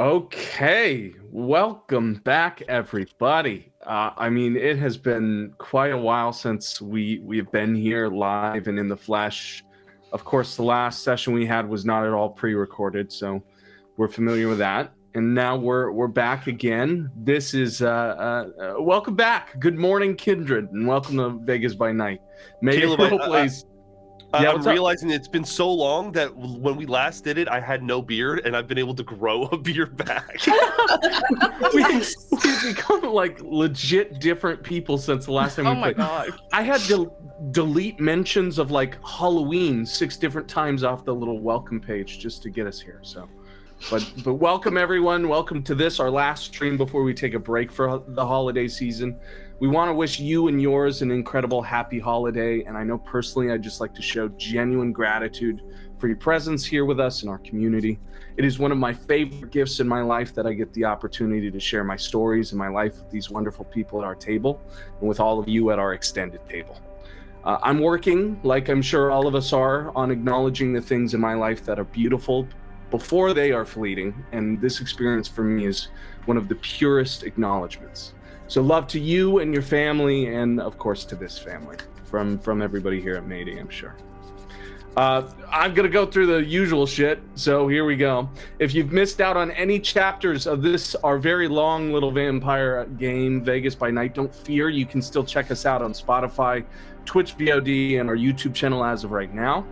Okay, welcome back, everybody. It has been quite a while since we've been here live and in the flesh. Of course, the last session we had was not at all pre-recorded, so we're familiar with that. And now we're back again. This is welcome back. Good morning, Kindred, and welcome to Vegas by Night. Caleb, I'm what's realizing it's been so long that when we last did it, I had no beard, and I've been able to grow a beard back. We've become like legit different people since the last time we played. God. I had to delete mentions of like Halloween 6 different times off the little welcome page just to get us here. So, but welcome everyone. Welcome to this, our last stream before we take a break for the holiday season. We want to wish you and yours an incredible happy holiday, and I know personally I'd just like to show genuine gratitude for your presence here with us in our community. It is one of my favorite gifts in my life that I get the opportunity to share my stories and my life with these wonderful people at our table and with all of you at our extended table. I'm working, like I'm sure all of us are, on acknowledging the things in my life that are beautiful before they are fleeting, and this experience for me is one of the purest acknowledgments. So love to you and your family, and of course to this family from everybody here at Mayday, I'm sure. I'm gonna go through the usual shit, so here we go. If you've missed out on any chapters of this, our very long little vampire game, Vegas by Night, don't fear, you can still check us out on Spotify, Twitch VOD, and our YouTube channel as of right now.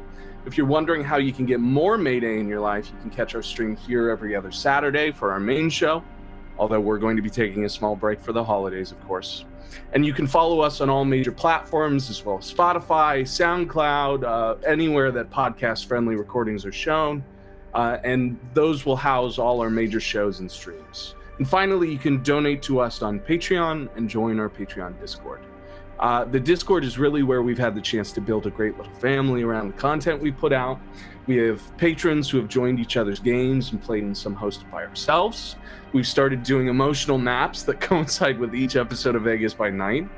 If you're wondering how you can get more Mayday in your life, you can catch our stream here every other Saturday for our main show, although we're going to be taking a small break for the holidays, of course. And you can follow us on all major platforms, as well as Spotify, SoundCloud, anywhere that podcast-friendly recordings are shown. And those will house all our major shows and streams. And finally, you can donate to us on Patreon and join our Patreon Discord. The Discord is really where we've had the chance to build a great little family around the content we put out. We have patrons who have joined each other's games and played in some hosted by ourselves. We've started doing emotional maps that coincide with each episode of Vegas by Night.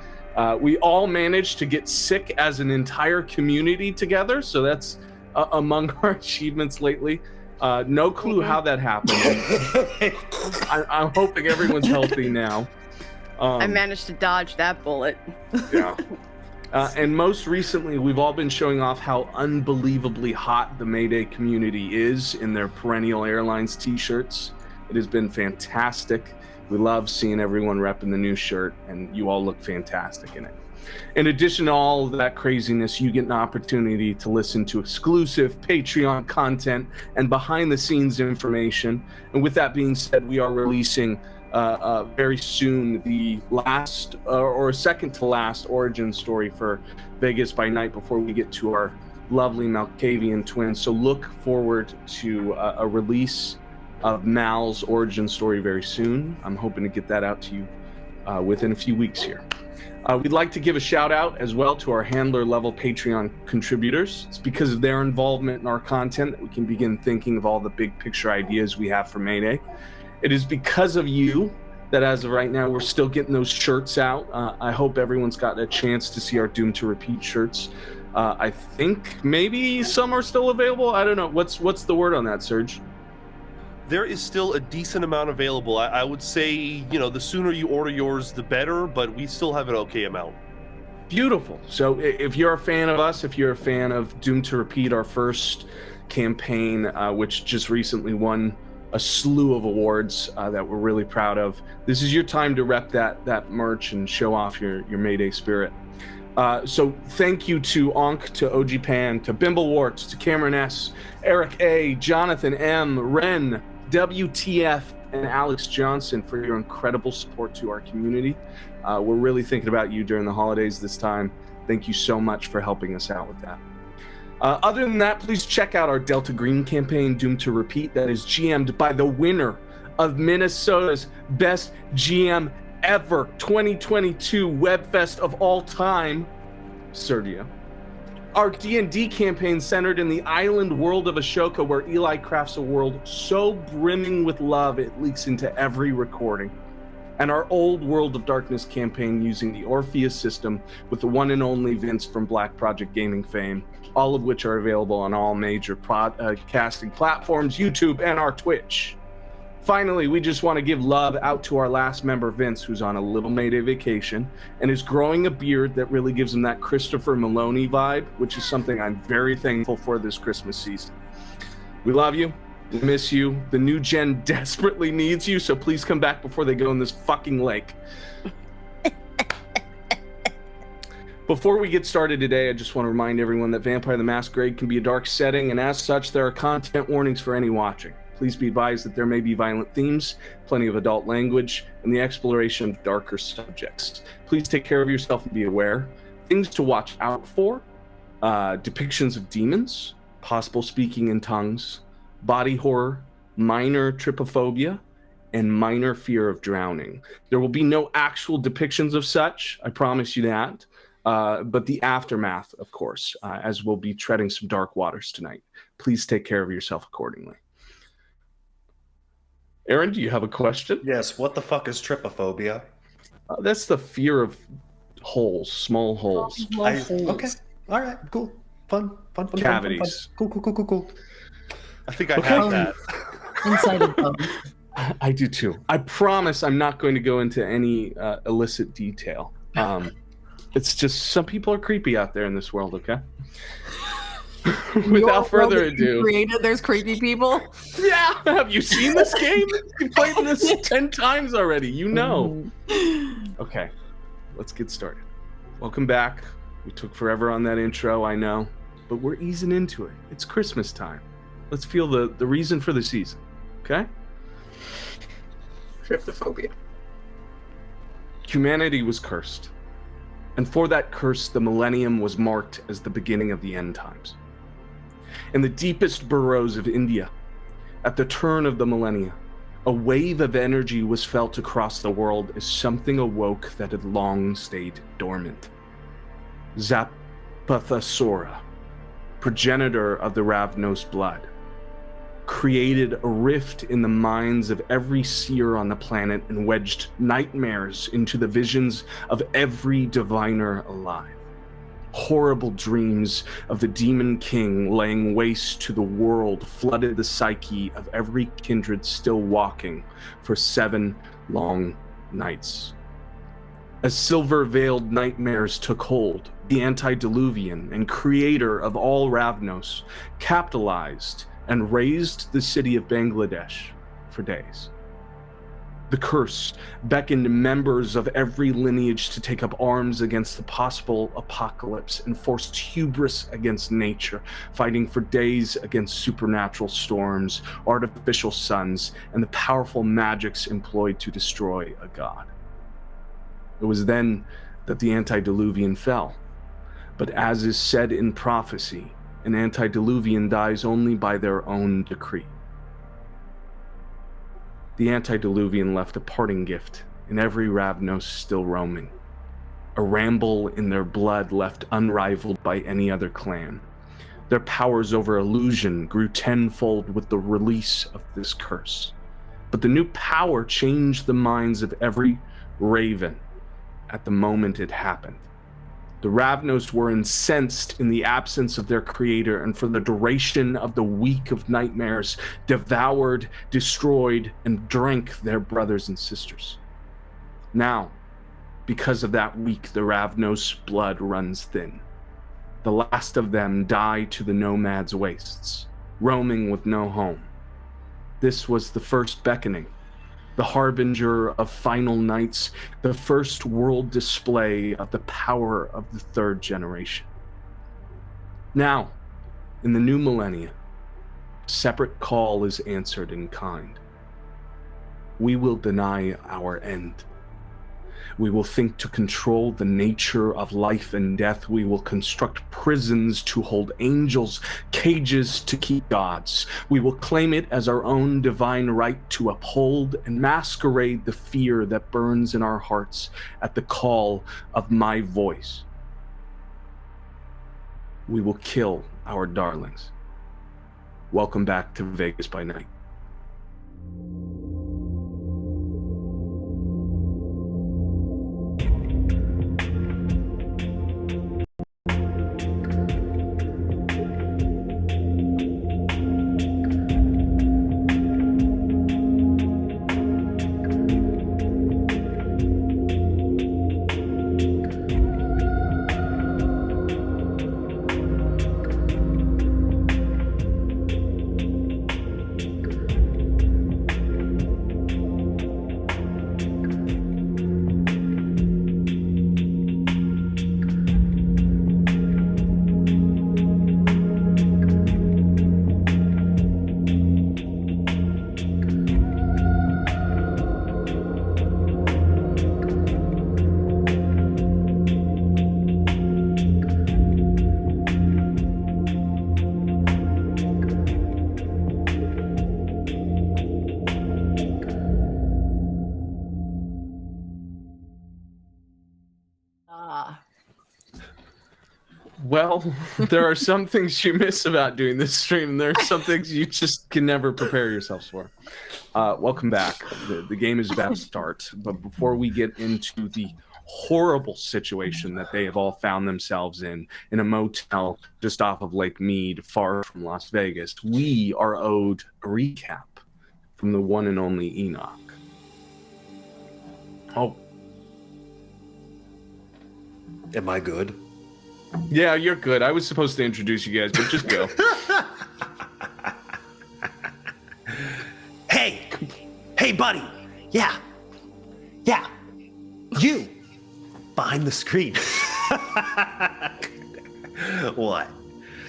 We all managed to get sick as an entire community together, so that's among our achievements lately. No clue how that happened. I'm hoping everyone's healthy now. I managed to dodge that bullet. Yeah. And most recently, we've all been showing off how unbelievably hot the Mayday community is in their Perennial Airlines t-shirts. It has been fantastic. We love seeing everyone repping the new shirt, and you all look fantastic in it. In addition to all of that craziness, you get an opportunity to listen to exclusive Patreon content and behind-the-scenes information. And with that being said, we are releasing very soon the last or second to last origin story for Vegas by Night before we get to our lovely Malkavian twins. So look forward to a release of Mal's origin story very soon. I'm hoping to get that out to you within a few weeks here. We'd like to give a shout out as well to our handler level Patreon contributors. It's because of their involvement in our content that we can begin thinking of all the big picture ideas we have for Mayday. It is because of you that as of right now, we're still getting those shirts out. I hope everyone's gotten a chance to see our Doom to Repeat shirts. I think maybe some are still available. I don't know. What's the word on that, Serge? There is still a decent amount available. I would say, the sooner you order yours, the better, but we still have an okay amount. Beautiful. So if you're a fan of us, if you're a fan of Doom to Repeat, our first campaign, which just recently won a slew of awards that we're really proud of, this is your time to rep that merch and show off your Mayday spirit. So thank you to Onk, to OG Pan, to Bimblewart, to Cameron S, Eric A, Jonathan M, Ren, WTF, and Alex Johnson for your incredible support to our community. We're really thinking about you during the holidays this time. Thank you so much for helping us out with that. Other than that, please check out our Delta Green campaign, Doom to Repeat, that is GM'd by the winner of Minnesota's Best GM Ever 2022 Webfest of all time, Sergio. Our D&D campaign centered in the island world of Ashoka, where Eli crafts a world so brimming with love it leaks into every recording. And our old World of Darkness campaign using the Orpheus system with the one and only Vince from Black Project Gaming fame, all of which are available on all major casting platforms, YouTube, and our Twitch. Finally, we just want to give love out to our last member, Vince, who's on a little Mayday vacation and is growing a beard that really gives him that Christopher Maloney vibe, which is something I'm very thankful for this Christmas season. We love you. We miss you. The new gen desperately needs you, so please come back before they go in this fucking lake. Before we get started today, I just want to remind everyone that Vampire the Masquerade can be a dark setting, and as such, there are content warnings for any watching. Please be advised that there may be violent themes, plenty of adult language, and the exploration of darker subjects. Please take care of yourself and be aware. Things to watch out for: depictions of demons, possible speaking in tongues, body horror, minor trypophobia, and minor fear of drowning. There will be no actual depictions of such, I promise you that, but the aftermath, of course, as we'll be treading some dark waters tonight. Please take care of yourself accordingly. Aaron, do you have a question? Yes, what the fuck is trypophobia? That's the fear of holes, small holes. Okay, all right, cool. Fun. Cavities. Cool. I think I have that. Inside of them. I do too. I promise I'm not going to go into any illicit detail. It's just some people are creepy out there in this world, okay? Without further ado. Created, there's creepy people? Yeah! Have you seen this game? You've played this 10 times already. You know. Okay, let's get started. Welcome back. We took forever on that intro, I know. But we're easing into it. It's Christmas time. Let's feel the reason for the season, okay? Trypophobia. Humanity was cursed. And for that curse, the millennium was marked as the beginning of the end times. In the deepest burrows of India, at the turn of the millennia, a wave of energy was felt across the world as something awoke that had long stayed dormant. Zapathasura, progenitor of the Ravnos blood, created a rift in the minds of every seer on the planet and wedged nightmares into the visions of every diviner alive. Horrible dreams of the demon king laying waste to the world flooded the psyche of every kindred still walking for 7 long nights. As silver-veiled nightmares took hold, the antediluvian and creator of all Ravnos capitalized and razed the city of Bangladesh for days. The curse beckoned members of every lineage to take up arms against the possible apocalypse and forced hubris against nature, fighting for days against supernatural storms, artificial suns, and the powerful magics employed to destroy a god. It was then that the antediluvian fell. But as is said in prophecy, an antediluvian dies only by their own decree. The antediluvian left a parting gift in every Ravnos still roaming, a ramble in their blood left unrivaled by any other clan. Their powers over illusion grew tenfold with the release of this curse. But the new power changed the minds of every raven at the moment it happened. The Ravnos were incensed in the absence of their creator, and for the duration of the week of nightmares, devoured, destroyed, and drank their brothers and sisters. Now, because of that week, the Ravnos' blood runs thin. The last of them die to the nomads' wastes, roaming with no home. This was the first beckoning, the harbinger of final nights, the first world display of the power of the third generation. Now, in the new millennia, a separate call is answered in kind. We will deny our end. We will think to control the nature of life and death. We will construct prisons to hold angels, cages to keep gods. We will claim it as our own divine right to uphold and masquerade the fear that burns in our hearts at the call of my voice. We will kill our darlings. Welcome back to Vegas by Night. Well, there are some things you miss about doing this stream. There are some things you just can never prepare yourselves for. Welcome back. The game is about to start, but before we get into the horrible situation that they have all found themselves in a motel just off of Lake Mead, far from Las Vegas, we are owed a recap from the one and only Enoch. Oh. Am I good? Yeah, you're good. I was supposed to introduce you guys, but just go. Hey, buddy. Yeah. You. Behind the screen. What?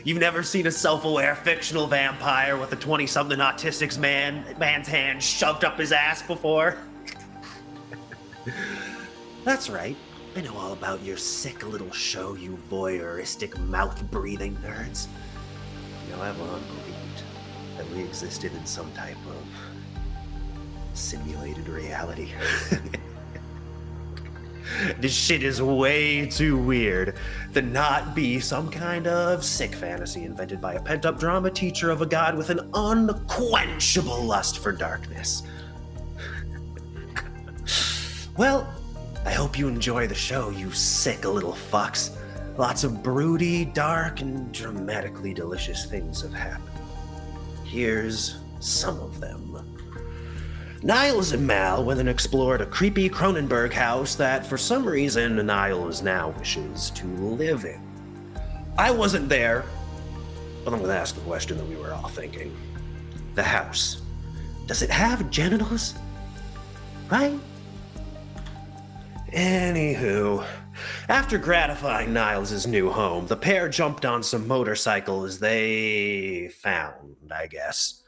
You've never seen a self-aware fictional vampire with a 20-something autistic man's hand shoved up his ass before? That's right. I know all about your sick little show, you voyeuristic, mouth-breathing nerds. You know, I've long believed that we existed in some type of simulated reality. This shit is way too weird to not be some kind of sick fantasy invented by a pent-up drama teacher of a god with an unquenchable lust for darkness. Well, I hope you enjoy the show, you sick little fucks. Lots of broody, dark, and dramatically delicious things have happened. Here's some of them. Niles and Mal went and explored a creepy Cronenberg house that, for some reason, Niles now wishes to live in. I wasn't there, but I'm going to ask the question that we were all thinking. The house, does it have genitals? Right? Anywho, after gratifying Niles' new home, the pair jumped on some motorcycles they found, I guess.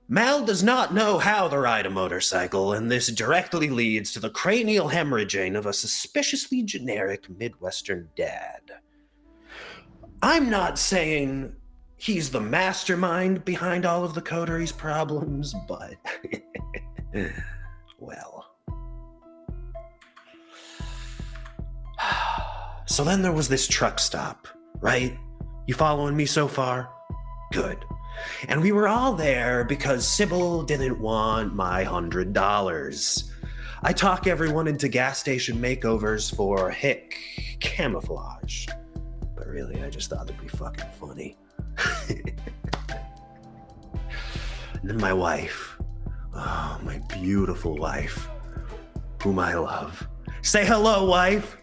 Mal does not know how to ride a motorcycle, and this directly leads to the cranial hemorrhaging of a suspiciously generic Midwestern dad. I'm not saying he's the mastermind behind all of the coterie's problems, but... well... So then there was this truck stop, right? You following me so far? Good. And we were all there because Sybil didn't want my $100. I talk everyone into gas station makeovers for hick camouflage. But really, I just thought it'd be fucking funny. And then my wife. Oh, my beautiful wife. Whom I love. Say hello, wife!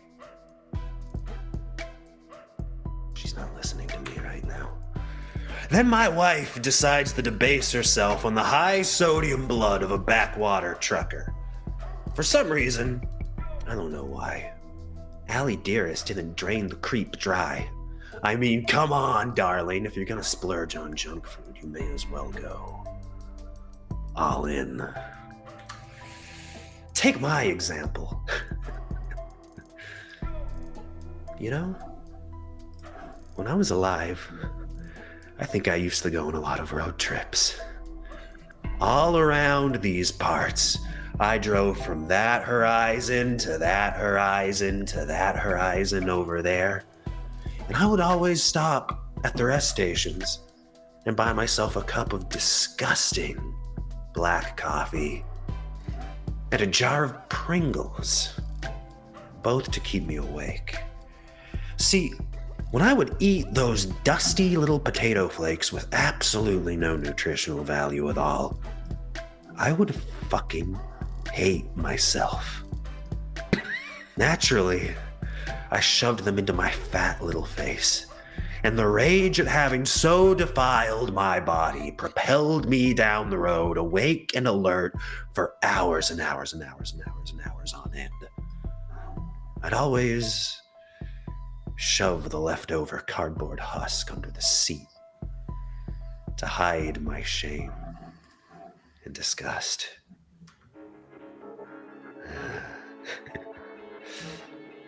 She's not listening to me right now. Then my wife decides to debase herself on the high sodium blood of a backwater trucker. For some reason, I don't know why, Allie Dearest didn't drain the creep dry. I mean, come on, darling, if you're gonna splurge on junk food, you may as well go all in. Take my example. You know, when I was alive, I think I used to go on a lot of road trips. All around these parts, I drove from that horizon to that horizon to that horizon over there. And I would always stop at the rest stations and buy myself a cup of disgusting black coffee and a jar of Pringles, both to keep me awake. See, when I would eat those dusty little potato flakes with absolutely no nutritional value at all, I would fucking hate myself. Naturally, I shoved them into my fat little face, and the rage at having so defiled my body propelled me down the road, awake and alert for hours and hours and hours and hours and hours on end. I'd always shove the leftover cardboard husk under the seat to hide my shame and disgust.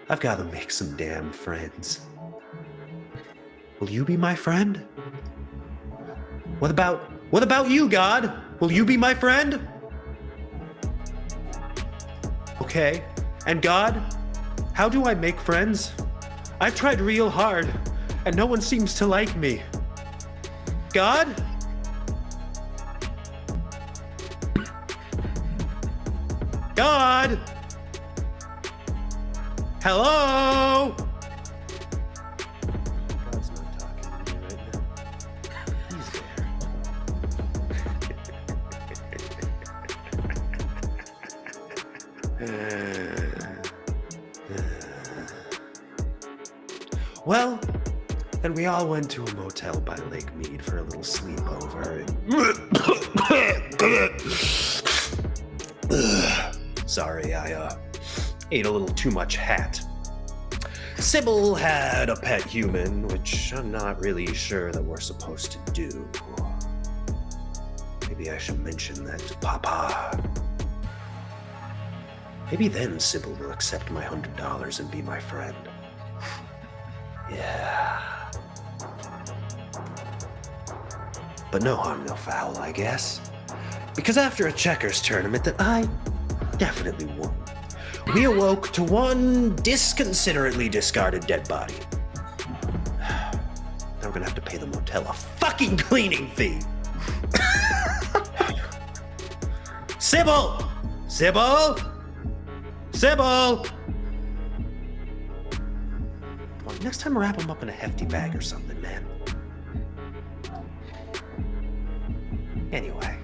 I've got to make some damn friends. Will you be my friend? What about you, God? Will you be my friend? Okay. And God, how do I make friends? I've tried real hard. and no one seems to like me. God? God? Hello? God's not talking to me right now. He's there. Well, then we all went to a motel by Lake Mead for a little sleepover. Sorry, I ate a little too much hat. Sybil had a pet human, which I'm not really sure that we're supposed to do. Maybe I should mention that to Papa. Maybe then Sybil will accept my $100 and be my friend. Yeah. But no harm, no foul, I guess. Because after a checkers tournament that I definitely won, we awoke to one disconsiderately discarded dead body. Now we're gonna have to pay the motel a fucking cleaning fee. Sybil! Sybil! Sybil! Come on, next time wrap them up in a hefty bag or something, man. Anyway,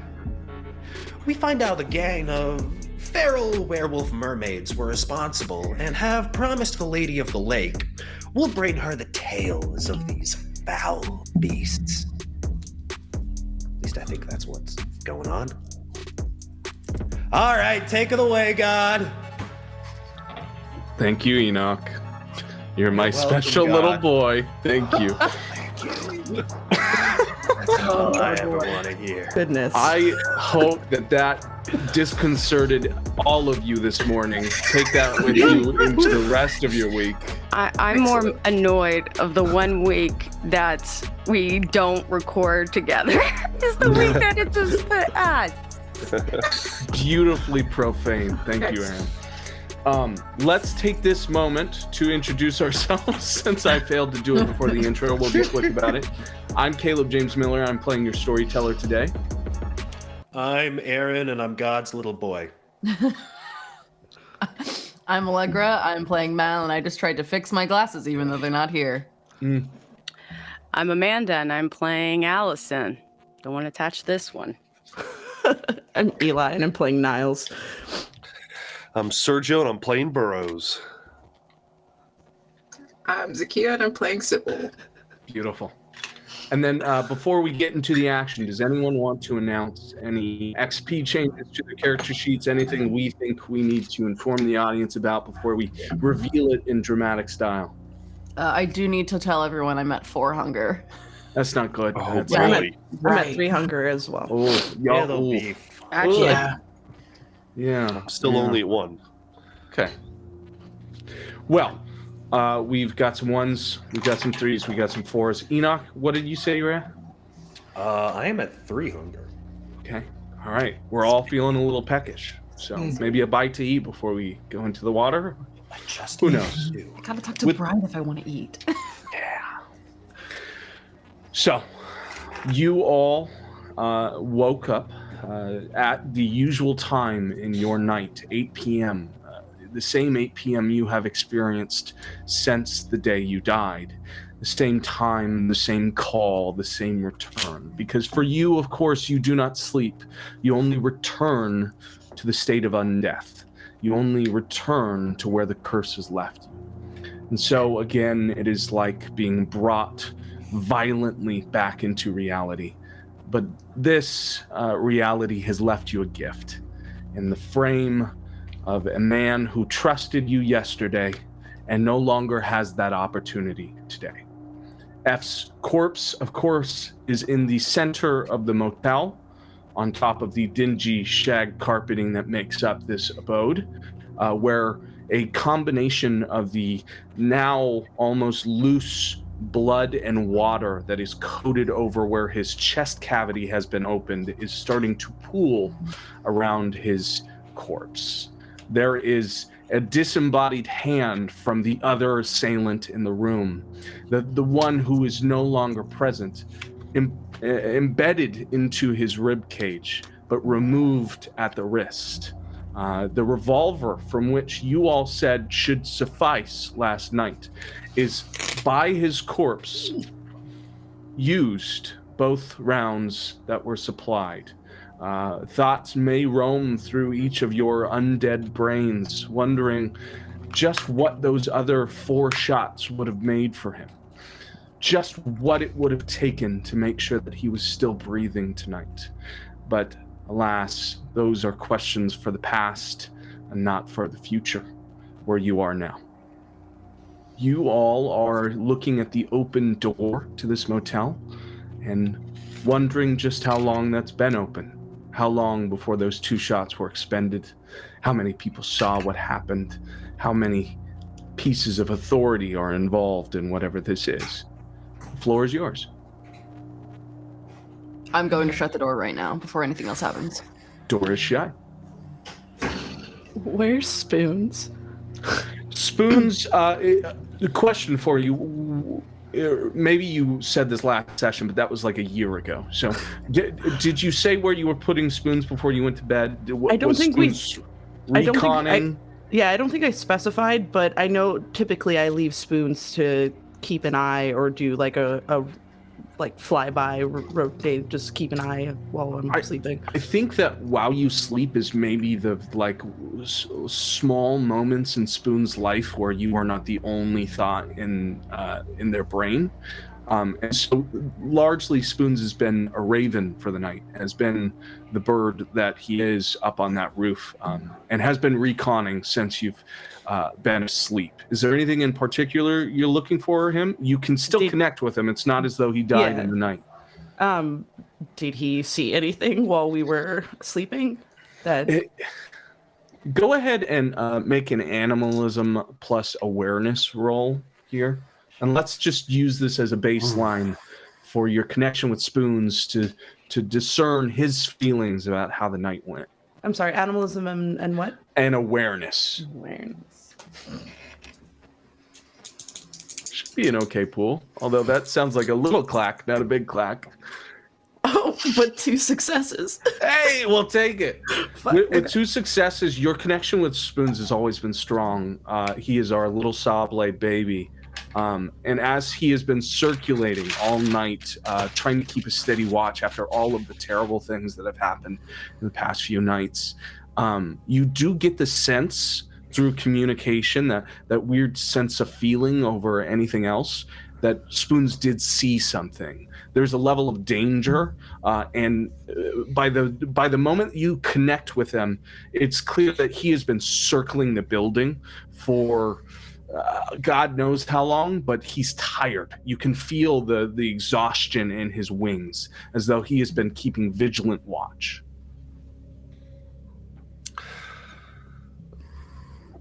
we find out a gang of feral werewolf mermaids were responsible and have promised the Lady of the Lake we'll bring her the tales of these foul beasts. At least I think that's what's going on. All right, take it away, God. Thank you, Enoch. You're my welcome, special God. little boy. Thank you. That's all I ever want to hear. Goodness. I hope that disconcerted all of you this morning. Take that with you into the rest of your week. I'm more annoyed of the 1 week that we don't record together. Is the week that it just put ads. Beautifully profane. Thank you, Aaron. Let's take this moment to introduce ourselves since I failed to do it before the intro. We'll be quick about it. I'm Caleb James Miller. I'm playing your storyteller today. I'm Aaron, and I'm God's little boy. I'm Allegra. I'm playing Mal, and I just tried to fix my glasses even though they're not here. I'm Amanda, and I'm playing Allison. Don't want to touch this one. I'm Eli, and I'm playing Niles. I'm Sergio, and I'm playing Burrows. I'm Zakia, and I'm playing Sybil. Beautiful. And then before we get into the action, does anyone want to announce any XP changes to the character sheets, anything we think we need to inform the audience about before we reveal it in dramatic style? I do need to tell everyone I'm at 4 hunger. That's not good. Oh, That's Yeah, really? I'm at 3 hunger as well. Oh, y'all. It'll be Actually, Yeah. I'm still only at 1. Okay. Well, we've got some 1s, we've got some 3s, we got some 4s. Enoch, what did you say you were at? I am at 3 hunger. Okay. All right. We're all feeling a little peckish. So maybe a bite to eat before we go into the water. I just Who knows? I gotta talk to With- Brian if I want to eat. So, you all woke up at the usual time in your night, 8 p.m., the same 8 p.m. you have experienced since the day you died. The same time, the same call, the same return. Because for you, of course, you do not sleep. You only return to the state of undeath. You only return to where the curse has left you. And so, again, it is like being brought violently back into reality. But this reality has left you a gift in the frame of a man who trusted you yesterday and no longer has that opportunity today. F's corpse, of course, is in the center of the motel, on top of the dingy shag carpeting that makes up this abode, where a combination of the now almost loose blood and water that is coated over where his chest cavity has been opened is starting to pool around his corpse. There is a disembodied hand from the other assailant in the room, the one who is no longer present, embedded into his rib cage, but removed at the wrist. The revolver from which you all said should suffice last night is by his corpse, used both rounds that were supplied. Thoughts may roam through each of your undead brains, wondering just what those other 4 shots would have made for him. Just what it would have taken to make sure that he was still breathing tonight. But alas, those are questions for the past and not for the future, where you are now. You all are looking at the open door to this motel and wondering just how long that's been open. How long before those 2 shots were expended? How many people saw what happened? How many pieces of authority are involved in whatever this is? The floor is yours. I'm going to shut the door right now before anything else happens. Door is shut. Where's Spoons? Spoons, the question for you, maybe you said this last session, but that was like a year ago. So did you say where you were putting Spoons before you went to bed? I don't think we... Reconning? I don't think I specified, but I know typically I leave Spoons to keep an eye or do like a flyby, rotate, just keep an eye while I'm sleeping. I think that while you sleep is maybe the small moments in Spoon's life where you are not the only thought in their brain. And so largely Spoons has been a raven for the night, has been the bird that he is up on that roof, and has been reconning since you've been asleep. Is there anything in particular you're looking for him? You can still connect with him. It's not as though he died in the night. Did he see anything while we were sleeping? Go ahead and make an animalism plus awareness roll here. And let's just use this as a baseline for your connection with Spoons to discern his feelings about how the night went. I'm sorry, animalism and what? And awareness. Awareness. Should be an okay pool, although that sounds like a little clack, not a big clack. Oh, but 2 successes. Hey, we'll take it. With 2 successes, your connection with Spoons has always been strong. He is our little Sawblade baby. And as he has been circulating all night, trying to keep a steady watch after all of the terrible things that have happened in the past few nights, you do get the sense through communication, that weird sense of feeling over anything else, that Spoons did see something. There's a level of danger, and by the moment you connect with him, it's clear that he has been circling the building for God knows how long, but he's tired. You can feel the exhaustion in his wings, as though he has been keeping vigilant watch.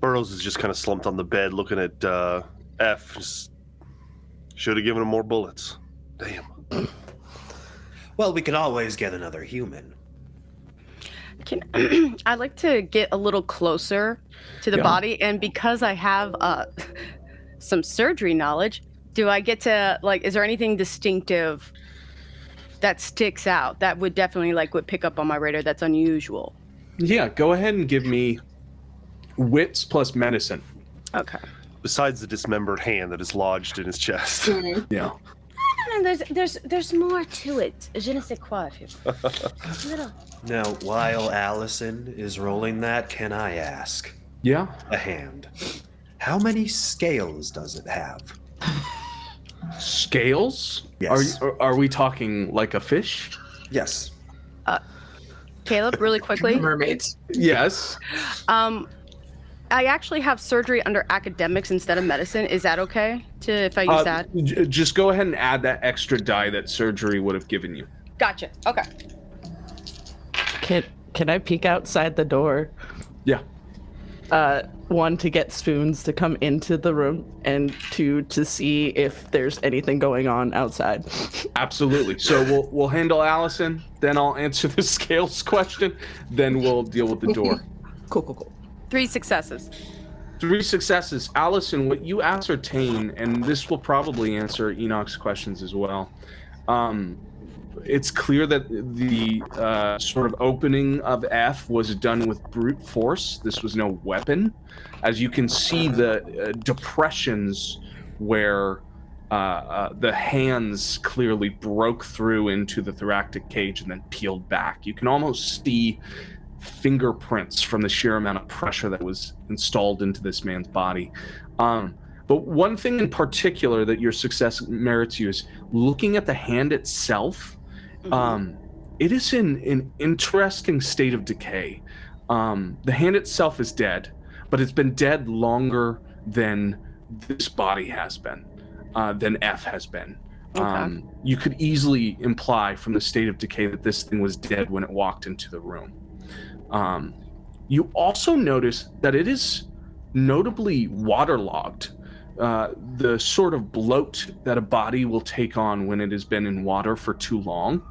Burroughs is just kind of slumped on the bed looking at F. Just should have given him more bullets. Damn. Well, we can always get another human. I'd like to get a little closer to the body, and because I have some surgery knowledge, do I get to, is there anything distinctive that sticks out that would definitely would pick up on my radar that's unusual? Yeah, go ahead and give me wits plus medicine. Okay. Besides the dismembered hand that is lodged in his chest. Yeah. There's more to it. Je ne sais quoi. Little. Now, while Allison is rolling that, can I ask? Yeah. A hand. How many scales does it have? Scales? Yes. Are we talking like a fish? Yes. Caleb, really quickly. Mermaids. Yes. I actually have surgery under academics instead of medicine. Is that okay if I use that? Just go ahead and add that extra die that surgery would have given you. Gotcha. Okay. Can I peek outside the door? Yeah. 1, to get Spoons to come into the room, and 2, to see if there's anything going on outside. Absolutely. So we'll handle Allison, then I'll answer the scales question, then we'll deal with the door. Cool. 3 successes. 3 successes. Allison, what you ascertain, and this will probably answer Enoch's questions as well. It's clear that the sort of opening of F was done with brute force. This was no weapon. As you can see, the depressions where the hands clearly broke through into the thoracic cage and then peeled back. You can almost see fingerprints from the sheer amount of pressure that was installed into this man's body. But one thing in particular that your success merits you is looking at the hand itself. It is in an interesting state of decay. The hand itself is dead, but it's been dead longer than this body has been, than F has been. Okay. You could easily imply from the state of decay that this thing was dead when it walked into the room. You also notice that it is notably waterlogged. The sort of bloat that a body will take on when it has been in water for too long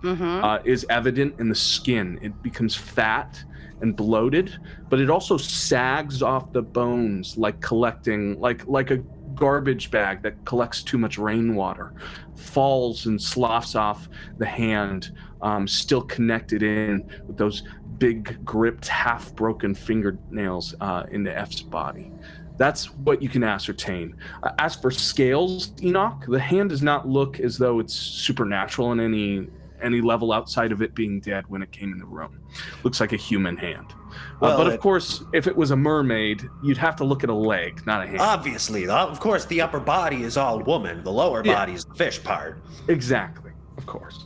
is evident in the skin. It becomes fat and bloated, but it also sags off the bones like collecting, like a garbage bag that collects too much rainwater, falls and sloughs off the hand, still connected in with those big gripped half-broken fingernails into F's body. That's what you can ascertain. As for scales, Enoch, the hand does not look as though it's supernatural in any level outside of it being dead when it came in the room. Looks like a human hand. Well, but of course, if it was a mermaid, you'd have to look at a leg, not a hand. Obviously, of course, the upper body is all woman. The lower body is the fish part. Exactly, of course.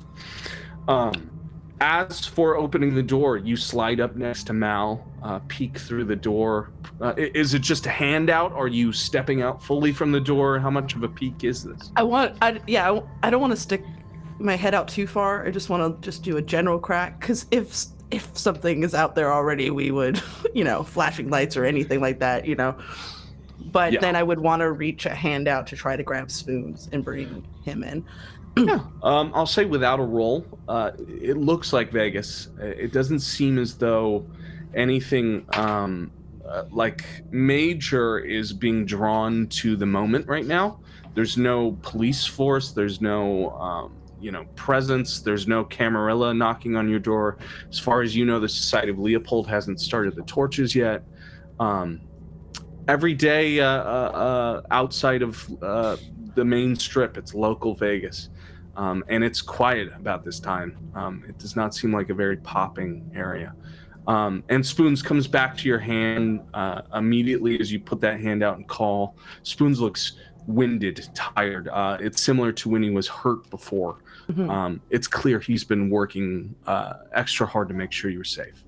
As for opening the door, you slide up next to Mal, peek through the door. Is it just a handout? Are you stepping out fully from the door? How much of a peek is this? I don't want to stick my head out too far. I just want to just do a general crack, because if something is out there already, we would, flashing lights or anything like that, But then I would want to reach a hand out to try to grab spoons and bring him in. Yeah. I'll say without a roll, it looks like Vegas. It doesn't seem as though anything like major is being drawn to the moment right now. There's no police force. There's no, presence. There's no camarilla knocking on your door. As far as you know, the Society of Leopold hasn't started the torches yet. Every day outside of the main strip, it's local Vegas. And it's quiet about this time. It does not seem like a very popping area. And Spoons comes back to your hand immediately as you put that hand out and call. Spoons looks winded, tired. It's similar to when he was hurt before. It's clear he's been working extra hard to make sure you're safe.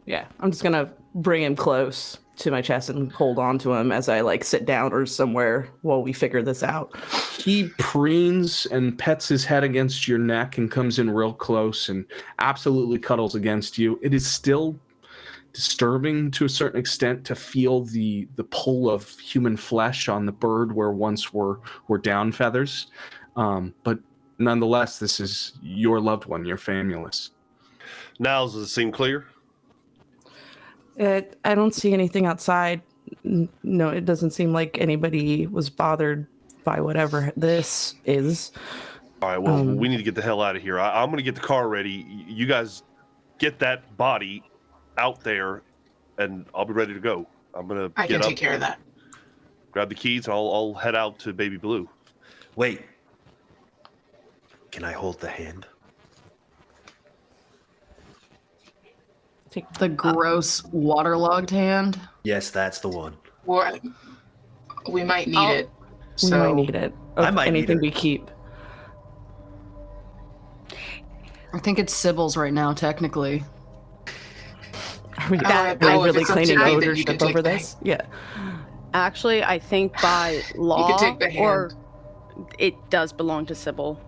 Yeah, I'm just going to bring him close to my chest and hold on to him as I sit down or somewhere while we figure this out. He preens and pets his head against your neck and comes in real close and absolutely cuddles against you. It is still disturbing to a certain extent to feel the pull of human flesh on the bird where once were down feathers. But nonetheless, this is your loved one, your famulus. Now, does it seem clear? I don't see anything outside. No, it doesn't seem like anybody was bothered by whatever this is. All right, well, we need to get the hell out of here. I'm going to get the car ready. You guys get that body out there, and I'll be ready to go. I'm going to I can take care of that. Grab the keys, and I'll head out to Baby Blue. Wait. Can I hold the hand? Take The gross waterlogged hand. Yes, that's the one. Or we might need it. We So might need it. I might need anything it. we keep. I think it's Sybil's right now, technically. Are we if really it's up to cleaning me, then you ownership can take over the this? Yeah. Actually, I think by law, take the or it does belong to Sybil.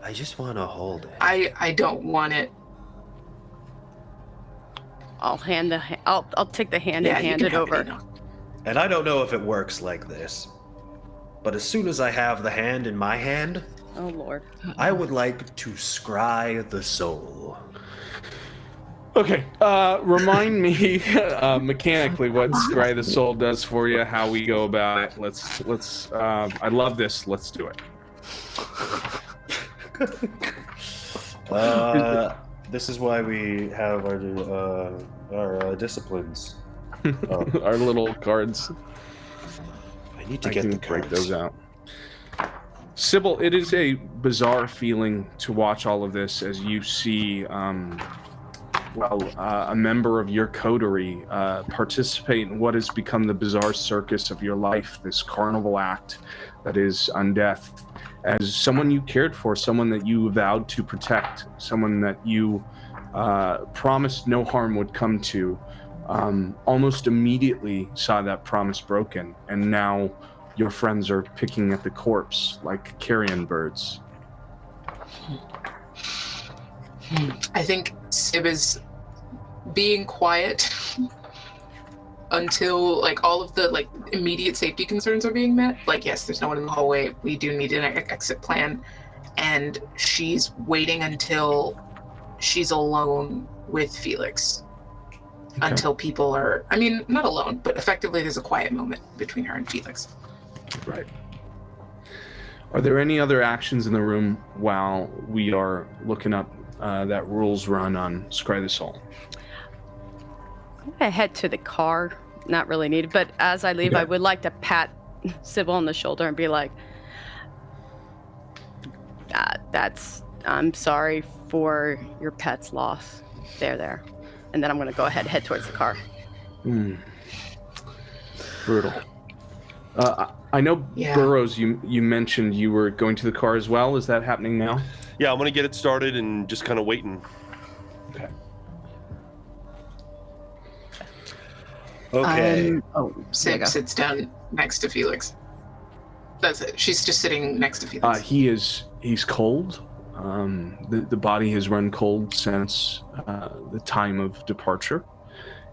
I just want to hold it. I don't want it. I'll take the hand and you hand can it have over. Enoch. And I don't know if it works like this, but as soon as I have the hand in my hand, Oh Lord. I would like to scry the soul. Okay, remind me mechanically what Scry the Soul does for you, how we go about it. Let's. I love this. Let's do it. This is why we have our disciplines. Our little cards. I need to I get can the break cards. those out. Sybil, it is a bizarre feeling to watch all of this as you see, a member of your coterie participate in what has become the bizarre circus of your life, this carnival act that is undeath. As someone you cared for, someone that you vowed to protect, someone that you promised no harm would come to, almost immediately saw that promise broken, and now your friends are picking at the corpse like carrion birds. I think Sib is being quiet until like all of the like immediate safety concerns are being met. Like, yes, there's no one in the hallway. We do need an exit plan, and she's waiting until she's alone with Felix. Okay. Until people are, I mean, not alone, but effectively there's a quiet moment between her and Felix. Right. Are there any other actions in the room while we are looking up that rules run on Scry the Soul? I'm gonna head to the car. Not really needed, but as I leave, Okay. I would like to pat Sybil on the shoulder and be like, I'm sorry for your pet's loss. There. And then I'm gonna go ahead and head towards the car. Brutal. I know, Yeah. Burroughs, you mentioned you were going to the car as well. Is that happening now? Yeah, I'm gonna get it started and just kind of waiting. Okay. Okay. Sib sits down next to Felix. That's it. She's just sitting next to Felix. He's cold. The body has run cold since the time of departure.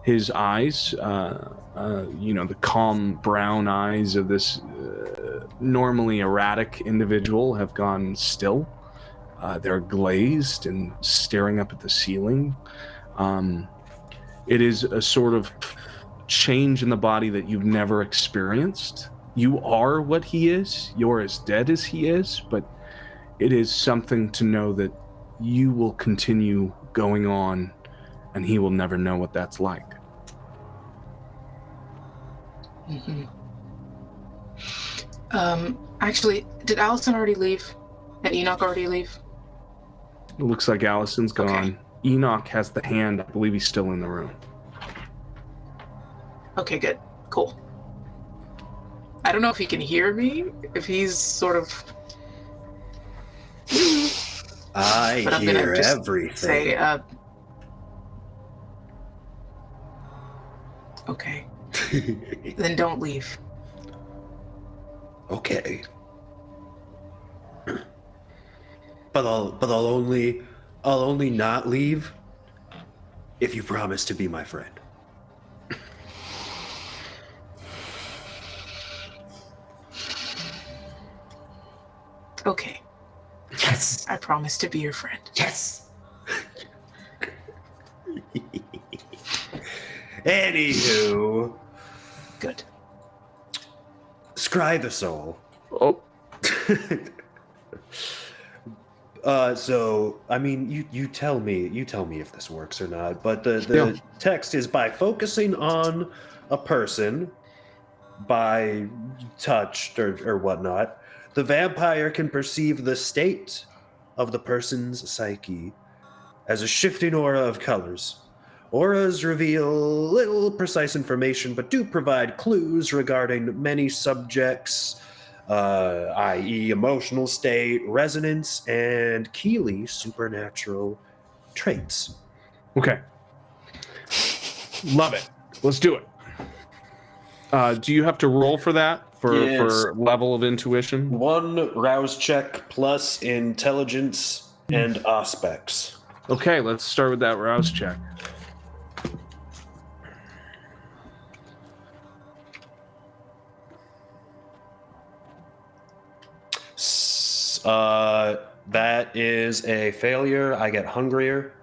His eyes, the calm brown eyes of this normally erratic individual have gone still. They're glazed and staring up at the ceiling. It is a sort of change in the body that you've never experienced. You are what he is. You're as dead as he is, but it is something to know that you will continue going on and he will never know what that's like. Mm-hmm. Actually, did Allison already leave? And Enoch already leave? It looks like Allison's gone. Okay. Enoch has the hand. I believe he's still in the room. Okay, good. Cool. I don't know if he can hear me, if he's sort of... I But I'm gonna hear just everything. say, okay. Then don't leave. Okay. But I'll only not leave if you promise to be my friend. Okay. Yes. I promise to be your friend. Yes. Anywho, Good. Scry the Soul. Oh, So I mean, you tell me if this works or not. But the text is by focusing on a person, by touch or whatnot, the vampire can perceive the state of the person's psyche as a shifting aura of colors. Auras reveal little precise information, but do provide clues regarding many subjects, i.e., emotional state, resonance, and Keeley supernatural traits. okay. Love it. Let's do it. Do you have to roll for that? Yes. For level of intuition? 1 rouse check plus intelligence and aspects. Okay, let's start with that rouse check. That is a failure. I get hungrier.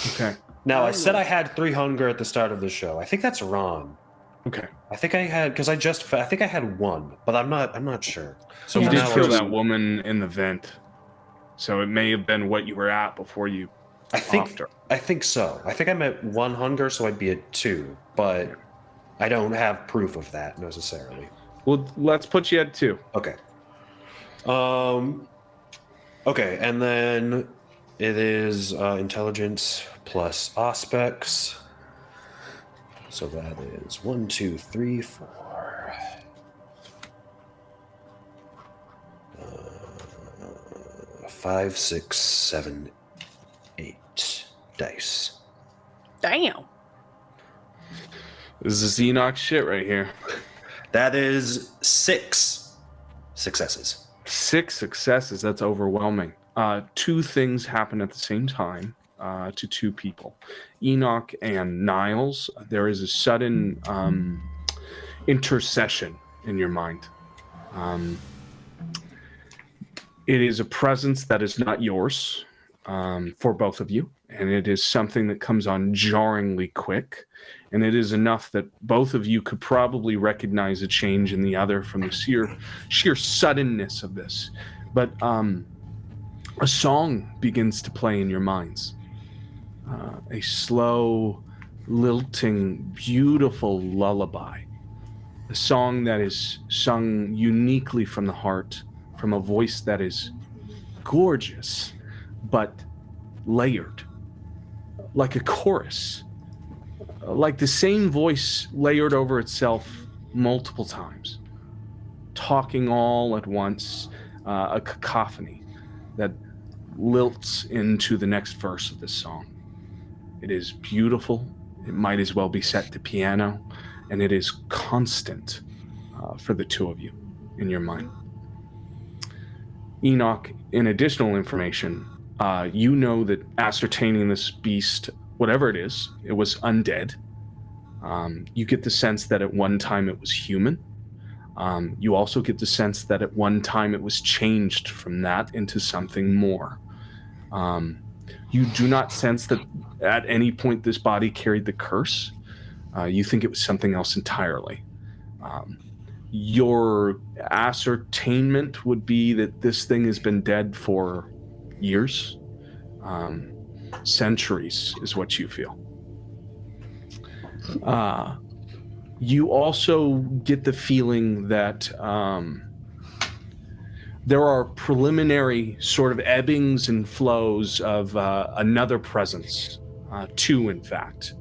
Okay. Now, I said I had 3 hunger at the start of the show. I think that's wrong. Okay. I think I had, because I think I had 1, but I'm not sure. So You for did now, kill we're just- that woman in the vent, so it may have been what you were at before you. I think offed her. I think so. I think I'm at 1 hunger, so I'd be at 2, but I don't have proof of that necessarily. Well, let's put you at 2. Okay. Okay, and then it is intelligence plus aspects. So that is 1, 2, 3, 4. 5, 6, 7, 8 dice. Damn. This is Enoch shit right here. That is 6 successes. 6 successes. That's overwhelming. 2 things happen at the same time to 2 people. Enoch and Niles, there is a sudden intercession in your mind. It is a presence that is not yours for both of you, and it is something that comes on jarringly quick, and it is enough that both of you could probably recognize a change in the other from the sheer suddenness of this. But a song begins to play in your minds. A slow, lilting, beautiful lullaby. A song that is sung uniquely from the heart, from a voice that is gorgeous, but layered. Like a chorus. Like the same voice layered over itself multiple times. Talking all at once, a cacophony that lilts into the next verse of this song. It is beautiful. It might as well be set to piano, and it is constant for the 2 of you in your mind. Enoch, in additional information, you know that ascertaining this beast, whatever it was undead. You get the sense that at one time it was human. You also get the sense that at one time it was changed from that into something more. You do not sense that at any point this body carried the curse. You think it was something else entirely. Your ascertainment would be that this thing has been dead for years. Centuries is what you feel. You also get the feeling that there are preliminary sort of ebbings and flows of another presence, 2 in fact.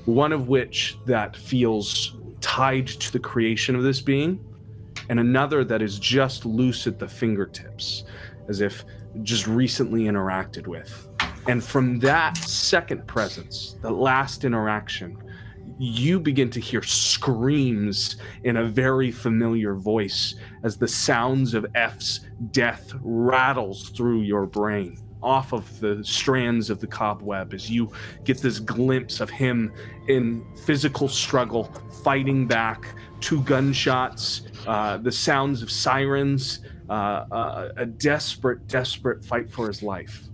One of which that feels tied to the creation of this being, and another that is just loose at the fingertips, as if just recently interacted with. And from that second presence, the last interaction, you begin to hear screams in a very familiar voice as the sounds of F's death rattles through your brain off of the strands of the cobweb as you get this glimpse of him in physical struggle, fighting back, 2 gunshots, the sounds of sirens, a desperate, desperate fight for his life.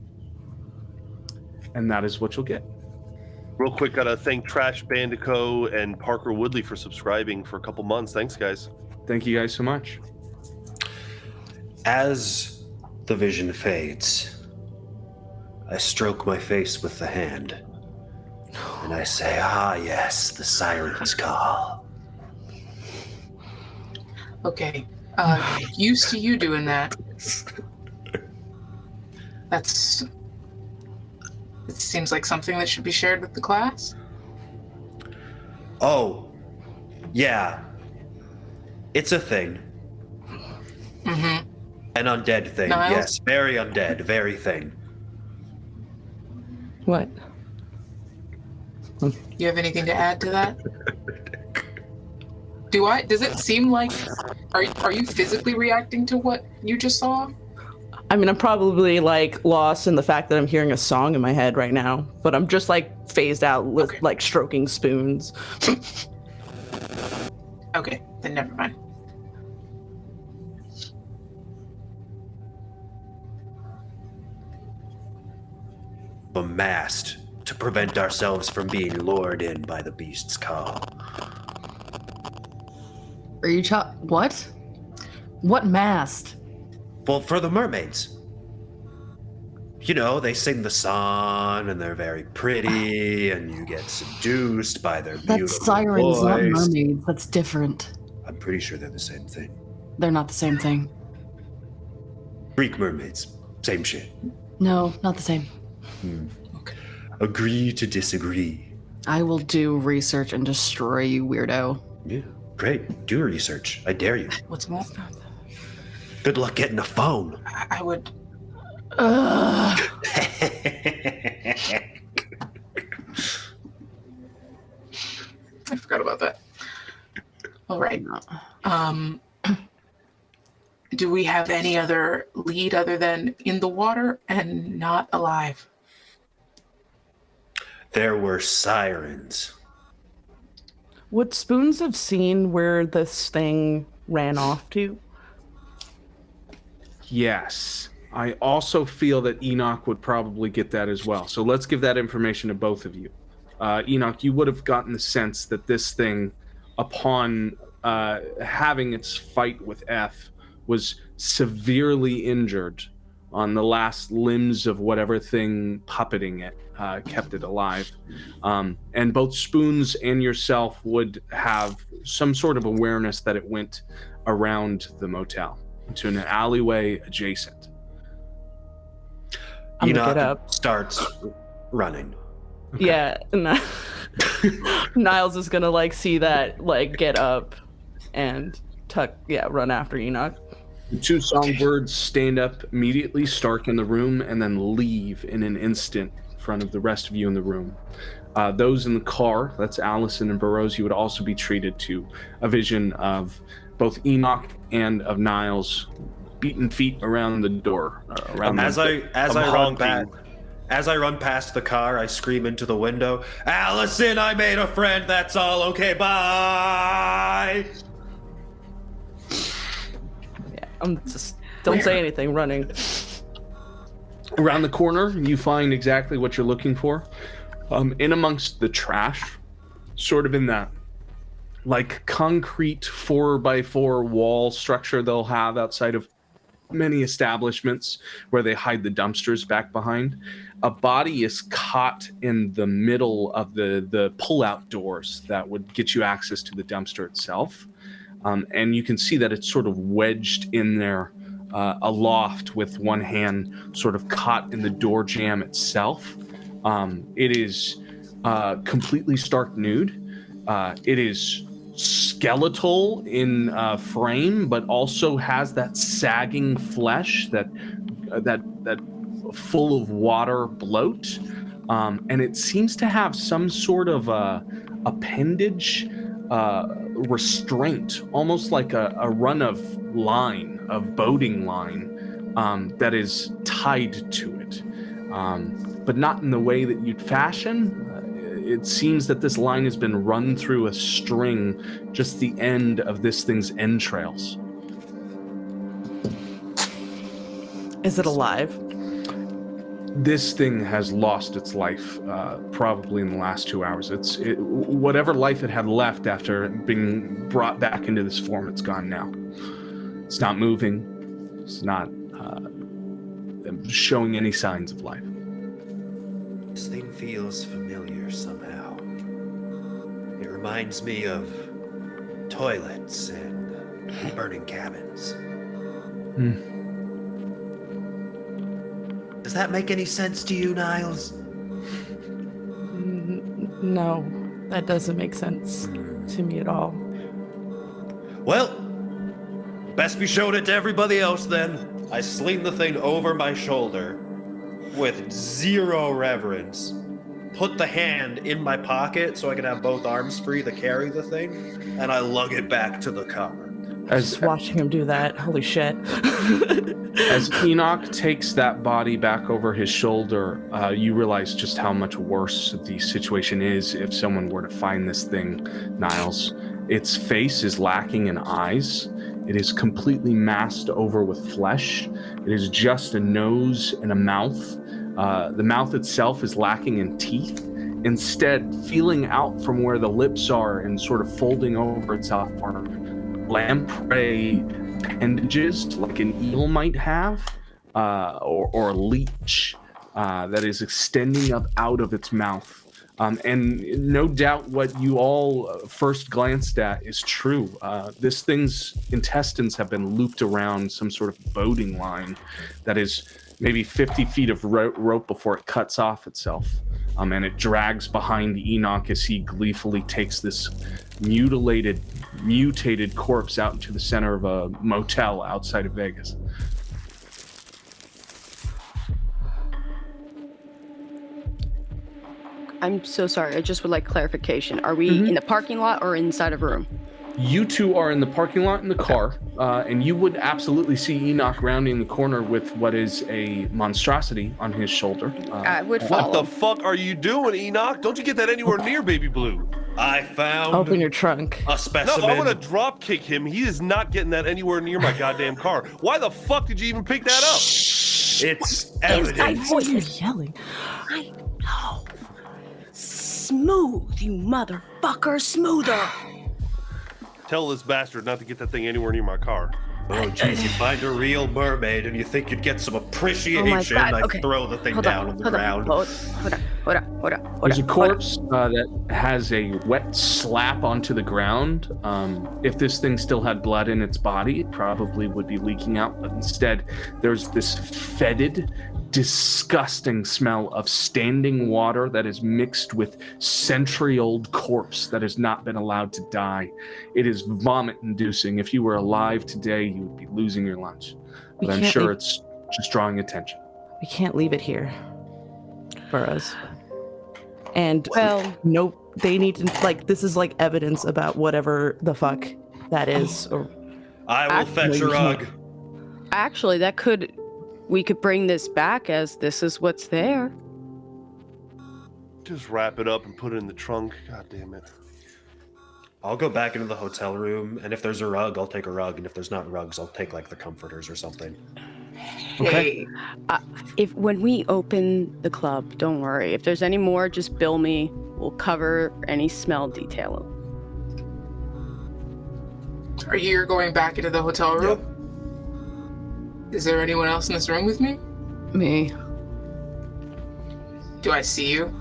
And that is what you'll get. Real quick, gotta thank Trash Bandico and Parker Woodley for subscribing for a couple months. Thanks, guys. Thank you guys so much. As the vision fades, I stroke my face with the hand, and I say, "Ah, yes, the siren's call." Okay. Used to you doing that. It seems like something that should be shared with the class. Oh, yeah. It's a thing. Mm-hmm. An undead thing, Niles? yes. Very undead, very thing. What? You have anything to add to that? Does it seem like, are you physically reacting to what you just saw? I mean, I'm probably like lost in the fact that I'm hearing a song in my head right now, but I'm just like phased out with like stroking spoons. Okay, then never mind. Amassed to prevent ourselves from being lured in by the beast's call. Are you what? What mast? Well, for the mermaids. You know, they sing the song and they're very pretty and you get seduced by their beautiful That's sirens, voice. not mermaids. That's different. I'm pretty sure they're the same thing. They're not the same thing. Greek mermaids, same shit. No, not the same. Okay. Agree to disagree. I will do research and destroy you, weirdo. Yeah, great. Do research. I dare you. What's that? Good luck getting a phone. I would. Ugh. I forgot about that. All right. Do we have any other lead other than in the water and not alive? There were sirens. Would Spoons have seen where this thing ran off to? Yes. I also feel that Enoch would probably get that as well. So let's give that information to both of you. Enoch, you would have gotten the sense that this thing, upon having its fight with F, was severely injured on the last limbs of whatever thing puppeting it kept it alive. And both Spoons and yourself would have some sort of awareness that it went around the motel to an alleyway adjacent. I'm gonna Enoch get up. starts running. Okay. Yeah, Niles is gonna like see that, like get up and run after Enoch. The two songbirds stand up immediately, Stark in the room, and then leave in an instant in front of the rest of you in the room. Those in the car, that's Allison and Burroughs, you would also be treated to a vision of both Enoch and of Niles beating feet around the door. As I run past the car, I scream into the window, "Allison, I made a friend, that's all, okay, bye!" Yeah, I'm just don't say anything. Running. Around the corner, you find exactly what you're looking for. In amongst the trash, sort of in that like concrete 4x4 wall structure they'll have outside of many establishments where they hide the dumpsters back behind, a body is caught in the middle of the pull-out doors that would get you access to the dumpster itself. And you can see that it's sort of wedged in there aloft with one hand sort of caught in the door jamb itself. It is completely stark nude. It is skeletal in frame, but also has that sagging flesh, that full of water bloat, and it seems to have some sort of appendage restraint, almost like a run of boating line that is tied to it, but not in the way that you'd fashion. It seems that this line has been run through a string, just the end of this thing's entrails. Is it alive? This thing has lost its life probably in the last 2 hours. Whatever life it had left after being brought back into this form, it's gone now. It's not moving. It's not showing any signs of life. This thing feels familiar somehow. It reminds me of toilets and burning cabins. Does that make any sense to you, Niles? No, that doesn't make sense to me at all. Well, best be showing it to everybody else then. I sling the thing over my shoulder with zero reverence, put the hand in my pocket so I can have both arms free to carry the thing, and I lug it back to the car. Just watching him do that, holy shit. As Enoch takes that body back over his shoulder, you realize just how much worse the situation is if someone were to find this thing, Niles. Its face is lacking in eyes. It is completely masked over with flesh. It is just a nose and a mouth. The mouth itself is lacking in teeth. Instead, feeling out from where the lips are and sort of folding over itself are lamprey appendages, like an eel might have, or a leech that is extending up out of its mouth. And no doubt what you all first glanced at is true. This thing's intestines have been looped around some sort of boating line that is maybe 50 feet of rope before it cuts off itself. And it drags behind Enoch as he gleefully takes this mutated corpse out into the center of a motel outside of Vegas. I'm so sorry. I just would like clarification. Are we in the parking lot or inside of a room? You two are in the parking lot in the car, and you would absolutely see Enoch rounding the corner with what is a monstrosity on his shoulder. I would What follow. the fuck are you doing, Enoch? Don't you get that anywhere near Baby Blue? I found Open your trunk. a No, specimen. I want to drop kick him. He is not getting that anywhere near my goddamn car. Why the fuck did you even pick that up? It's evidence. Voices yelling. I know. Smooth, you motherfucker, smoother. Tell this bastard not to get that thing anywhere near my car. Oh, geez, you find a real mermaid and you think you'd get some appreciation. God, I okay. throw the thing Hold down on, on the hold on, ground. hold on. There's a corpse that has a wet slap onto the ground. If this thing still had blood in its body, it probably would be leaking out. But instead, there's this fetid, disgusting smell of standing water that is mixed with century-old corpse that has not been allowed to die. It is vomit-inducing. If you were alive today, you would be losing your lunch. But I'm sure it's just drawing attention. We can't leave it here, Burroughs. And nope, they need to, like, this is like evidence about whatever the fuck that is. Or I will fetch a rug. Actually, we could bring this back as this is what's there. Just wrap it up and put it in the trunk. God damn it. I'll go back into the hotel room, and if there's a rug, I'll take a rug, and if there's not rugs, I'll take like the comforters or something. Okay. Hey, When we open the club, don't worry. If there's any more, just bill me. We'll cover any smell detail. are you going back into the hotel room? Is there anyone else in this room with me? Me. Do I see you?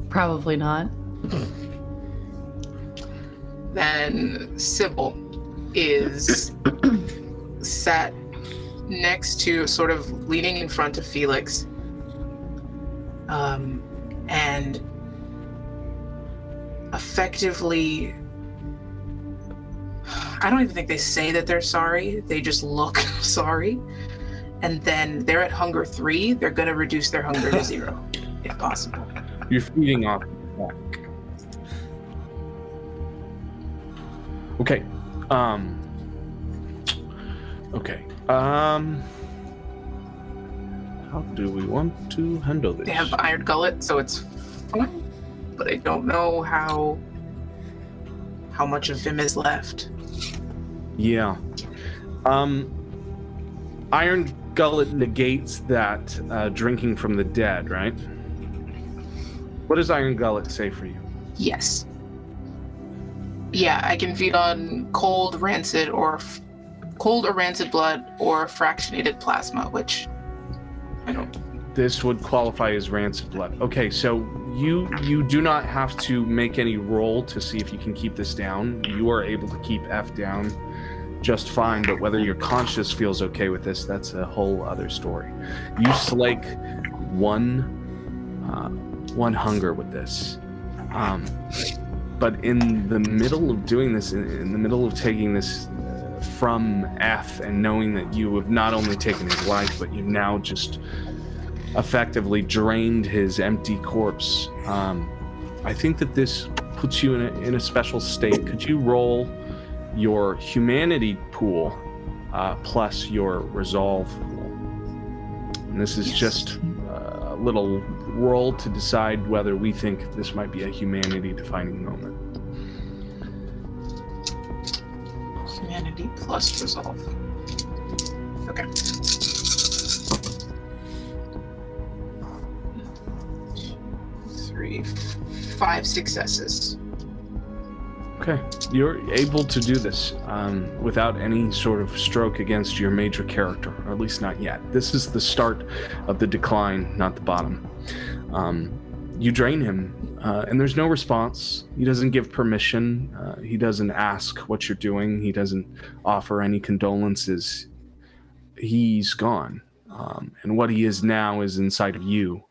Probably not. Then Sybil is sat next to, sort of leaning in front of Felix, and effectively, I don't even think they say that they're sorry, they just look sorry. And then they're at hunger 3, they're gonna reduce their hunger to 0, if possible. You're feeding off the back. Okay. Okay. How do we want to handle this? They have Iron Gullet, so it's fine, but I don't know how much of him is left. Yeah. Iron Gullet negates that drinking from the dead, right? What does Iron Gullet say for you? Yes. Yeah, I can feed on cold, rancid blood or fractionated plasma, which I don't. This would qualify as rancid blood. Okay, so you do not have to make any roll to see if you can keep this down. You are able to keep F down just fine, but whether your conscience feels okay with this, that's a whole other story. You slake one hunger with this. But in the middle of doing this, in the middle of taking this from F and knowing that you have not only taken his life, but you've now just effectively drained his empty corpse, I think that this puts you in a special state. Could you roll your humanity pool plus your resolve pool? And this is just a little roll to decide whether we think this might be a humanity defining moment. Humanity plus resolve. Okay. 5 successes. Okay, you're able to do this without any sort of stroke against your major character, or at least not yet. This is the start of the decline, not the bottom. You drain him, and there's no response. He doesn't give permission. He doesn't ask what you're doing. He doesn't offer any condolences. He's gone, and what he is now is inside of you.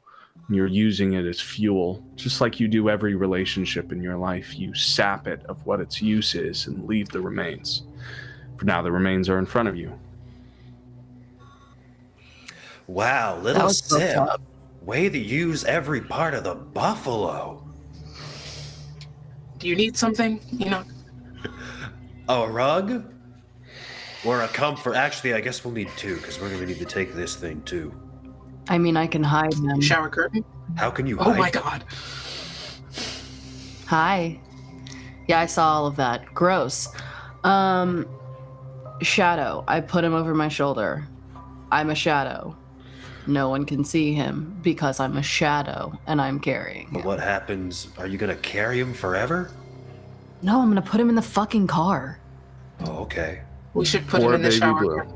You're using it as fuel, just like you do every relationship in your life. You sap it of what its use is and leave the remains. For now, the remains are in front of you. Wow, That little was so Sim. tough. Way to use every part of the buffalo. Do you need something? You know, A rug? Or a comfort? Actually, I guess we'll need 2, because we're going to need to take this thing, too. I mean, I can hide them. shower curtain? How can you Oh hide? my god. Hi. Yeah, I saw all of that. Gross. Shadow. I put him over my shoulder. I'm a shadow. No one can see him because I'm a shadow and I'm carrying But him. what happens? Are you going to carry him forever? No, I'm gonna put him in the fucking car. Oh, okay. We should put Poor him in the baby shower. Blue.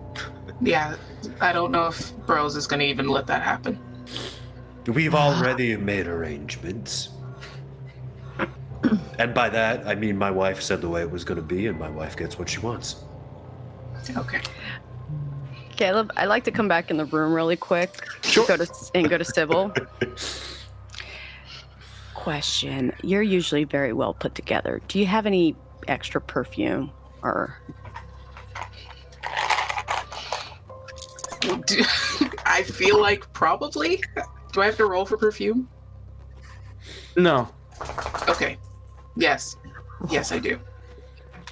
Yeah, I don't know if Bros is gonna even let that happen. We've already made arrangements. And by that, I mean my wife said the way it was going to be, and my wife gets what she wants. Okay. Caleb, I'd like to come back in the room really quick. Sure. Go to Sybil. Question. You're usually very well put together. Do you have any extra perfume or... I feel like probably. Do I have to roll for perfume? No. Okay. Yes. Yes, I do.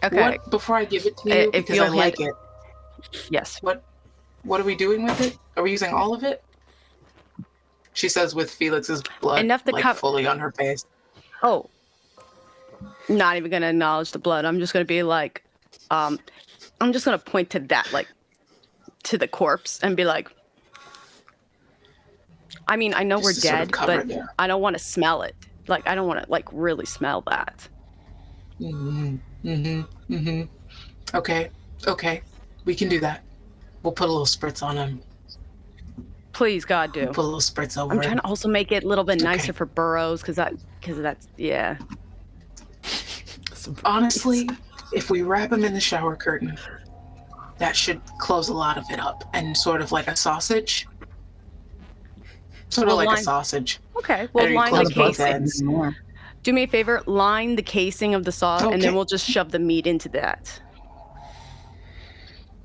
Okay. What, before I give it to you, If because you'll I like hand- it. Yes. What are we doing with it? Are we using all of it? She says with Felix's blood Enough to like cover- fully on her face. Oh. Not even going to acknowledge the blood. I'm just going to be like, I'm just going to point to that, like, to the corpse and be like, I mean, I know Just we're to sort of dead, cover but it there. I don't want to smell it. Like, I don't want to, like, really smell that. Okay. Okay. We can do that. We'll put a little spritz on him. Please, God, do. Put a little spritz over I'm it. trying to also make it a little bit Okay. nicer for Burrows because that's, yeah. Honestly, if we wrap him in the shower curtain, that should close a lot of it up and sort of like a sausage. Sort of Well, like a line- sausage. Okay, well, Very line the close to casing. that. Do me a favor, line the casing of the sauce, and Okay. then we'll just shove the meat into that.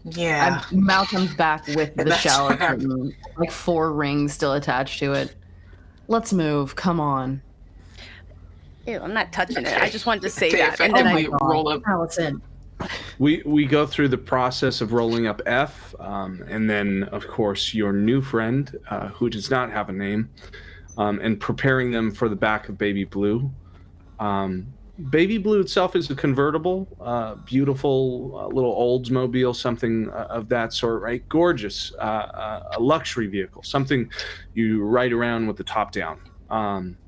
Yeah. Malcolm's back with the That's shower what happened. curtain, like 4 rings still attached to it. Let's move. Come on. Ew, I'm not touching it. Okay. I just wanted to say They that. And then effectively roll up. Allison. We go through the process of rolling up F, and then, of course, your new friend, who does not have a name, and preparing them for the back of Baby Blue. Baby Blue itself is a convertible, beautiful little Oldsmobile, something of that sort, right? Gorgeous, a luxury vehicle, something you ride around with the top down.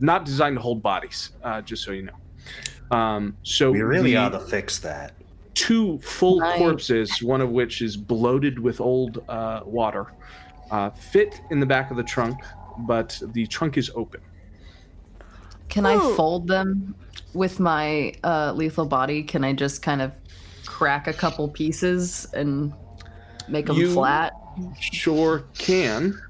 Not designed to hold bodies, just so you know. So We really ought to fix that. 2 full Right. corpses, one of which is bloated with old water, fit in the back of the trunk, but the trunk is open. Can I fold them with my lethal body? Can I just kind of crack a couple pieces and make them You- flat? Sure can.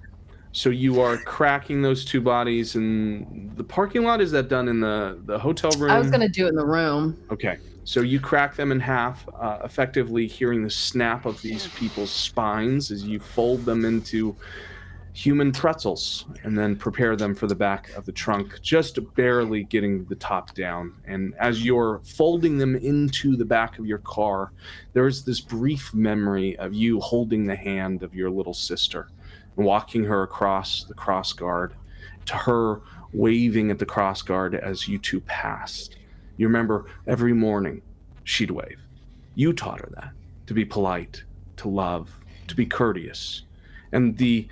So you are cracking those 2 bodies in the parking lot? Is that done in the hotel room? I was going to do it in the room. Okay. So you crack them in half, effectively hearing the snap of these people's spines as you fold them into human pretzels and then prepare them for the back of the trunk, just barely getting the top down. And as you're folding them into the back of your car, there's this brief memory of you holding the hand of your little sister and walking her across the cross guard, to her waving at the cross guard as you 2 passed. You remember every morning she'd wave. You taught her that, to be polite, to love, to be courteous. And the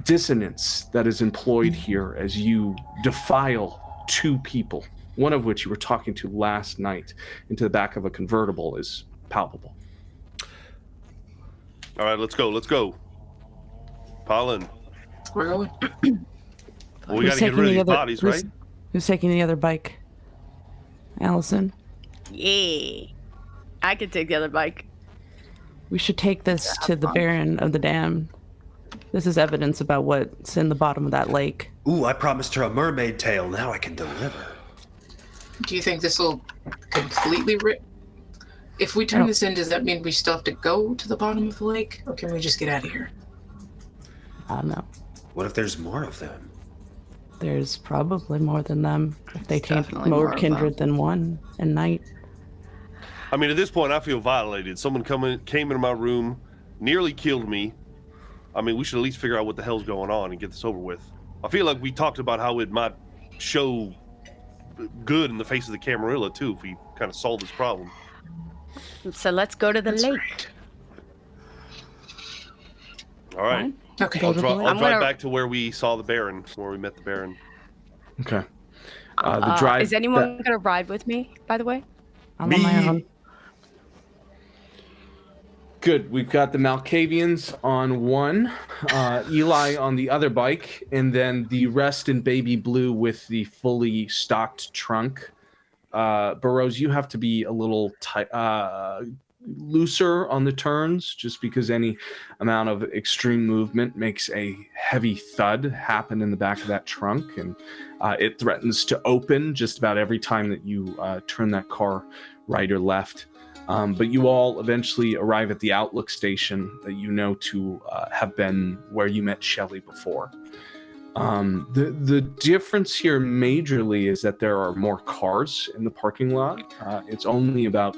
dissonance that is employed here as you defile 2 people, one of which you were talking to last night, into the back of a convertible is palpable. All right, let's go. Pile in. We're going. Well, we got to get rid of these bodies, right? Who's taking the other bike? Allison? Yeah. I could take the other bike. We should take this to the Baron of the Dam. This is evidence about what's in the bottom of that lake. Ooh, I promised her a mermaid tail. Now I can deliver. Do you think this will completely If we turn this in, does that mean we still have to go to the bottom of the lake? Or can we just get out of here? I don't know. What if there's more of them? There's probably more than them. If they came definitely more more of kindred than one in night. I mean, at this point, I feel violated. Someone came into my room, nearly killed me. I mean, we should at least figure out what the hell's going on and get this over with. I feel like we talked about how it might show good in the face of the Camarilla, too, if we kind of solve this problem. So let's go to the lake. Right. All right. Okay. I'll drive gonna- back to where we saw the Baron, where we met the Baron. Okay. The drive. Is anyone going to ride with me, by the way? I'm on my own. Good. We've got the Malkavians on one, Eli on the other bike, and then the rest in baby blue with the fully stocked trunk. Burroughs, you have to be a little looser on the turns, just because any amount of extreme movement makes a heavy thud happen in the back of that trunk, and it threatens to open just about every time that you turn that car right or left. But you all eventually arrive at the outlook station that you know to have been where you met Shelley before. The difference here majorly is that there are more cars in the parking lot. It's only about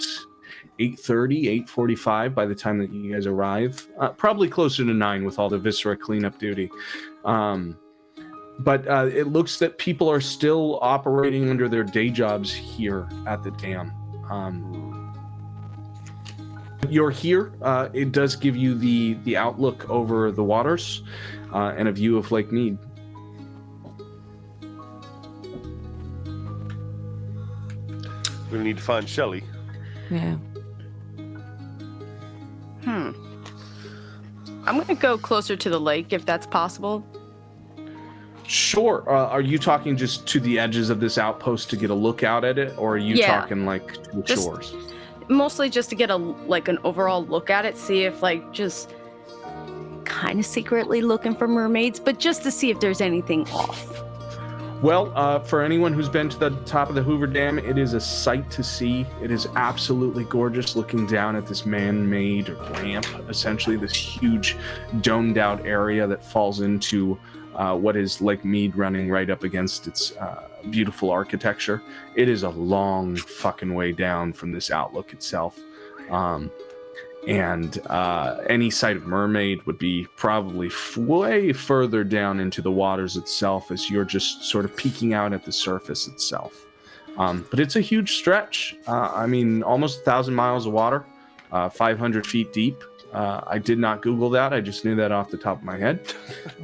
8:30, 8:45 by the time that you guys arrive. Probably closer to 9 with all the Viscera cleanup duty. But it looks that people are still operating under their day jobs here at the dam. You're here. It does give you the outlook over the waters and a view of Lake Mead. We're gonna need to find Shelley. Yeah. I'm going to go closer to the lake if that's possible. Sure. Are you talking just to the edges of this outpost to get a look out at it, or are you talking like to the shores? Mostly just to get an overall look at it, see if just kind of secretly looking for mermaids, but just to see if there's anything off. Well, for anyone who's been to the top of the Hoover Dam, it is a sight to see. It is absolutely gorgeous looking down at this man-made ramp, essentially this huge domed out area that falls into what is Lake Mead running right up against its beautiful architecture. It is a long fucking way down from this outlook itself. And any sight of mermaid would be probably way further down into the waters itself, as you're just sort of peeking out at the surface itself. But it's a huge stretch. I mean, almost 1,000 miles of water, 500 feet deep. I did not Google that. I just knew that off the top of my head.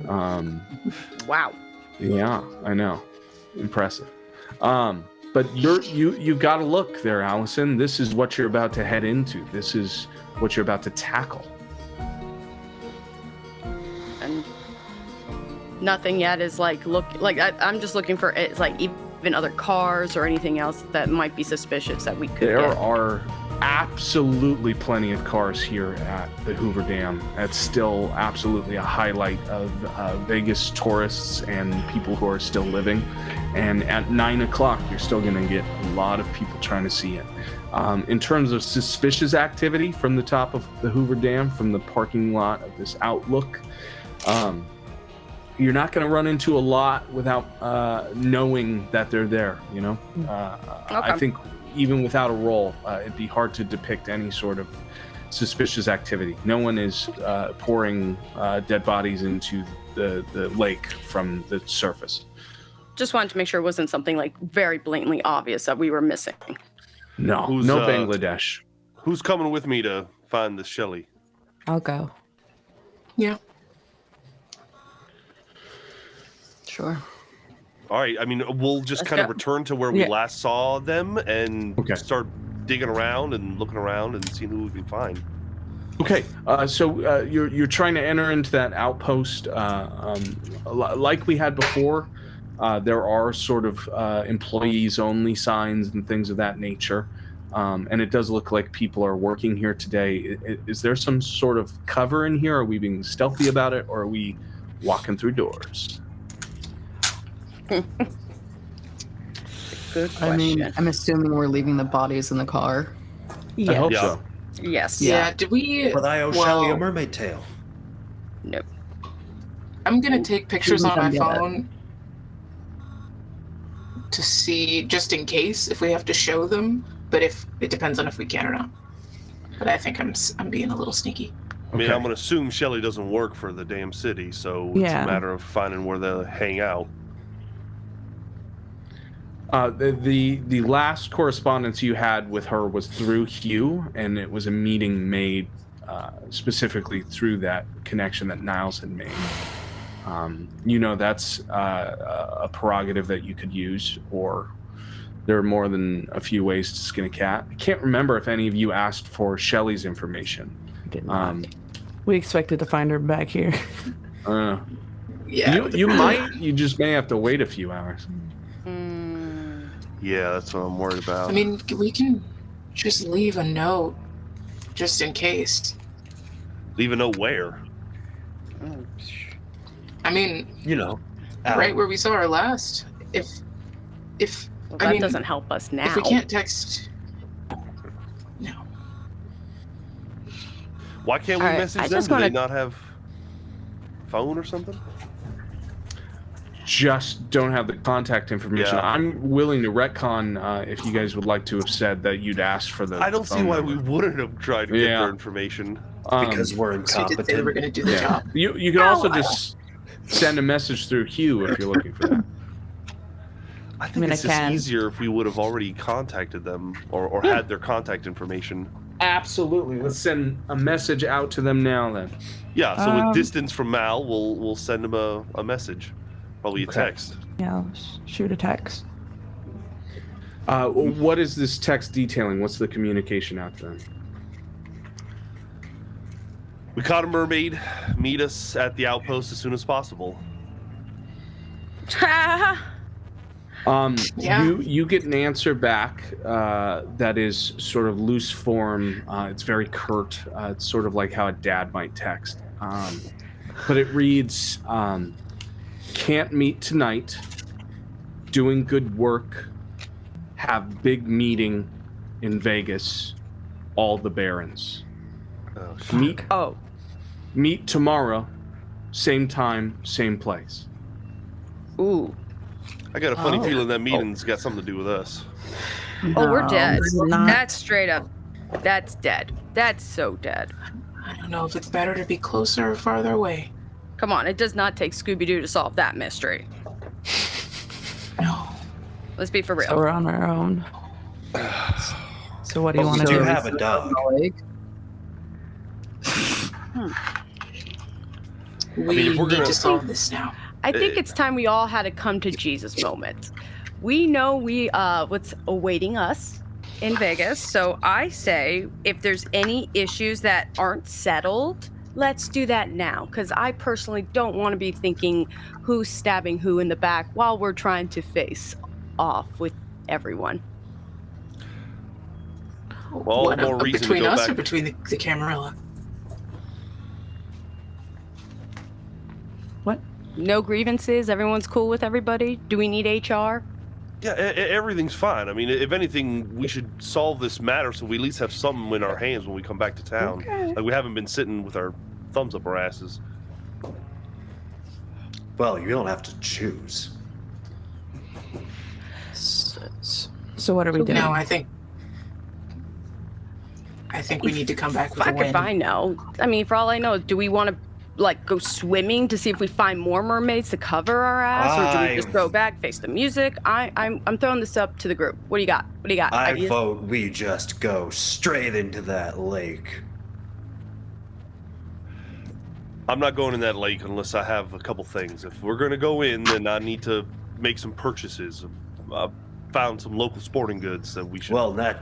Wow. Yeah, I know. Impressive. But you've got to look there, Allison. This is what you're about to head into. This is what you're about to tackle. And nothing yet is I'm just looking for it's even other cars or anything else that might be suspicious that we could There get. are absolutely plenty of cars here at the Hoover Dam. That's still absolutely a highlight of Vegas tourists and people who are still living. And at 9 o'clock, you're still going to get a lot of people trying to see it. In terms of suspicious activity from the top of the Hoover Dam, from the parking lot of this outlook, you're not going to run into a lot without knowing that they're there, you know? Okay. I think even without a roll, it'd be hard to depict any sort of suspicious activity. No one is pouring dead bodies into the lake from the surface. Just wanted to make sure it wasn't something very blatantly obvious that we were missing. No, no Bangladesh. Who's coming with me to find this Shelley? I'll go. Yeah. Sure. All right. I mean, we'll just Let's kind of go. return to where we Yeah. last saw them and Okay. start digging around and looking around and seeing who we can find. Okay, so you're trying to enter into that outpost, like we had before. There are sort of employees-only signs and things of that nature, and it does look like people are working here today. Is there some sort of cover in here? Are we being stealthy about it, or are we walking through doors? Good question. I mean, I'm assuming we're leaving the bodies in the car. I hope Yeah. so. yes. Yeah. Did we? But I owe Shelley a well, mermaid tail. Nope. I'm gonna take pictures can on my come get it. phone to see, just in case, if we have to show them. But if it depends on if we can or not. But I think I'm being a little sneaky. I mean, Okay. I'm going to assume Shelley doesn't work for the damn city, so it's Yeah. a matter of finding where they hang out. The last correspondence you had with her was through Hugh, and it was a meeting made specifically through that connection that Niles had made. That's a prerogative that you could use, or there are more than a few ways to skin a cat. I can't remember if any of you asked for Shelley's information. Did not. We expected to find her back here. Yeah. You just may have to wait a few hours. Yeah, that's what I'm worried about. I mean, we can just leave a note, just in case. Leave a note where? I mean, right where we saw her last. If Well, I that mean, doesn't help us now. if we can't text, no. Why can't we All right, message I them? just Do they wanna- not have phone or something? Just don't have the contact information. Yeah. I'm willing to retcon if you guys would like to have said that you'd asked for the. I don't the see phone why number. we wouldn't have tried to get Yeah. their information. Because we're So you did say we were incompetent. going to do the job. You can also just send a message through Hugh if you're looking for that. I think mean, it's I just can. easier if we would have already contacted them or had their contact information. Absolutely. Let's send a message out to them now then. Yeah, so Um, with distance from Mal, we'll send him a message, probably a Okay. text. Yeah, let's shoot a text. What is this text detailing? What's the communication out to them? We caught a mermaid. Meet us at the outpost as soon as possible. Yeah. You get an answer back that is sort of loose form. It's very curt. It's sort of like how a dad might text. But it reads, can't meet tonight. Doing good work. Have big meeting in Vegas. All the barons. Oh, shit. Meet tomorrow. Same time, same place. Ooh. I got a funny Oh. feeling that meeting's got something to do with us. Oh, we're No, dead. it's not. That's straight up. That's dead. That's so dead. I don't know if it's better to be closer or farther away. Come on, it does not take Scooby-Doo to solve that mystery. No. Let's be for real. So we're on our own. So what do you But want we to do do? have a dog. We if we're need gonna- to solve this now. I think it's time we all had a come to Jesus moment. We know what's awaiting us in Vegas, so I say if there's any issues that aren't settled, let's do that now. Because I personally don't want to be thinking who's stabbing who in the back while we're trying to face off with everyone. Well, all the more reason to between go us back. or between the Camarilla? What? No grievances. Everyone's cool with everybody. Do we need HR? Yeah, everything's fine. I mean, if anything, we should solve this matter so we at least have something in our hands when we come back to town. Okay. Like we haven't been sitting with our thumbs up our asses. Well, you don't have to choose. So what are we doing? No, I think we need to come back with a Fuck win. if I know. I mean, for all I know, do we want to go swimming to see if we find more mermaids to cover our ass, or do we just go back, face the music? I'm throwing this up to the group. What do you got? What do you got? I Ideas? vote we just go straight into that lake. I'm not going in that lake unless I have a couple things. If we're gonna go in, then I need to make some purchases. Found some local sporting goods that we should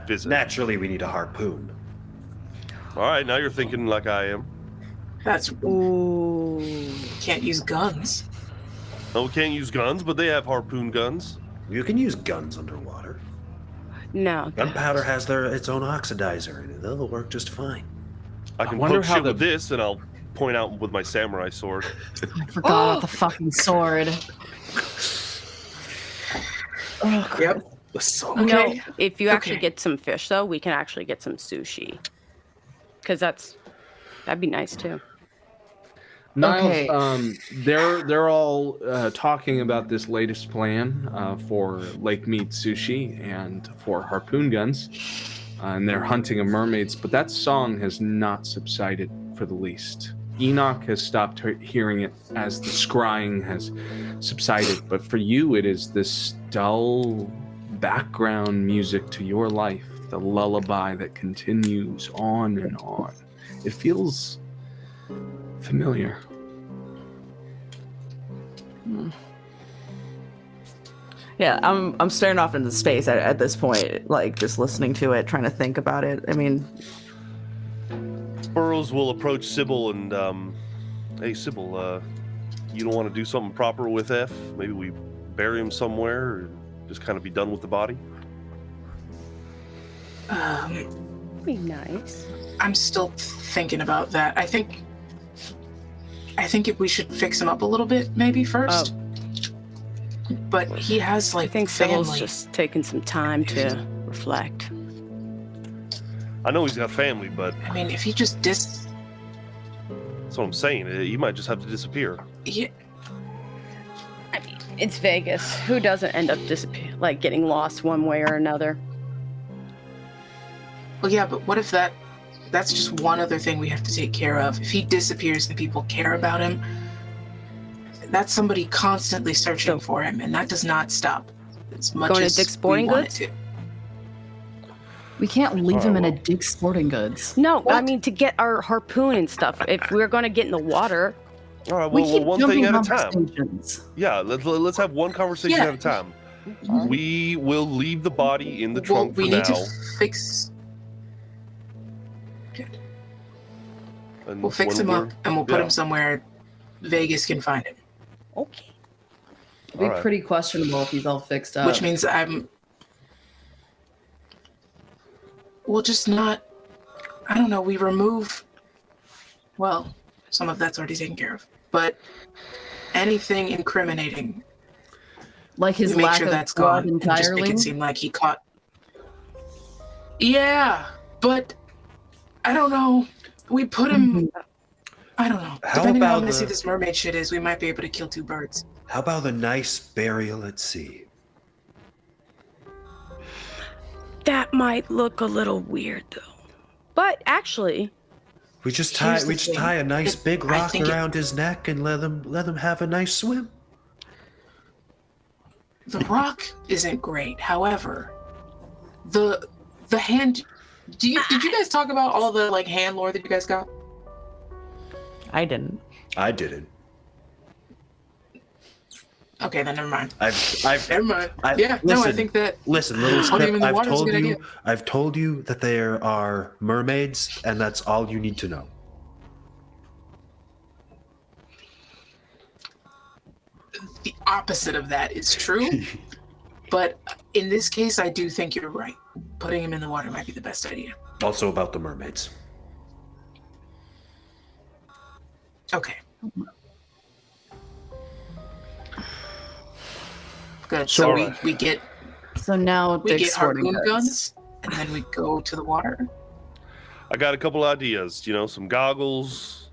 visit. Naturally, we need a harpoon. All right, now you're thinking like I am. That's Ooh. can't use guns. No, we can't use guns, but they have harpoon guns. You can use guns underwater. No. Gunpowder has its own oxidizer, and it'll work just fine. I can wonder poke how shit with this, and I'll point out with my samurai sword. I forgot about the fucking sword. Oh, Yep. The sword. Okay. No, if you actually Okay. get some fish, though, we can actually get some sushi. Because that'd be nice, too. Niles, Okay. they're all talking about this latest plan for Lake Mead sushi and for harpoon guns, and they're hunting of mermaids. But that song has not subsided for the least. Enoch has stopped hearing it as the scrying has subsided. But for you, it is this dull background music to your life, the lullaby that continues on and on. It feels familiar. Yeah, I'm staring off into space at this point, like just listening to it, trying to think about it. I mean, Burroughs will approach Sybil and, hey, Sybil, you don't want to do something proper with F? Maybe we bury him somewhere or just kind of be done with the body? Be nice. I'm still thinking about that. I think if we should fix him up a little bit, maybe first. But he has I like think family. Sybil's just taking some time to reflect. I know he's got family, but I mean, if he just that's what I'm saying. He might just have to disappear. yeah, I mean, it's Vegas. Who doesn't end up getting lost one way or another? well, yeah, but what if that's just one other thing we have to take care of? If he disappears and people care about him, that's somebody constantly searching for him, and that does not stop. As much Going to as Dick's Sporting we want Goods? it to. We can't leave him in a well. Dick's Sporting Goods. No, I What? mean to get our harpoon and stuff. If we're going to get in the water, All right, We well, keep one jumping thing at a time. conversations. Yeah, let's have one conversation Yeah. at a time. We will leave the body in the trunk we for need now. to fix. And We'll fix when him up, we're- and we'll put yeah. him somewhere Vegas can find him. okay. It'd be Alright. pretty questionable if he's all fixed up. Which means we'll just not. I don't know. We remove. Well, some of that's already taken care of, but anything incriminating, like his we make lack sure of that's blood gone, and just entirely. make it seem like he caught. Yeah, but I don't know. We put him. I don't know. How Depending on how about messy the- this mermaid shit is, we might be able to kill two birds. How about a nice burial at sea? That might look a little weird though. But actually, We just Here's the tie thing. a nice big I rock think it- around his neck and let him have a nice swim. The rock isn't great. However, the hand. Did you guys talk about all the like hand lore that you guys got? I didn't. I didn't. Okay, then never mind. I've Never mind. I- Yeah, no, I listen. think that listen, little Putting him Skip. in the I've water is a told good you. idea. I've told you that there are mermaids, and that's all you need to know. the opposite of that is true. But in this case, I do think you're right. Putting him in the water might be the best idea. Also about the mermaids. Okay. Good. So Sorry. we get So now we Dick's get Sporting harpoon Goods. guns, and then we go to the water. I got a couple ideas. Some goggles.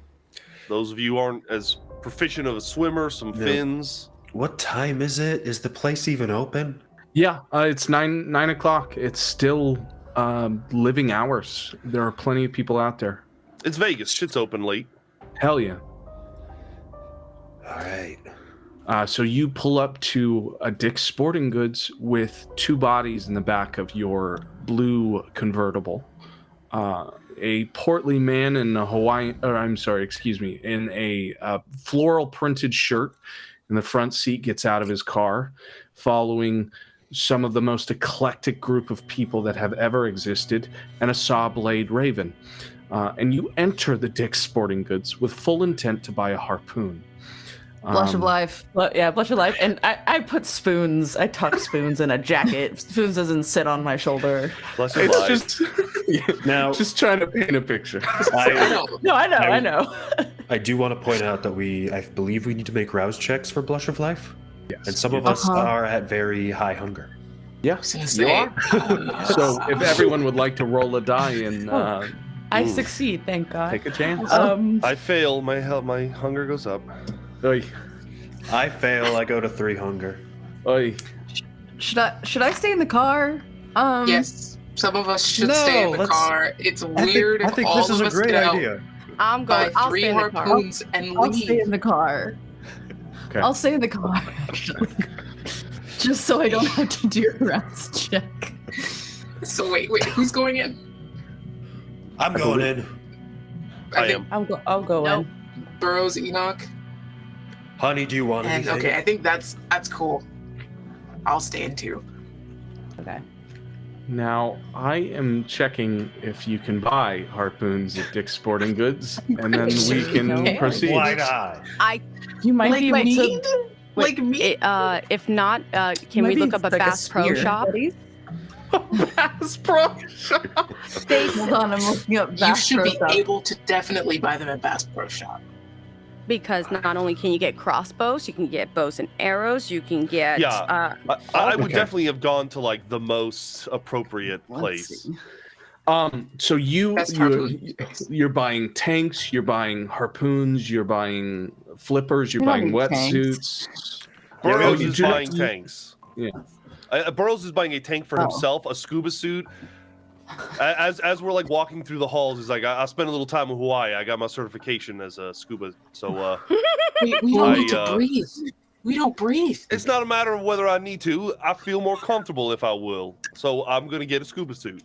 Those of you aren't as proficient of a swimmer, some Yeah. fins. What time is it? Is the place even open? Yeah, it's 9 o'clock. It's still living hours. There are plenty of people out there. It's Vegas. Shit's open late. Hell yeah. All right. So you pull up to a Dick's Sporting Goods with two bodies in the back of your blue convertible. A portly man in a in a floral printed shirt in the front seat gets out of his car, following some of the most eclectic group of people that have ever existed, and a saw-blade raven. And you enter the Dick's Sporting Goods with full intent to buy a harpoon. Blush of life. Yeah, blush of life. And I put spoons. I tuck spoons in a jacket. Spoons doesn't sit on my shoulder. Bless your It's life. just Now, just trying to paint a picture. I know. I do want to point out that I believe we need to make rouse checks for Blush of Life. Yes. And some of us are at very high hunger. Yes, I was you gonna are. say, So if everyone would like to roll a die and I succeed, thank God. take a chance. I fail. My hunger goes up. Oy, I fail. I go to 3 hunger. oy. Should I stay in the car? yes, some of us should No, stay in the let's- car. It's weird I if think all this is of a us great get out, idea. I'm buy going. I'll 3 stay in the car. harpoons and I'll stay leave. in the car. Okay. I'll stay in the car. Just so I don't have to do a rouse check. So wait, who's going in? I'm going in. I think am. I'll go Nope. Burroughs, Enoch, Honey, do you want and anything? okay, I think that's cool. I'll stay in too. in. Okay. Now I am checking if you can buy harpoons at Dick's Sporting Goods, and then we can Okay. proceed. Why not? You might Like be able Mead? to. Like me? If not, can we Maybe look up a it's like a Bass Pro spear. Shop? Bass Pro Shop. Hold on, I'm looking up You Bass should Pro be Shop. able to definitely buy them at Bass Pro Shop. Because not only can you get crossbows, you can get bows and arrows. You can get. Yeah. I would Okay. definitely have gone to like the most appropriate Let's place. see. So Best harpoon. you're buying tanks, you're buying harpoons, you're buying flippers, you're We don't buying need wetsuits. Burroughs you is do not- buying tanks. Yeah. Burroughs is buying a tank for Oh. himself, a scuba suit. As we're like walking through the halls, he's like, I spent a little time in Hawaii. I got my certification as a scuba. So We don't need I, to breathe. We don't breathe. it's not a matter of whether I need to. I feel more comfortable if I will. So I'm gonna get a scuba suit.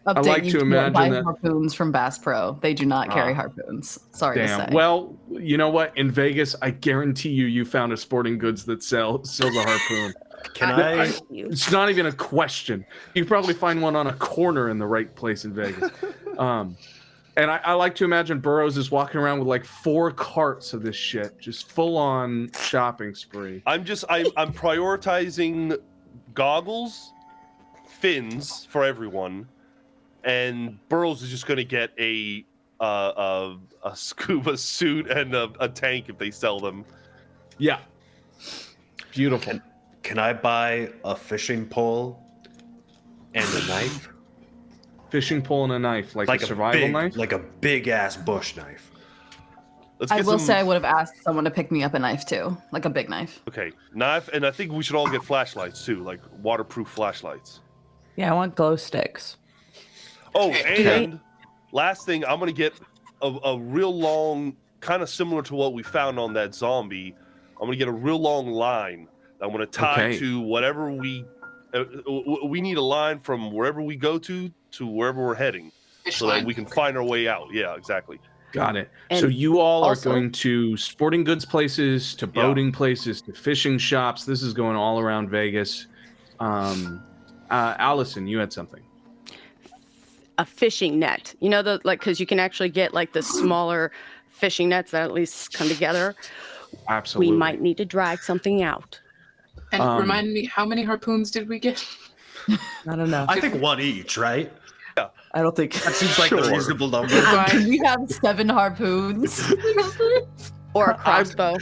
Update, like you to can't imagine buy that- harpoons from Bass Pro. They do not carry Ah. harpoons. Sorry to Damn. say. Well, you know what? In Vegas, I guarantee you found a sporting goods that sells a harpoon. Can I? It's not even a question. You can probably find one on a corner in the right place in Vegas. And I like to imagine Burroughs is walking around with like 4 carts of this shit, just full on shopping spree. I'm prioritizing goggles, fins for everyone, and Burroughs is just gonna get a scuba suit and a tank if they sell them. Yeah. Beautiful. Can I buy a fishing pole and a knife? Fishing pole and a knife, like a survival big, knife? like a big ass bush knife. Let's I get will some, say I would have asked someone to pick me up a knife too, like a big knife. okay, knife, and I think we should all get flashlights too, like waterproof flashlights. Yeah, I want glow sticks. Oh, Okay. and last thing, I'm gonna get a real long, kind of similar to what we found on that zombie. I'm gonna get a real long line that I'm gonna tie Okay. to whatever we need a line from wherever we go to wherever we're heading, Fish so that line. we can find our way out. Yeah, exactly. Got it. And So you all also- are going to sporting goods places, to boating places, to fishing shops. This is going all around Vegas. Allison, you had something. A fishing net. You know, because you can actually get like the smaller fishing nets that at least come together. Absolutely. We might need to drag something out. And remind me, how many harpoons did we get? I don't know. I think 1 each, right? I don't think. That seems like a Sure. reasonable number. Can we have 7 harpoons? Or a crossbow.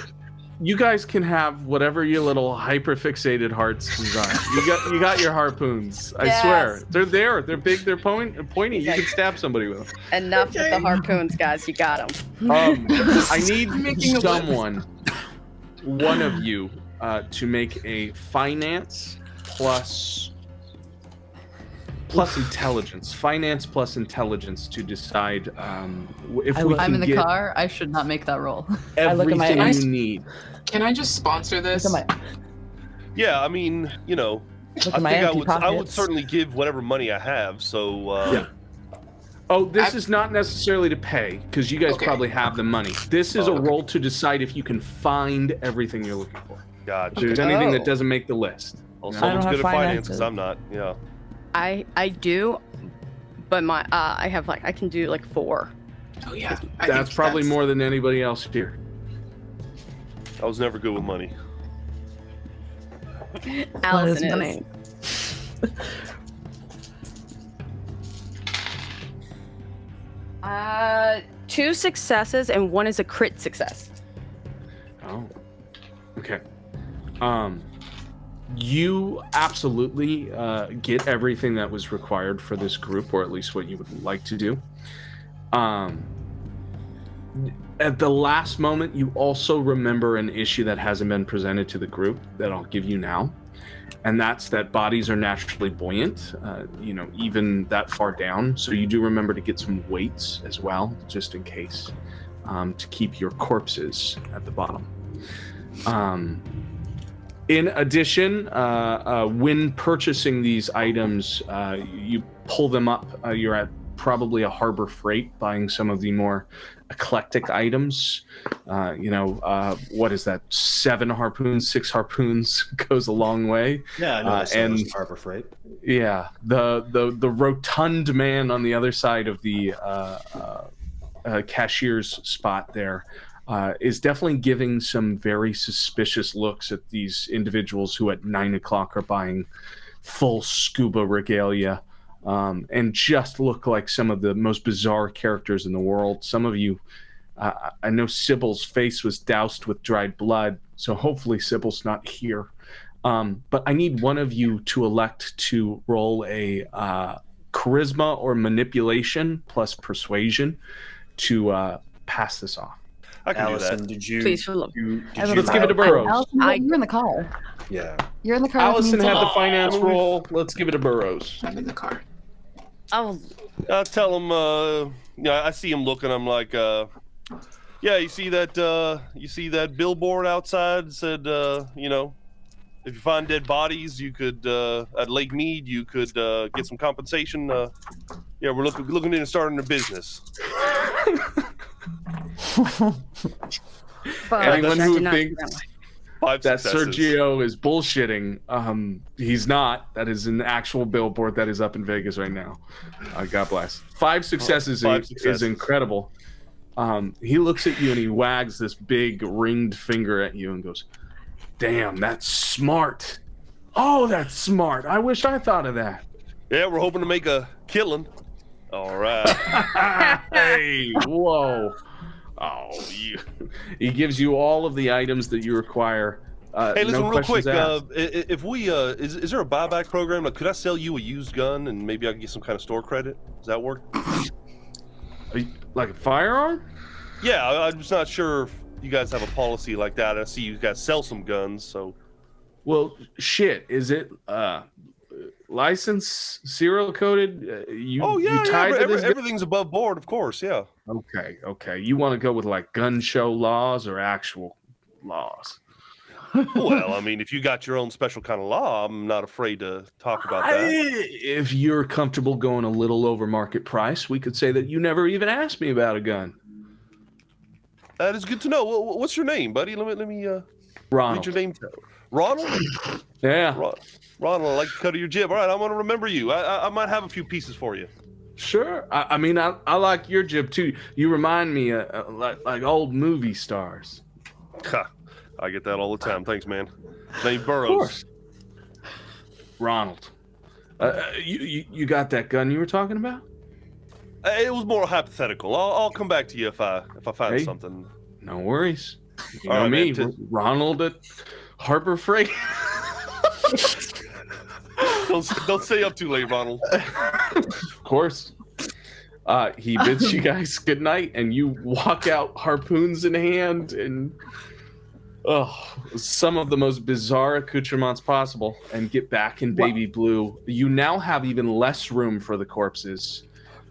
You guys can have whatever your little hyper-fixated hearts desire. You got your harpoons. I Yes. swear. They're there. They're big. They're pointy. You can stab somebody with them. Enough with the harpoons, guys. You got them. I need Making a someone, one of you, to make a finance plus intelligence. Finance plus intelligence to decide if we I'm can in the get car. I should not make that roll. I look at my everything eyes. you need. Can I just sponsor this? Look at Yeah, I mean, you know, Look I at my think empty I would pockets. certainly give whatever money I have. So Yeah. Oh, this is not necessarily to pay, because you guys probably have the money. This is a roll to decide if you can find everything you're looking for. Gotcha. If there's anything that doesn't make the list. Well, I someone's don't good have at finances. finances. I'm not. Yeah. I do, but my I have I can do 4. Oh yeah. That's probably more than anybody else here. I was never good with money. Allison is. money? 2 successes and 1 is a crit success. Oh. Okay. You absolutely get everything that was required for this group, or at least what you would like to do. At the last moment, you also remember an issue that hasn't been presented to the group that I'll give you now. And that's that bodies are naturally buoyant, even that far down. So you do remember to get some weights as well, just in case, to keep your corpses at the bottom. In addition, when purchasing these items, you pull them up. You're at probably a Harbor Freight buying some of the more eclectic items. What is that? 7 harpoons, 6 harpoons goes a long way. Yeah, I know. And Harbor Freight. Yeah, the rotund man on the other side of the cashier's spot there is definitely giving some very suspicious looks at these individuals who at 9 o'clock are buying full scuba regalia. And just look like some of the most bizarre characters in the world. Some of you, I know Sybil's face was doused with dried blood, so hopefully Sybil's not here. But I need one of you to elect to roll a charisma or manipulation plus persuasion to pass this off. I can Allison, do that. did you? Please, for Let's give it to Burroughs. Allison, you're in the car. Yeah. You're in the car. Allison had the Oh. finance roll. Let's give it to Burroughs. I'm in the car. Oh, I tell him, I see him looking. I'm like, yeah, you see that billboard outside said, if you find dead bodies, you could at Lake Mead, you could get some compensation. Yeah, we're looking into starting a business. Anyone who not thinks that way. 5 that successes. Sergio is bullshitting, he's not. That is an actual billboard that is up in Vegas right now. God bless. 5 successes, 5 successes. is incredible. He looks at you and he wags this big ringed finger at you and goes, "Damn, that's smart. Oh, that's smart. I wish I thought of that." Yeah, we're hoping to make a killing. All right. Hey, whoa. Oh, he gives you all of the items that you require. Hey, listen, no real quick. questions asked. If we, is there a buyback program? Like, could I sell you a used gun and maybe I can get some kind of store credit? Does that work? Like a firearm? Yeah, I'm just not sure if you guys have a policy like that. I see you guys sell some guns, so. Well, shit. Is it license serial coded? You tied to this? Everything's above board, of course. Yeah. Okay. You want to go with like gun show laws or actual laws? Well, I mean, if you got your own special kind of law, I'm not afraid to talk about that. If you're comfortable going a little over market price, we could say that you never even asked me about a gun. That is good to know. What's your name, buddy? Let me Ronald. read your name. Ronald? Yeah. Ronald, I like the cut of your jib. All right, I'm going to remember you. I might have a few pieces for you. Sure. I mean, I like your jib too. You remind me like old movie stars. Ha, I get that all the time. Thanks, man. Name Burroughs. Of course. Ronald. You got that gun you were talking about? It was more hypothetical. I'll come back to you if I find Hey. something. No worries. You All know right, me, man. Ronald at Harbor Freight. Don't stay up too late, Ronald. Of course. He bids you guys good night, and you walk out harpoons in hand and some of the most bizarre accoutrements possible, and get back in baby blue. You now have even less room for the corpses.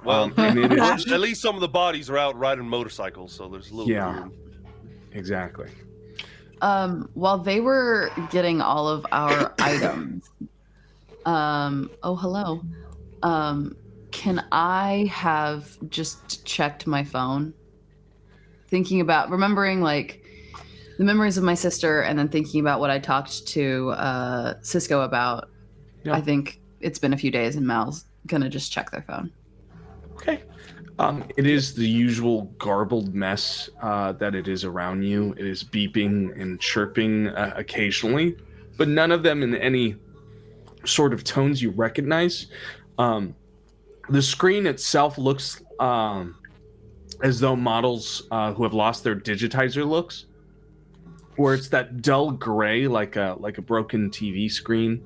Well, And it is at least some of the bodies are out riding motorcycles, so there's a little bit of room. exactly. While they were getting all of our items, hello. can I have just checked my phone? Thinking about, remembering like the memories of my sister and then thinking about what I talked to Cisco about. Yeah. I think it's been a few days and Mal's gonna just check their phone. Okay. It is the usual garbled mess that it is around you. It is beeping and chirping occasionally, but none of them in any sort of tones you recognize. The screen itself looks as though models who have lost their digitizer looks, where it's that dull gray like a broken TV screen.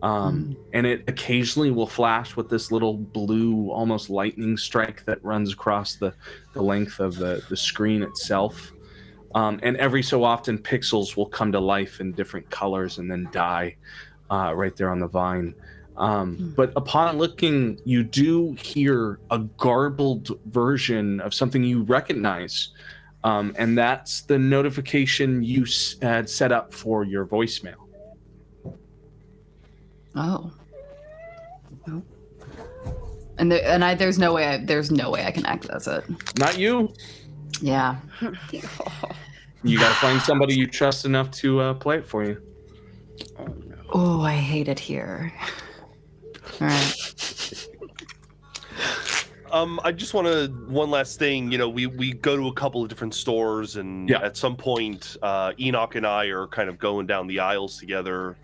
And it occasionally will flash with this little blue, almost lightning strike that runs across the length of the screen itself. And every so often, pixels will come to life in different colors and then die right there on the vine. But upon looking, you do hear a garbled version of something you recognize. And that's the notification you had set up for your voicemail. Oh. And there's no way I can access it. Not you. Yeah. You gotta find somebody you trust enough to play it for you. Oh, I hate it here. All right. I just want to one last thing. You know, we go to a couple of different stores, and at some point, Enoch and I are kind of going down the aisles together.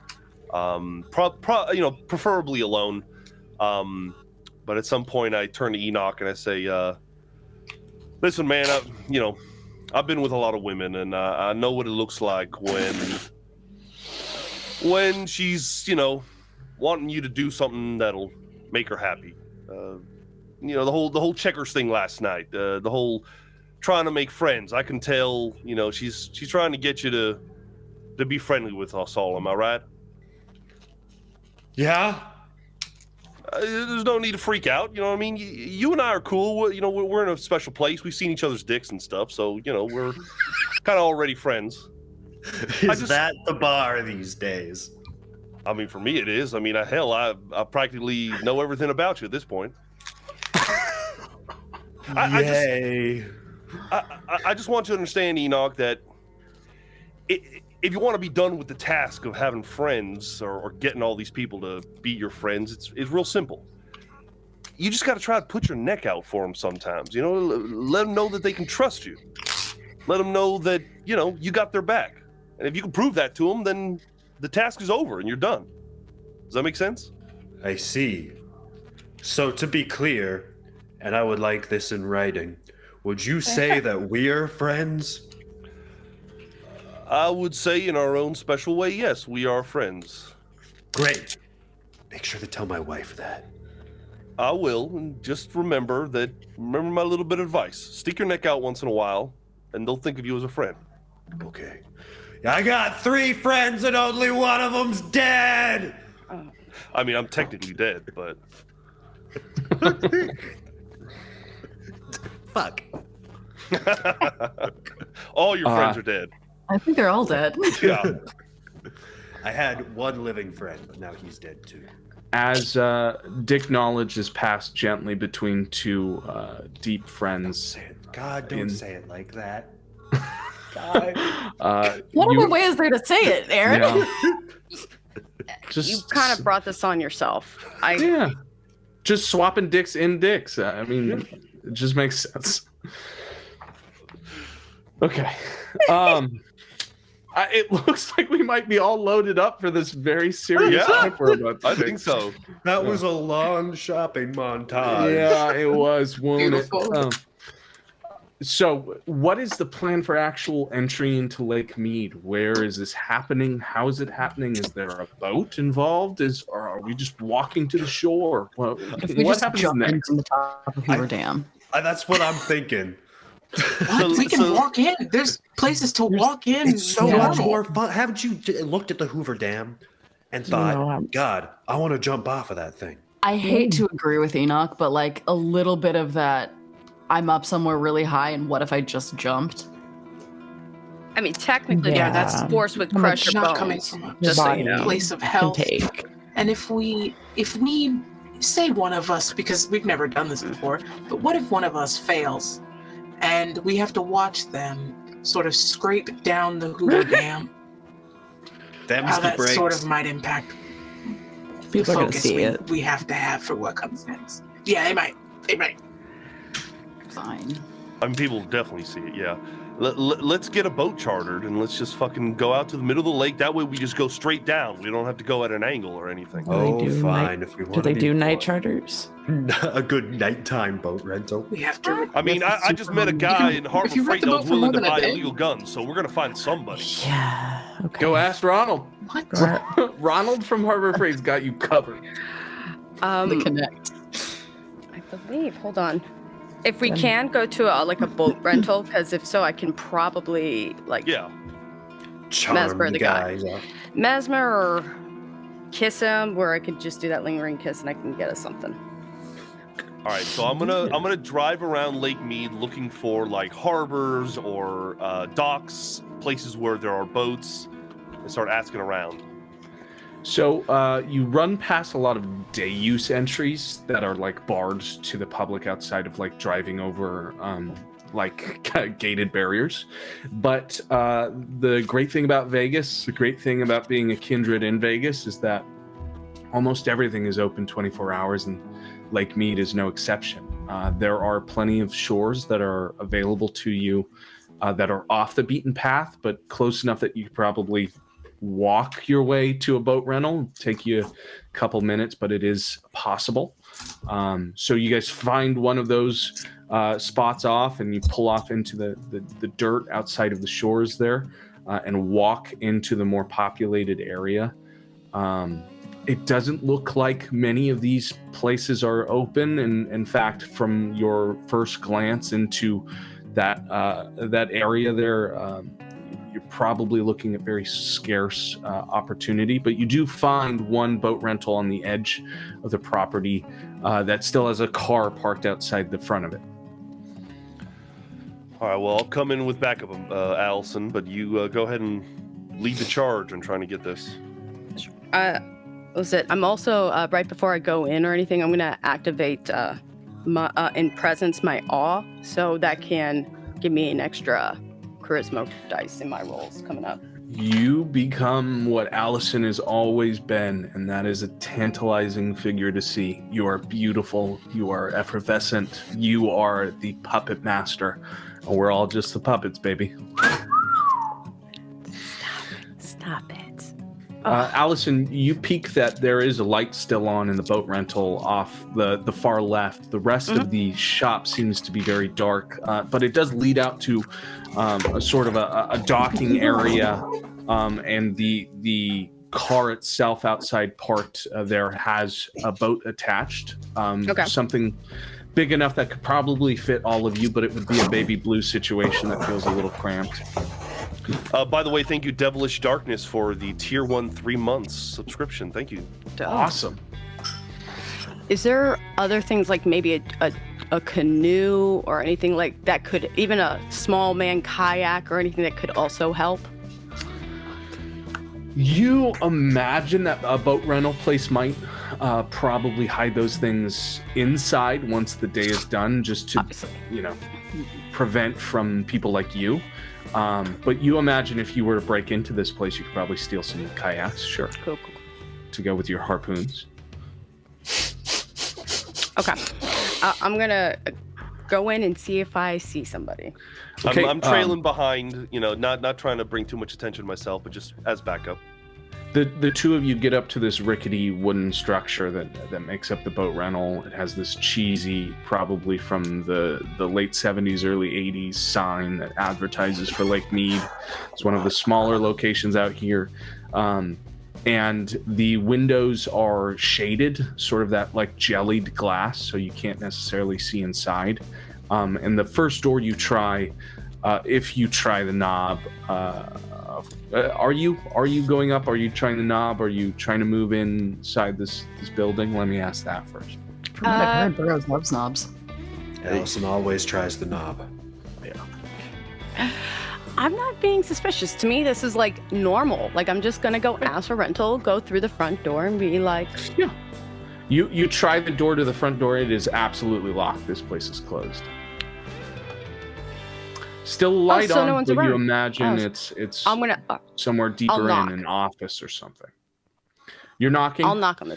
Preferably alone. But at some point, I turn to Enoch and I say, "Listen, man, I've been with a lot of women, and I know what it looks like when she's, wanting you to do something that'll make her happy. The whole checkers thing last night, the whole trying to make friends. I can tell, she's trying to get you to be friendly with us all. Am I right?" Yeah. There's no need to freak out. You know what I mean? You and I are cool. We're in a special place. We've seen each other's dicks and stuff, so we're kind of already friends. Is that the bar these days? I mean, for me, it is. I mean, hell, I practically know everything about you at this point. Yay! I just want you to understand, Enoch, that if you want to be done with the task of having friends or getting all these people to be your friends, it's real simple. You just got to try to put your neck out for them sometimes. Let them know that they can trust you. Let them know that you got their back. And if you can prove that to them, then the task is over and you're done. Does that make sense? I see. So to be clear, and I would like this in writing, would you say that we're friends? I would say in our own special way, yes, we are friends. Great. Make sure to tell my wife that. I will, and just remember my little bit of advice. Stick your neck out once in a while, and they'll think of you as a friend. Okay. I got 3 friends and only one of them's dead! I mean, I'm technically dead, but... Fuck. All your friends are dead. I think they're all dead. Yeah. I had one living friend, but now he's dead too. As Dick knowledge is passed gently between two deep friends. God, don't say it like that. God. What other way is there to say it, Aaron? You kind of brought this on yourself. Yeah. Just swapping dicks in dicks. I mean, it just makes sense. Okay. It looks like we might be all loaded up for this very serious trip we're about to I take. think so. That was a long shopping montage. Yeah, it was. Beautiful. So, what is the plan for actual entry into Lake Mead? Where is this happening? How is it happening? Is there a boat involved? Or are we just walking to the shore? What happens jump next? into the top of Hoover Dam? That's what I'm thinking. We can walk in. There's places to walk in. It's so much more fun. Haven't you looked at the Hoover Dam and thought, God, I want to jump off of that thing? I hate to agree with Enoch, but like a little bit of that, I'm up somewhere really high, and what if I just jumped? I mean, technically, that's force with crusher not bones. coming from a Just so you know. place of health. And if we say one of us, because we've never done this before, but what if one of us fails and we have to watch them sort of scrape down the Hoover Dam? Them's How the that breaks. sort of might impact the People are gonna focus see it. we have to have for what comes next. Yeah, they might. They might. Fine. I mean, people will definitely see it, yeah. Let's get a boat chartered and let's just fucking go out to the middle of the lake. That way we just go straight down. We don't have to go at an angle or anything. Oh, do fine. night- If we want Do they to do night charters? a good nighttime boat rental. We have to. I mean, Yes, I just met a guy in Harbor if you rent Freight the that boat was for more willing to than a buy day- illegal guns, so we're gonna find somebody. Yeah. Okay. Go ask Ronald. What? Ronald from Harbor Freight's got you covered. The connect. I believe. Hold on. If we can go to a boat rental, because if so, I can probably Yeah. Charm Mesmer the the guy. guys. mesmer or kiss him, where I could just do that lingering kiss and I can get us something. All right, so I'm gonna drive around Lake Mead looking for like harbors or docks, places where there are boats, and start asking around. So you run past a lot of day use entries that are like barred to the public outside of like driving over like gated barriers. But the great thing about Vegas, the great thing about being a kindred in Vegas is that almost everything is open 24 hours and Lake Mead is no exception. There are plenty of shores that are available to you that are off the beaten path, but close enough that you could probably walk your way to a boat rental. Take you a couple minutes, but it is possible. So you guys find one of those spots off and you pull off into the dirt outside of the shores there and walk into the more populated area. It doesn't look like many of these places are open, and in fact, from your first glance into that area there, you're probably looking at very scarce opportunity. But you do find one boat rental on the edge of the property that still has a car parked outside the front of it. All right, well, I'll come in with backup, Allison, but you go ahead and lead the charge on trying to get this. I'm also right before I go in or anything, I'm gonna activate my in presence my awe, so that can give me an extra charisma dice in my rolls coming up. You become what Allison has always been, and that is a tantalizing figure to see. You are beautiful, you are effervescent, you are the puppet master, and we're all just the puppets, baby. Stop it. Allison, you peek that there is a light still on in the boat rental off the far left. The rest of the shop seems to be very dark, but it does lead out to a sort of a docking area, and the car itself outside parked there has a boat attached. Okay. Something big enough that could probably fit all of you, but it would be a baby blue situation that feels a little cramped. By the way, thank you, Devilish Darkness, for the tier 1 3 months subscription. Thank you. Awesome. Is there other things like maybe a canoe or anything like that could, even a small man kayak or anything that could also help? You imagine that a boat rental place might probably hide those things inside once the day is done, just to, Obviously. prevent from people like you. But you imagine if you were to break into this place, you could probably steal some kayaks, sure, Cool. to go with your harpoons. Okay. I'm gonna go in and see if I see somebody. Okay, I'm trailing behind, not trying to bring too much attention to myself, but just as backup. The two of you get up to this rickety wooden structure that makes up the boat rental. It has this cheesy, probably from the late 70s, early 80s sign that advertises for Lake Mead. It's one of the smaller locations out here. And the windows are shaded, sort of that like jellied glass, so you can't necessarily see inside. And the first door you try, if you try the knob, are you going up? Are you trying the knob? Are you trying to move inside this building? Let me ask that first. From what I've heard, Burroughs loves knobs. Allison always tries the knob. I'm not being suspicious. To me, this is like normal. Like, I'm just gonna go ask a rental, go through the front door and be like, You try the door to the front door. It is absolutely locked. This place is closed. Still light so on, no one's but you around. imagine Oh, it's I'm gonna. somewhere deeper in knock. an office or something. You're knocking? I'll knock on the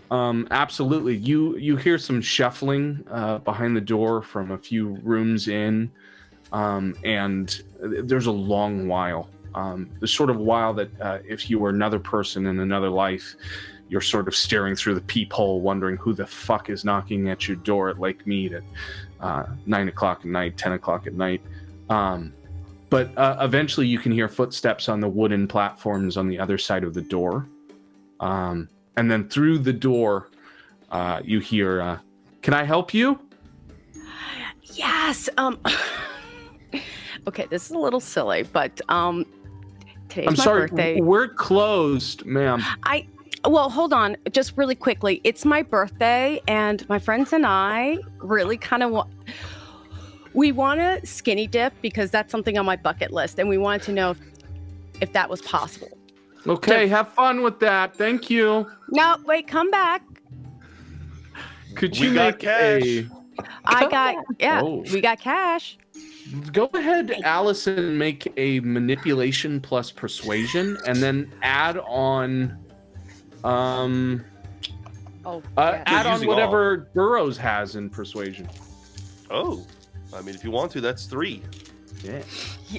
door. Absolutely. You hear some shuffling behind the door from a few rooms in, and there's a long while. The sort of while that if you were another person in another life, you're sort of staring through the peephole, wondering who the fuck is knocking at your door at Lake Mead at 9 o'clock at night, 10 o'clock at night. But eventually you can hear footsteps on the wooden platforms on the other side of the door. And then through the door, you hear, "Can I help you?" Yes. Okay, this is a little silly, but today's I'm my sorry, birthday. we're closed, ma'am. Well, hold on, just really quickly. It's my birthday, and my friends and I really kind of we want to skinny dip because that's something on my bucket list, and we wanted to know if that was possible. Okay, have fun with that. Thank you. No, wait, come back. Could We you got make cash. Oh. We got cash. Go ahead, Allison, make a manipulation plus persuasion, and then add on Oh, add on using whatever Burroughs has in persuasion. Oh, I mean, if you want to, that's 3. Yeah.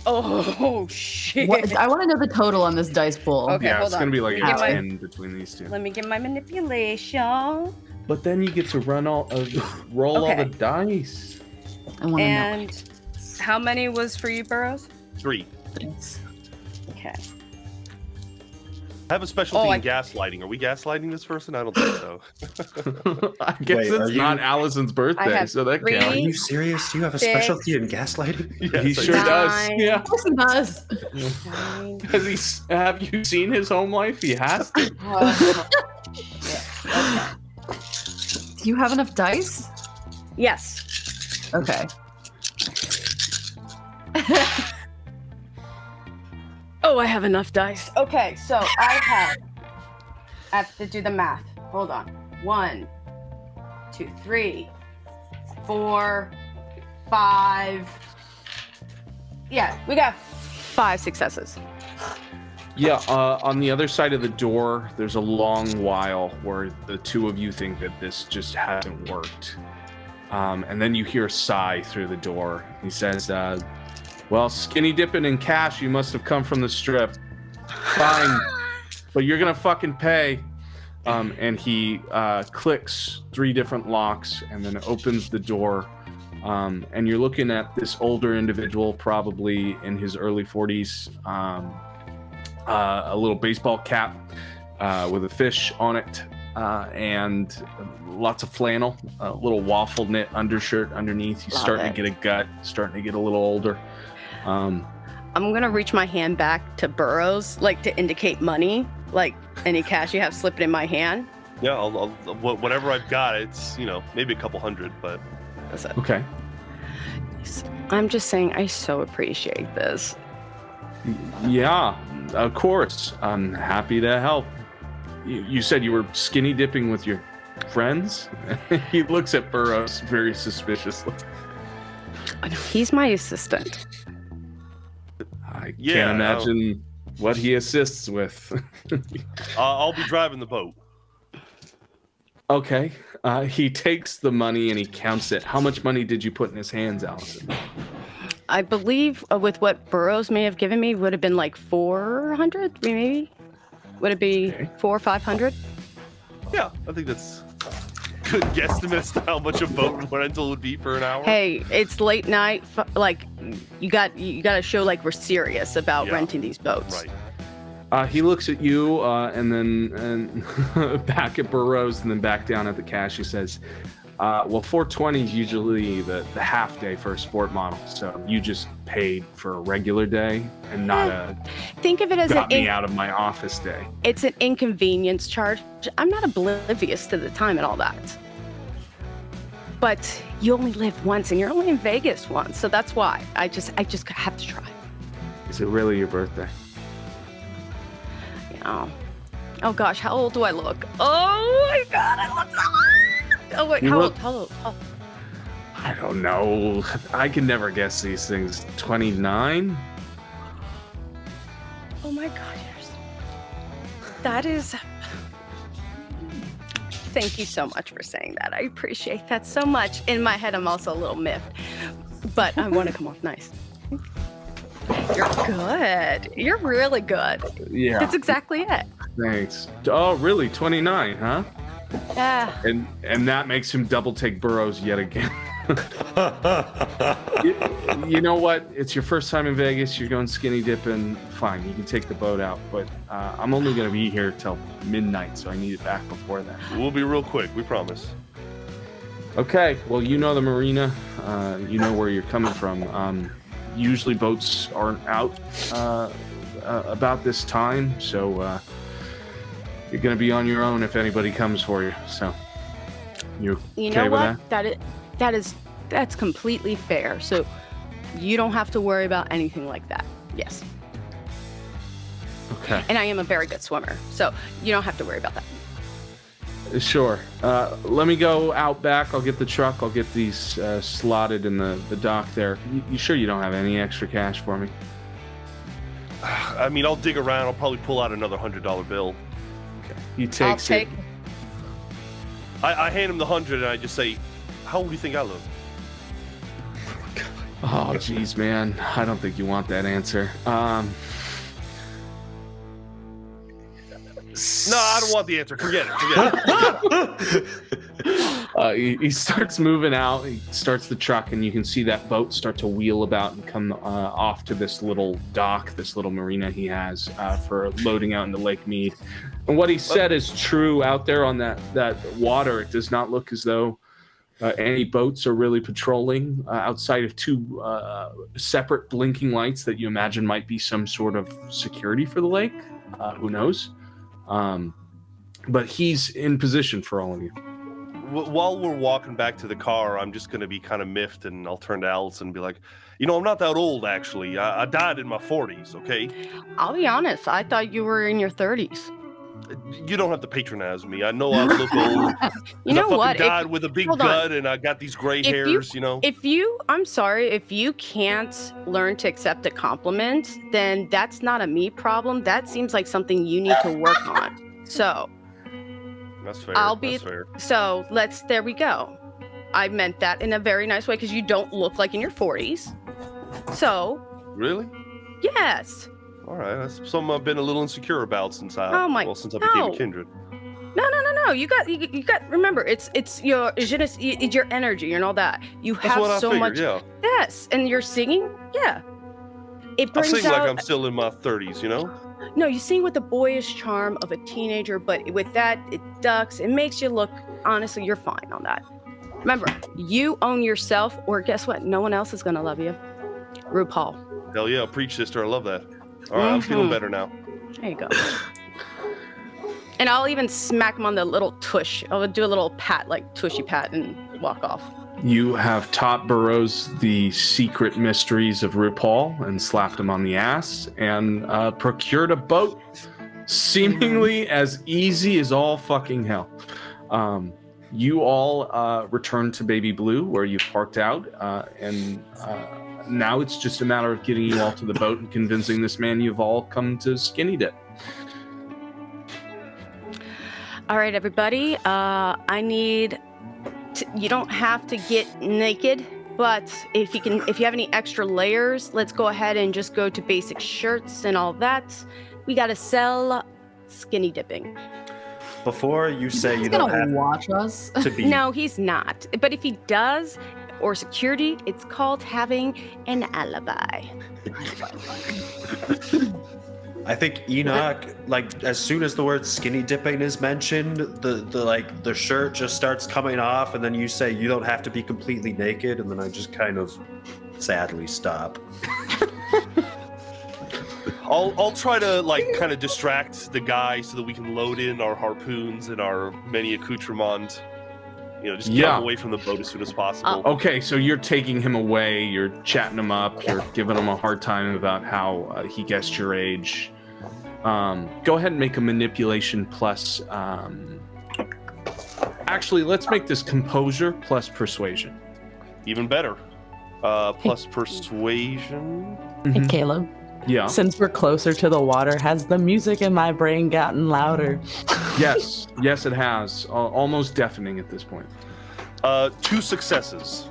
Oh shit. What, I want to know the total on this dice pool. Okay, Yeah, hold it's on. gonna be like Let me get my- 10 between these two. Let me get my manipulation. But then you get to roll all Okay. the dice. I want to know. And how many was for you, Burroughs? 3. Thanks. Okay. I have a specialty Oh, in gaslighting. Are we gaslighting this person? I don't think so. I guess Wait, are it's you- not Allison's birthday, have so that 3. Are counts. you serious? Do you have a 6. specialty in gaslighting? Yes, He I sure do. does. 9. Yeah. Of course he does. 9. Have you seen his home life? He has to. Okay. Do you have enough dice? Yes. Okay. Oh, I have enough dice. Okay, so I have to do the math. Hold on. 1, 2, 3, 4, 5. Yeah, we got 5 successes. Yeah, on the other side of the door, there's a long while where the two of you think that this just hasn't worked. And then you hear a sigh through the door. He says, well, skinny dipping in cash, you must have come from the strip. Fine, but you're gonna fucking pay. And he clicks 3 different locks and then opens the door. And you're looking at this older individual, probably in his early 40s, a little baseball cap with a fish on it, and lots of flannel, a little waffle knit undershirt underneath. He's Love starting it. to get a gut, starting to get a little older. I'm gonna reach my hand back to Burroughs, like to indicate money, like any cash you have slipping in my hand. Yeah, I'll whatever I've got, it's, maybe a couple hundred, but That's it. Okay. I'm just saying, I so appreciate this. Yeah, of course. I'm happy to help. You said you were skinny dipping with your friends? He looks at Burroughs very suspiciously. He's my assistant. I Yeah, can't imagine what he assists with. I'll be driving the boat. Okay. He takes the money and he counts it. How much money did you put in his hands, Allison? I believe with what Burroughs may have given me would have been like 400, maybe. Would it be Okay. 400 or 500? Yeah, I think that's good guesstimate as to how much a boat rental would be for an hour. Hey, it's late night. Like you got to show like we're serious about Yeah. renting these boats. Right. He looks at you and then back at Burroughs and then back down at the cash. He says, well, 420 is usually the half day for a sport model. So you just paid for a regular day and not a Think of it as got me out of my office day. it's an inconvenience charge. I'm not oblivious to the time and all that. But you only live once and you're only in Vegas once. So that's why I just have to try. Is it really your birthday? You know, Oh gosh, how old do I look? Oh my god, I look so old. Oh wait, how old? Oh. I don't know. I can never guess these things. 29? Oh my god, that is... Thank you so much for saying that. I appreciate that so much. In my head, I'm also a little miffed, but I want to come off nice. You're good. You're really good. Yeah. That's exactly it. Thanks. Oh, really? 29, huh? Yeah. And that makes him double take burrows yet again. you know what? It's your first time in Vegas. You're going skinny dipping. Fine, you can take the boat out. But I'm only going to be here till midnight, so I need it back before that. We'll be real quick, we promise. Okay, well, you know the marina. You know where you're coming from. Usually boats aren't out about this time, so you're going to be on your own if anybody comes for you. So you okay know with what? That's completely fair. So you don't have to worry about anything like that. Yes. Okay. And I am a very good swimmer, so you don't have to worry about that. Sure. Let me go out back. I'll get the truck. I'll get these slotted in the dock there. You sure you don't have any extra cash for me? I mean, I'll dig around. I'll probably pull out another $100 bill. Okay. He takes it. I hand him the 100 and I just say, how old do you think I look? Oh, jeez, man. I don't think you want that answer. No, I don't want the answer. Forget it. He starts moving out. He starts the truck, and you can see that boat start to wheel about and come off to this little dock, this little marina he has for loading out into Lake Mead. And what he said is true out there on that water. It does not look as though any boats are really patrolling outside of two separate blinking lights that you imagine might be some sort of security for the lake. Who knows? But he's in position for all of you. While we're walking back to the car, I'm just going to be kind of miffed, and I'll turn to Alice and be like, I'm not that old, actually. I died in my 40s, okay? I'll be honest. I thought you were in your 30s. You don't have to patronize me. I know I look old. You know what? I died with a big gut, and I got these gray hairs, I'm sorry, if you can't learn to accept a compliment, then that's not a me problem. That seems like something you need to work on. So that's fair. that's fair. So there we go. I meant that in a very nice way because you don't look like in your 40s. So really? Yes. All right, that's something I've been a little insecure about since I became a kindred. No. You got. Remember, it's your energy and all that. You have so much. Yeah. Yes, and you're singing. Yeah. It brings I sing out. like I'm still in my 30s, No, you sing with the boyish charm of a teenager, but with that, it ducks. It makes you look. Honestly, you're fine on that. Remember, you own yourself, or guess what? No one else is gonna love you. RuPaul. Hell yeah, preach, sister. I love that. All right, I'm feeling better now. There you go. And I'll even smack him on the little tush. I'll do a little pat, like tushy pat, and walk off. You have taught Burroughs the secret mysteries of RuPaul and slapped him on the ass and procured a boat seemingly as easy as all fucking hell. You all return to Baby Blue where you parked out and now it's just a matter of getting you all to the boat and convincing this man you've all come to skinny dip. All right, everybody. You don't have to get naked, but if you have any extra layers, let's go ahead and just go to basic shirts and all that. We got to sell skinny dipping. Before you say he's you don't have to watch us. to be No, he's not. But if he does, or security, it's called having an alibi. I think Enoch, like as soon as the word skinny dipping is mentioned, the shirt just starts coming off, and then you say you don't have to be completely naked, and then I just kind of sadly stop. I'll try to kind of distract the guy so that we can load in our harpoons and our many accoutrements. Just get him away from the boat as soon as possible. Okay, so you're taking him away, you're chatting him up, you're giving him a hard time about how he guessed your age. Go ahead and make a manipulation plus. Actually, let's make this composure plus persuasion. Even better. Plus persuasion. Hey, Caleb. Yeah. Since we're closer to the water, has the music in my brain gotten louder? Yes, it has. Almost deafening at this point. 2 successes.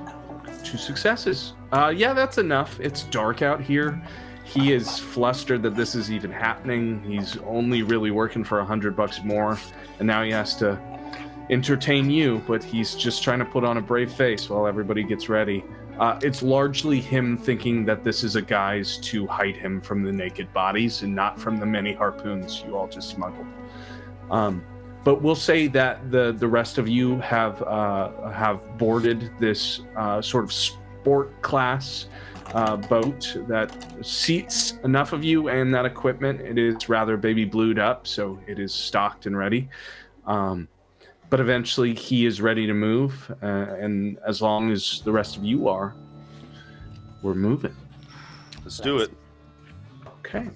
2 successes. Yeah, that's enough. It's dark out here. He is flustered that this is even happening. He's only really working for $100 more, and now he has to entertain you, but he's just trying to put on a brave face while everybody gets ready. It's largely him thinking that this is a guise to hide him from the naked bodies and not from the many harpoons you all just smuggled. But we'll say that the rest of you have boarded this sort of sport class boat that seats enough of you and that equipment. It is rather baby blued up, so it is stocked and ready. But eventually he is ready to move, and as long as the rest of you are, we're moving. Let's do it. Okay.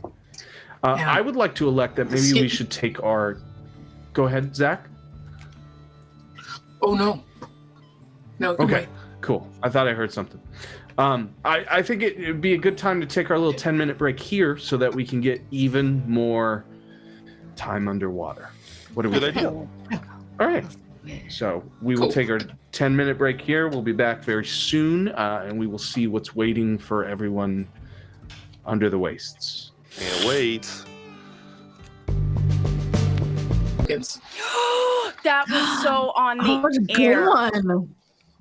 I would like to elect that maybe we should take our... Go ahead, Zach. Oh, no. No, Okay, wait. cool. I thought I heard something. I think it would be a good time to take our little 10-minute break here so that we can get even more time underwater. What do we Good think? idea. All right. So we will take our 10-minute break here. We'll be back very soon, and we will see what's waiting for everyone under the wastes. Can't wait. That was so on Oh, the good air. one.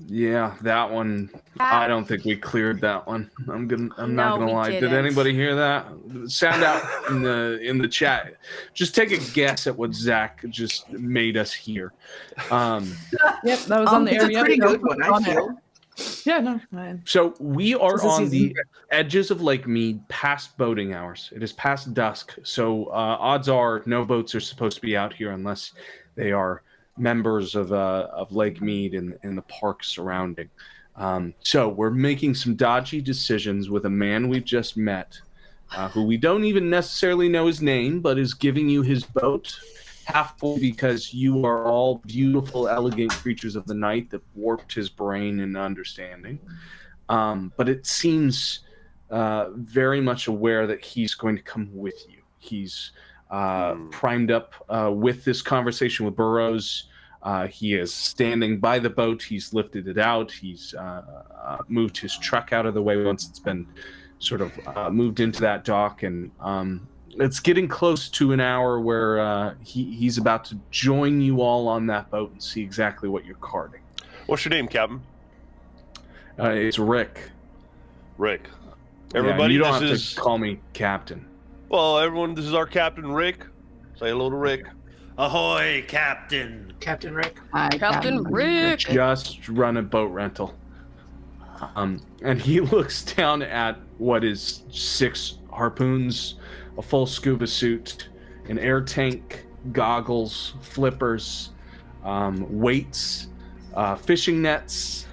Yeah, that one. I don't think we cleared that one. I'm not No, gonna we lie. Did didn't. anybody hear that? Sound out in the chat. Just take a guess at what Zach just made us hear. Yep, that was on the It's a area. pretty good one, I On feel. Yeah, no. Fine. So we are This is on easy. the edges of Lake Mead, past boating hours. It is past dusk, so odds are no boats are supposed to be out here unless they are members of Lake Mead and the park surrounding. So we're making some dodgy decisions with a man we've just met, who we don't even necessarily know his name, but is giving you his boat. Half because you are all beautiful, elegant creatures of the night that warped his brain and understanding. But it seems very much aware that he's going to come with you. He's primed up with this conversation with Burroughs. He is standing by the boat. He's lifted it out. He's moved his truck out of the way once it's been sort of moved into that dock, and it's getting close to an hour where he's about to join you all on that boat and see exactly what you're carting. What's your name, Captain? It's Rick. Rick. Yeah, Everybody, you don't this have is... to call me Captain. Well, everyone, this is our Captain Rick. Say hello to Rick. Ahoy, Captain! Captain Rick. Hi, Captain Rick. Just run a boat rental. And he looks down at what is 6 harpoons, a full scuba suit, an air tank, goggles, flippers, weights, fishing nets,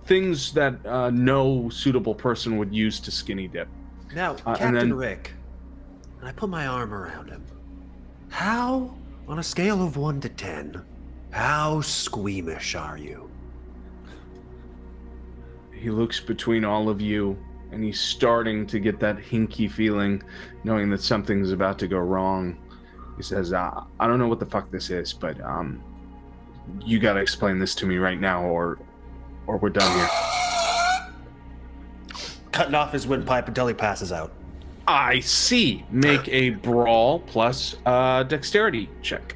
things that no suitable person would use to skinny dip. Now, and Captain then- Rick, and I put my arm around him. How, on a scale of 1 to 10, how squeamish are you? He looks between all of you, and he's starting to get that hinky feeling, knowing that something's about to go wrong. He says, I don't know what the fuck this is, but you gotta explain this to me right now, or we're done here. Cutting off his windpipe until he passes out. I see. Make a brawl plus dexterity check.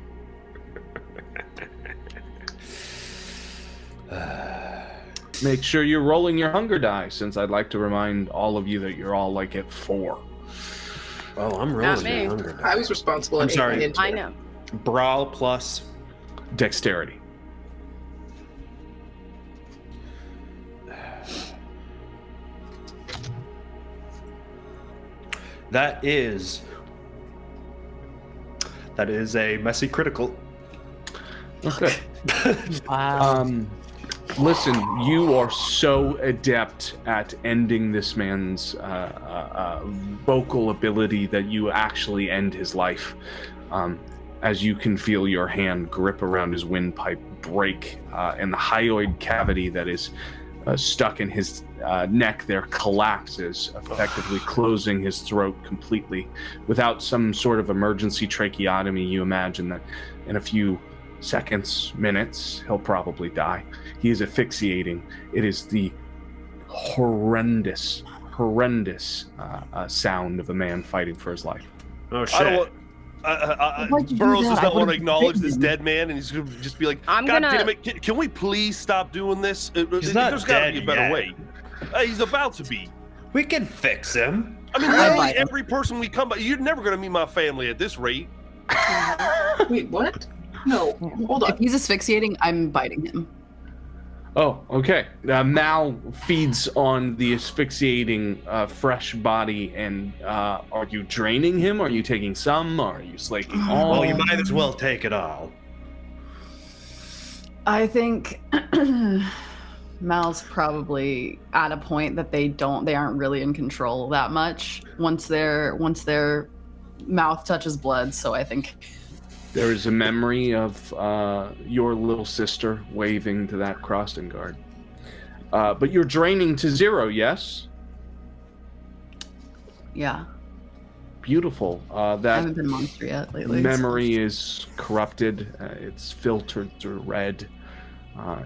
Make sure you're rolling your hunger die, since I'd like to remind all of you that you're all like at 4. Oh, I'm Not rolling me. my hunger die. I was responsible. I'm at sorry. 8 into I it. know. Brawl plus. Dexterity. That is a messy critical. Okay. Wow. Listen, you are so adept at ending this man's vocal ability that you actually end his life. As you can feel your hand grip around his windpipe break, and the hyoid cavity that is stuck in his neck there collapses, effectively closing his throat completely. Without some sort of emergency tracheotomy, you imagine that in a few seconds, minutes, he'll probably die. He is asphyxiating. It is the horrendous sound of a man fighting for his life. Oh, I shit. don't want. Burroughs does not want to acknowledge this dead man, and he's going to just be like, I'm God gonna- damn it, can we please stop doing this? He's not There's got to be a dead better yet. way. He's about to be. We can fix him. I mean, I literally like him. every person we come by, you're never going to meet my family at this rate. Wait, what? No, hold If on. he's asphyxiating, I'm biting him. Oh, okay. Mal feeds on the asphyxiating fresh body, and are you draining him? Are you taking some? Are you slaking all? Well, you might as well take it all. I think Mal's probably at a point that they aren't really in control that much once their mouth touches blood. So I think There is a memory of your little sister waving to that crossing guard. But you're draining to 0, yes? yeah, Beautiful. I That haven't been monster yet lately. memory is corrupted. It's filtered through red.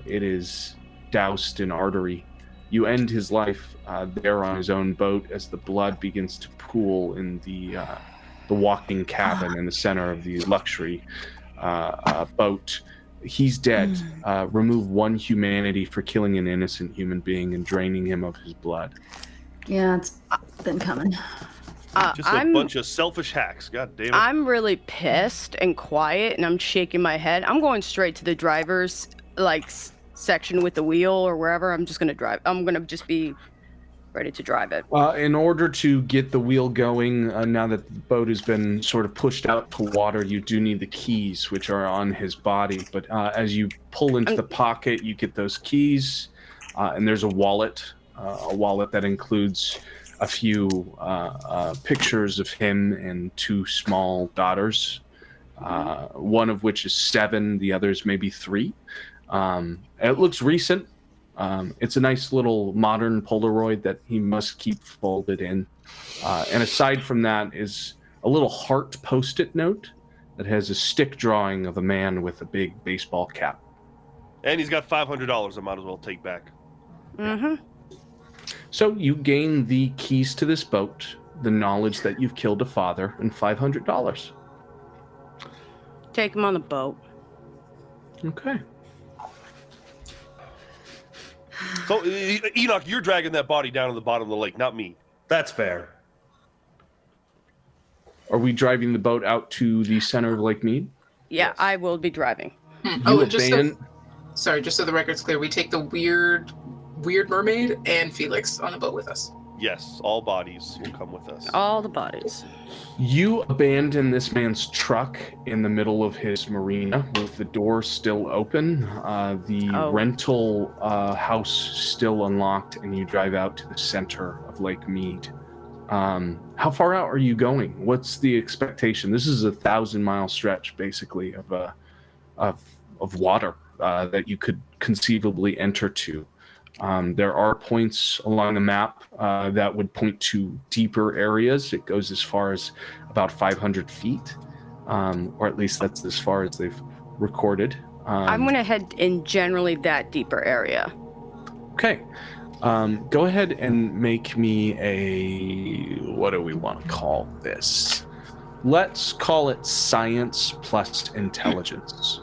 It is doused in artery. You end his life there on his own boat as the blood begins to pool in the walking cabin in the center of the luxury boat. He's dead. Remove 1 humanity for killing an innocent human being and draining him of his blood. Yeah, it's been coming. Just a bunch of selfish hacks. God damn it. I'm really pissed and quiet, and I'm shaking my head. I'm going straight to the driver's section with the wheel or wherever. I'm just gonna drive. I'm gonna just be ready to drive it. In order to get the wheel going, now that the boat has been sort of pushed out to water, you do need the keys, which are on his body. But as you pull into the pocket, you get those keys, and there's a wallet that includes a few pictures of him and 2 small daughters, one of which is 7, the others maybe 3. It looks recent. It's a nice little modern Polaroid that he must keep folded in. And aside from that is a little heart post-it note that has a stick drawing of a man with a big baseball cap. And he's got $500 I might as well take back. Mm-hmm. So you gain the keys to this boat, the knowledge that you've killed a father, and $500. Take him on the boat. Okay. So, Enoch, you're dragging that body down to the bottom of the lake, not me. That's fair. Are we driving the boat out to the center of Lake Mead? Yeah, Yes. I will be driving. Oh, You and just so, abandon- sorry, just so the record's clear, we take the weird mermaid and Felix on the boat with us. Yes, all bodies will come with us. All the bodies. You abandon this man's truck in the middle of his marina with the door still open, the Oh. rental house still unlocked, and you drive out to the center of Lake Mead. How far out are you going? What's the expectation? This is a 1,000-mile stretch, basically, of water that you could conceivably enter to. There are points along the map that would point to deeper areas. It goes as far as about 500 feet, or at least that's as far as they've recorded. I'm going to head in generally that deeper area. Okay. Go ahead and make me a... What do we want to call this? Let's call it science plus intelligence.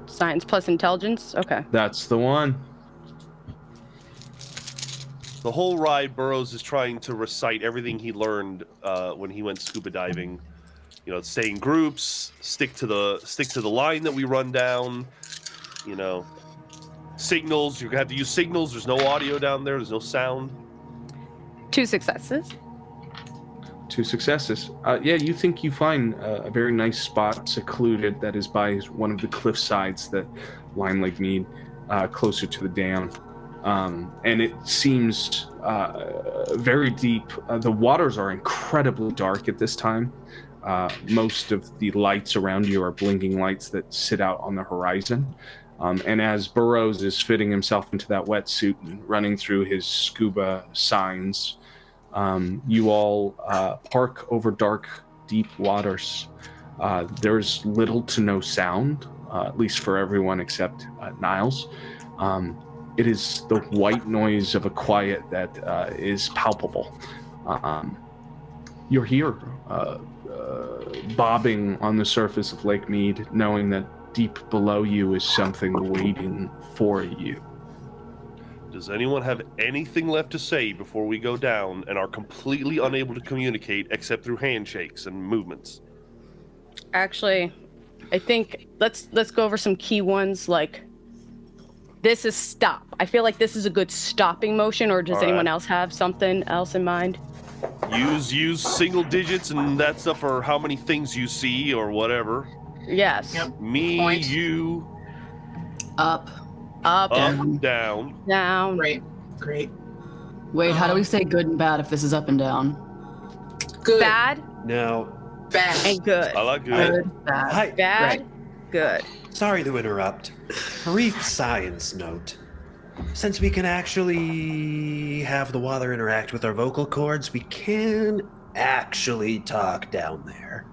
Science plus intelligence? Okay. That's the one. The whole ride, Burroughs is trying to recite everything he learned when he went scuba diving. You know, stay in groups, stick to the line that we run down. You know, signals. You have to use signals. There's no audio down there. There's no sound. 2 successes. 2 successes. Yeah, you think you find a very nice spot, secluded, that is by one of the cliff sides that line Lake Mead, closer to the dam. And it seems very deep. The waters are incredibly dark at this time. Most of the lights around you are blinking lights that sit out on the horizon. And as Burroughs is fitting himself into that wetsuit and running through his scuba signs, you all park over dark, deep waters. There's little to no sound, at least for everyone except Niles. It is the white noise of a quiet that is palpable. You're here, bobbing on the surface of Lake Mead, knowing that deep below you is something waiting for you. Does anyone have anything left to say before we go down and are completely unable to communicate except through handshakes and movements? Actually, I think let's go over some key ones. Like, this is stop. I feel like this is a good stopping motion. Or does anyone else have something else in mind? Use single digits and that stuff, or how many things you see or whatever. Yes. Yep. Me, Point. you, Up, down. down. Great. Wait, how do we say good and bad if this is up and down? Good. Bad Now, Bad. and good. I like good. Bad. hi. Bad, good. Sorry to interrupt. Brief science note. Since we can actually have the water interact with our vocal cords, we can actually talk down there.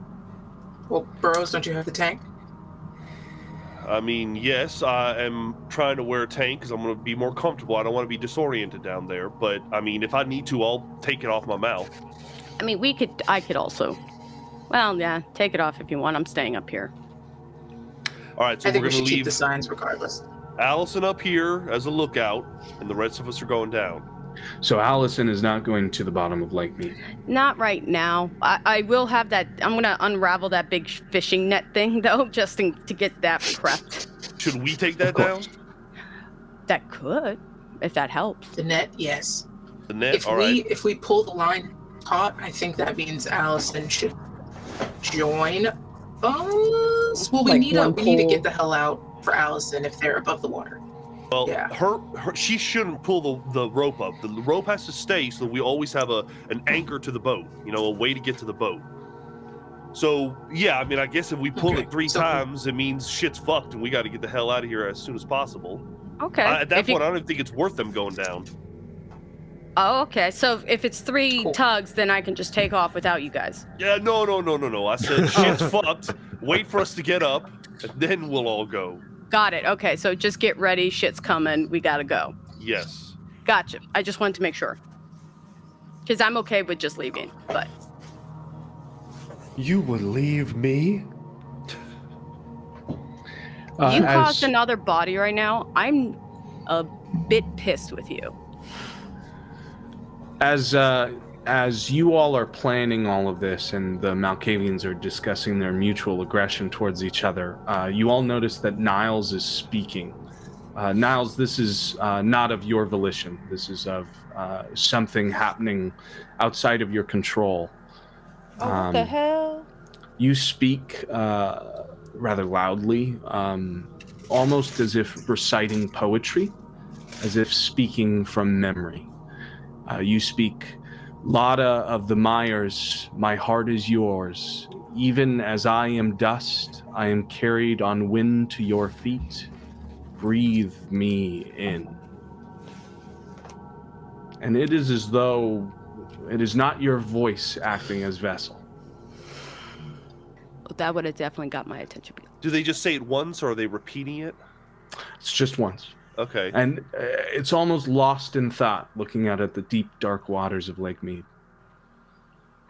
Well, Burroughs, don't you have the tank? I mean, yes, I am trying to wear a tank because I'm going to be more comfortable. I don't want to be disoriented down there. But, I mean, if I need to, I'll take it off my mouth. I mean, I could also. Well, yeah, take it off if you want. I'm staying up here. All right, so I think we're we going should to keep leave the signs regardless. Allison up here as a lookout, and the rest of us are going down. So Allison is not going to the bottom of Lake Mead. Not right now. I will have that. I'm going to unravel that big fishing net thing, though, just to get that prepped. Should we take that Of course. down? That could, if that helps. The net, yes. The net, If all right. if we pull the line taut, I think that means Allison should join us. Well, we Like need to one pull. get the hell out for Allison if they're above the water. Well, Yeah. her she shouldn't pull the rope up. The rope has to stay so that we always have an anchor to the boat, a way to get to the boat. So, yeah, I mean, I guess if we pull it 3 times, it means shit's fucked and we got to get the hell out of here as soon as possible. Okay. At that point, I don't even think it's worth them going down. Oh, okay. So if it's 3 Cool. tugs, then I can just take off without you guys. Yeah, no. I said shit's fucked. Wait for us to get up, and then we'll all go. Got it. Okay, so just get ready. Shit's coming. We gotta go. Yes. Gotcha. I just wanted to make sure. Because I'm okay with just leaving, but... You would leave me? You caused another body right now. I'm a bit pissed with you. As you all are planning all of this and the Malkavians are discussing their mutual aggression towards each other, you all notice that Niles is speaking. Niles, this is not of your volition. This is of something happening outside of your control. Oh, what the hell? You speak rather loudly, almost as if reciting poetry, as if speaking from memory. You speak, Lada of the Myers, my heart is yours. Even as I am dust, I am carried on wind to your feet. Breathe me in. And it is as though it is not your voice acting as vessel. That would have definitely got my attention. Do they just say it once, or are they repeating it? It's just once. Okay. And it's almost lost in thought, looking out at the deep, dark waters of Lake Mead.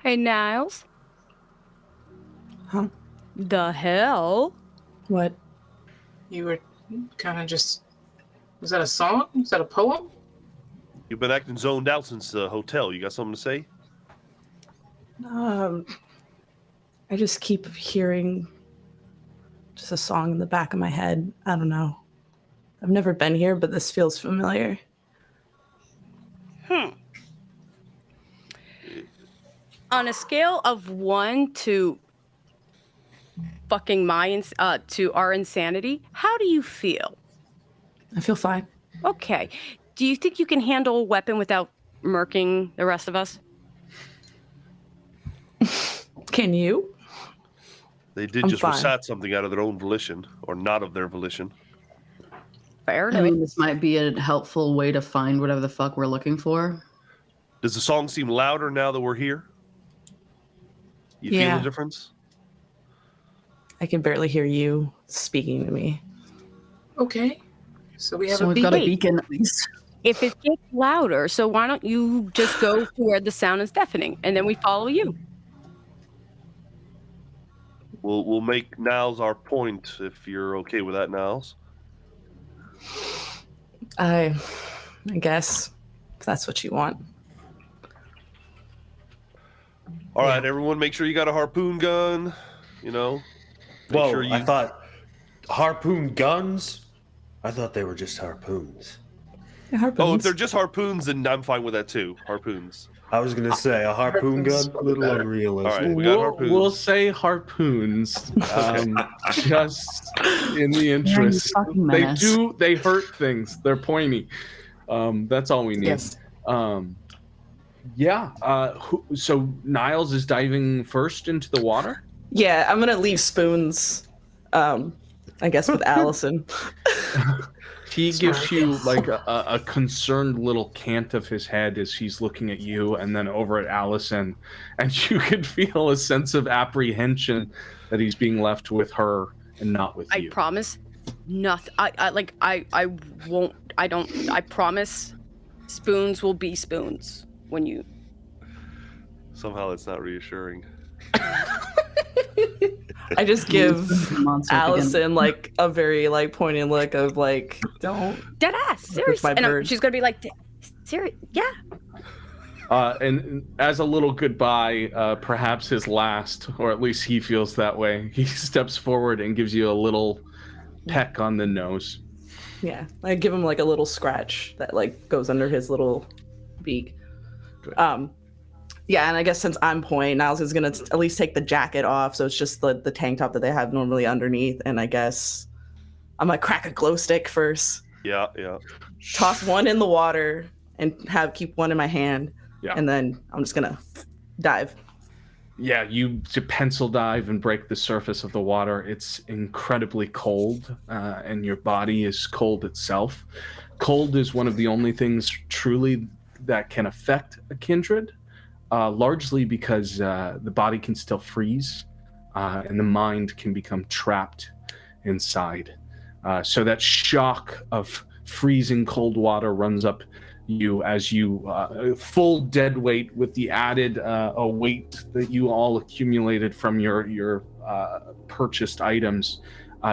Hey, Niles. Huh? The hell? What? You were kind of just... Was that a song? Was that a poem? You've been acting zoned out since the hotel. You got something to say? I just keep hearing just a song in the back of my head. I don't know. I've never been here, but this feels familiar. On a scale of 1 to fucking to our insanity, how do you feel? I feel fine. Okay. Do you think you can handle a weapon without murking the rest of us? Can you? They did I'm just fine. recite something out of their own volition, or not of their volition. Fair I enough. mean, this might be a helpful way to find whatever the fuck we're looking for. Does the song seem louder now that we're here? You feel Yeah. the difference? I can barely hear you speaking to me. Okay. So we have So a we've got a Wait. beacon at least. If it gets louder, so why don't you just go to where the sound is deafening, and then we follow you? We'll make Niles our point if you're okay with that, Niles. I guess if that's what you want. All right, everyone, make sure you got a harpoon gun. You know. Make Whoa, sure you. I thought harpoon guns? I thought they were just harpoons. Yeah, Oh, if harpoons. they're just harpoons, then I'm fine with that too. Harpoons. I was gonna say a harpoon gun, a little unrealistic. All right, we got We'll harpoons. say harpoons, just in the you interest. fucking They menace. they hurt things. They're pointy. That's all we need. Yes. So Niles is diving first into the water. Yeah, I'm gonna leave spoons. I guess with Allison. He gives you like a concerned little cant of his head as he's looking at you and then over at Allison, and you can feel a sense of apprehension that he's being left with her and not with I you. promise nothing. I won't. I promise spoons will be spoons when you. Somehow it's not reassuring. I just give Monster Allison like a very like poignant look of like, don't. Dead ass, serious. my And bird. she's gonna be like, serious, yeah. And as a little goodbye, perhaps his last, or at least he feels that way, he steps forward and gives you a little peck on the nose. Yeah, I give him like a little scratch that like goes under his little beak. Good. Yeah, and I guess since I'm point, Niles is gonna at least take the jacket off, so it's just the tank top that they have normally underneath. And I guess I'm gonna crack a glow stick first, Yeah. toss one in the water, and keep one in my hand. Yeah. And then I'm just gonna dive. Yeah, you pencil dive and break the surface of the water. It's incredibly cold, and your body is cold itself. Cold is one of the only things truly that can affect a kindred. Largely because the body can still freeze and the mind can become trapped inside. So that shock of freezing cold water runs up you as you full dead weight with the added weight that you all accumulated from your purchased items.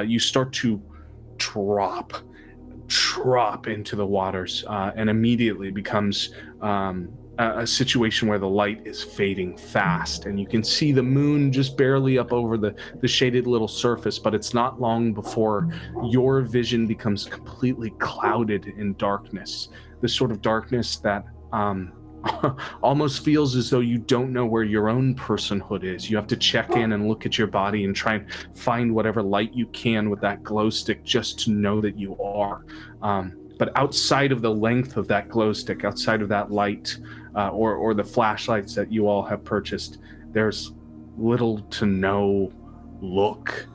You start to drop into the waters and immediately becomes a situation where the light is fading fast and you can see the moon just barely up over the shaded little surface, but it's not long before your vision becomes completely clouded in darkness, the sort of darkness that almost feels as though you don't know where your own personhood is. You have to check in and look at your body and try and find whatever light you can with that glow stick just to know that you are. But outside of the length of that glow stick, outside of that light, or the flashlights that you all have purchased, there's little to no look.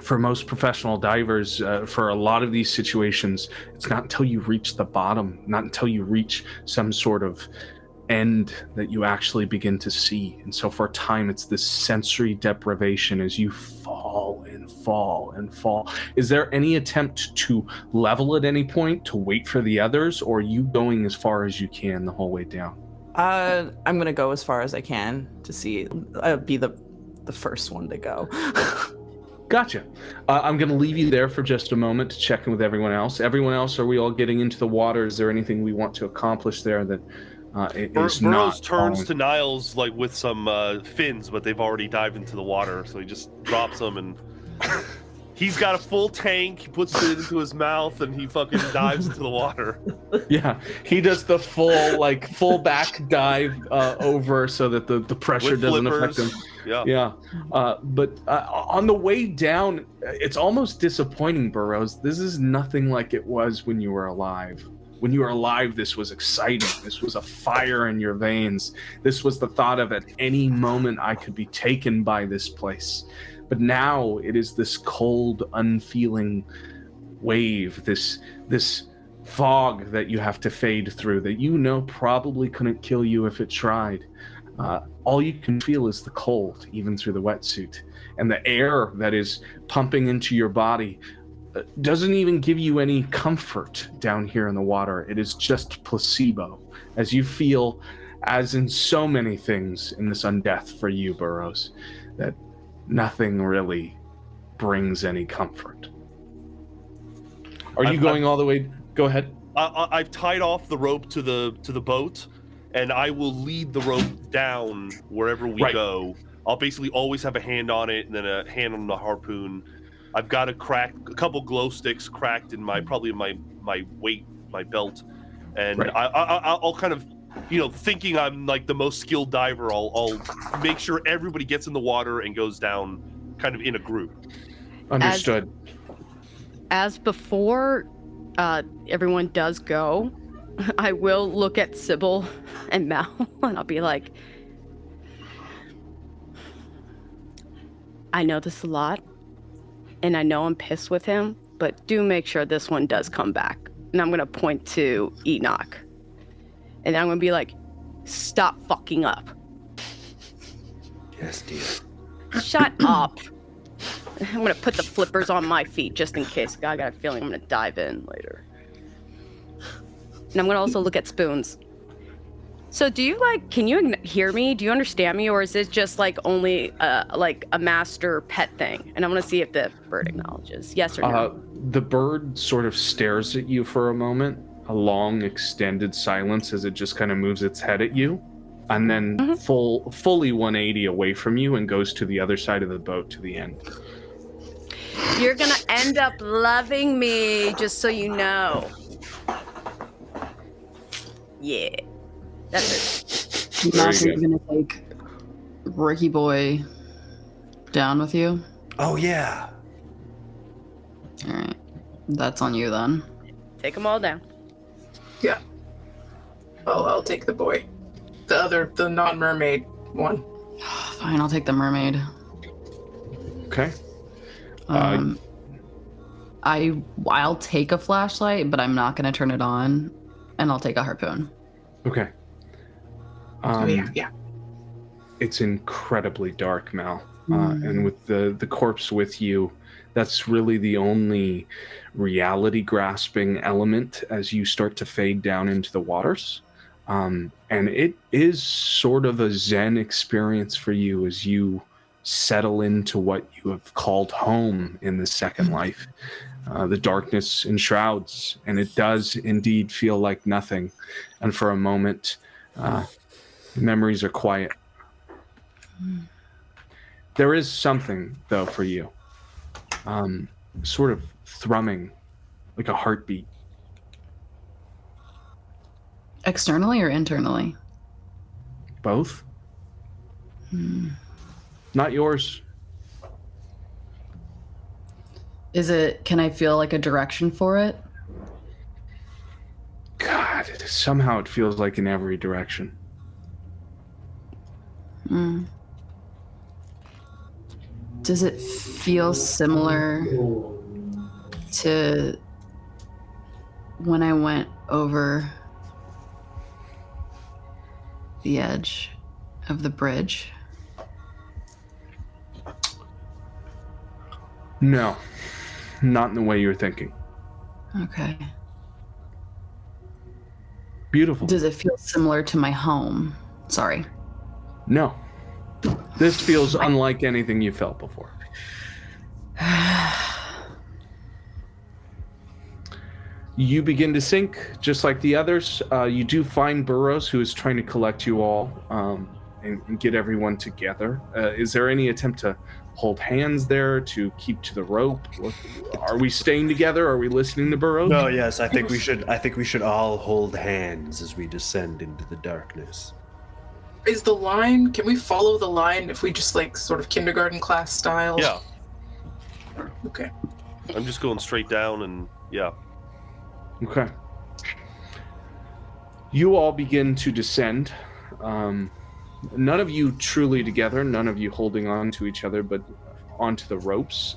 For most professional divers, for a lot of these situations, it's not until you reach the bottom, not until you reach some sort of end that you actually begin to see. And so for a time, it's this sensory deprivation as you fall and fall and fall. Is there any attempt to level at any point, to wait for the others, or are you going as far as you can the whole way down? I'm gonna go as far as I can to see. Be the first one to go. Gotcha. I'm going to leave you there for just a moment to check in with everyone else. Everyone else, are we all getting into the water? Is there anything we want to accomplish there that is Burroughs not turns following? to Niles like with some fins, but they've already dived into the water, so he just drops them and He's got a full tank. He puts it into his mouth and he fucking dives into the water. Yeah, he does the full back dive over so that the pressure With doesn't flippers. affect him. Yeah. But on the way down, it's almost disappointing, Burroughs. This is nothing like it was when you were alive. When you were alive, this was exciting. This was a fire in your veins. This was the thought of at any moment I could be taken by this place. But now it is this cold, unfeeling wave, this fog that you have to fade through that you know probably couldn't kill you if it tried. All you can feel is the cold, even through the wetsuit. And the air that is pumping into your body doesn't even give you any comfort down here in the water. It is just placebo, as you feel, as in so many things in this undeath for you, Burroughs, that nothing really brings any comfort. Are you going all the way? Go ahead. I've tied off the rope to the boat, and I will lead the rope down wherever we go. I'll basically always have a hand on it and then a hand on the harpoon. I've got a couple glow sticks cracked in my belt, and I'll kind of, thinking I'm like the most skilled diver, I'll make sure everybody gets in the water and goes down, kind of in a group. Understood. As before, everyone does go, I will look at Sybil and Mal, and I'll be like, I know this a lot, and I know I'm pissed with him, but do make sure this one does come back. And I'm going to point to Enoch. And I'm going to be like, stop fucking up. Yes, dear. Shut up. I'm going to put the flippers on my feet just in case. I got a feeling I'm going to dive in later. And I'm going to also look at Spoons. So do you can you hear me? Do you understand me? Or is this just only a master pet thing? And I'm going to see if the bird acknowledges. Yes or no? The bird sort of stares at you for a moment, a long extended silence as it just kind of moves its head at you, and then fully 180 away from you and goes to the other side of the boat to the end. You're going to end up loving me, just so you know. Yeah. That's it. You're gonna take Ricky Boy down with you? Oh, yeah. Alright. That's on you then. Take them all down. Yeah. I'll take the boy. The non-mermaid one. Fine, I'll take the mermaid. Okay. I'll take a flashlight, but I'm not gonna turn it on, and I'll take a harpoon. Okay. Yeah. It's incredibly dark, Mal. And with the corpse with you, that's really the only reality-grasping element as you start to fade down into the waters. And it is sort of a Zen experience for you as you settle into what you have called home in the second life. The darkness enshrouds, and it does indeed feel like nothing. And for a moment, memories are quiet. There is something, though, for you. Sort of thrumming, like a heartbeat. Externally or internally? Both? Not yours. Can I feel like a direction for it? God, somehow it feels like in every direction. Does it feel similar to when I went over the edge of the bridge? No, not in the way you're thinking. Okay. Beautiful. Does it feel similar to my home? Sorry. No. This feels unlike anything you felt before. You begin to sink, just like the others. You do find Burroughs, who is trying to collect you all and get everyone together. Is there any attempt to hold hands there to keep to the rope? Are we staying together? Are we listening to Burroughs? No, yes, I think we should all hold hands as we descend into the darkness. Is the line, can we follow the line if we just like sort of kindergarten class style? Yeah. Okay. I'm just going straight down and yeah. Okay. You all begin to descend. None of you truly together, none of you holding on to each other, but onto the ropes.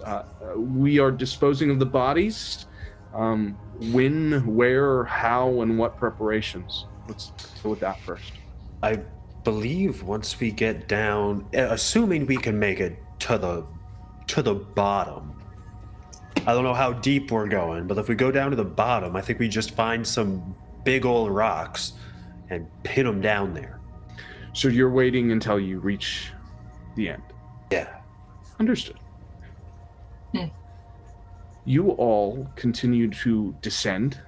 We are disposing of the bodies. When, where, how, and what preparations? Let's go with that first. I believe once we get down, assuming we can make it to the bottom. I don't know how deep we're going, but if we go down to the bottom, I think we just find some big old rocks and pin them down there. So you're waiting until you reach the end. Yeah. Understood. You all continue to descend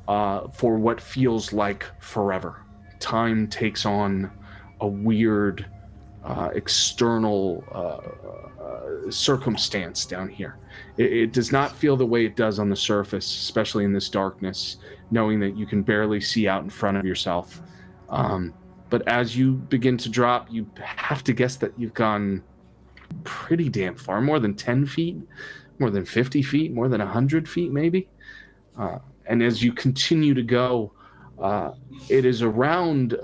for what feels like forever. Time takes on a weird external circumstance down here. It does not feel the way it does on the surface, especially in this darkness, knowing that you can barely see out in front of yourself. But as you begin to drop, you have to guess that you've gone pretty damn far, more than 10 feet, more than 50 feet, more than 100 feet maybe. And as you continue to go, it is around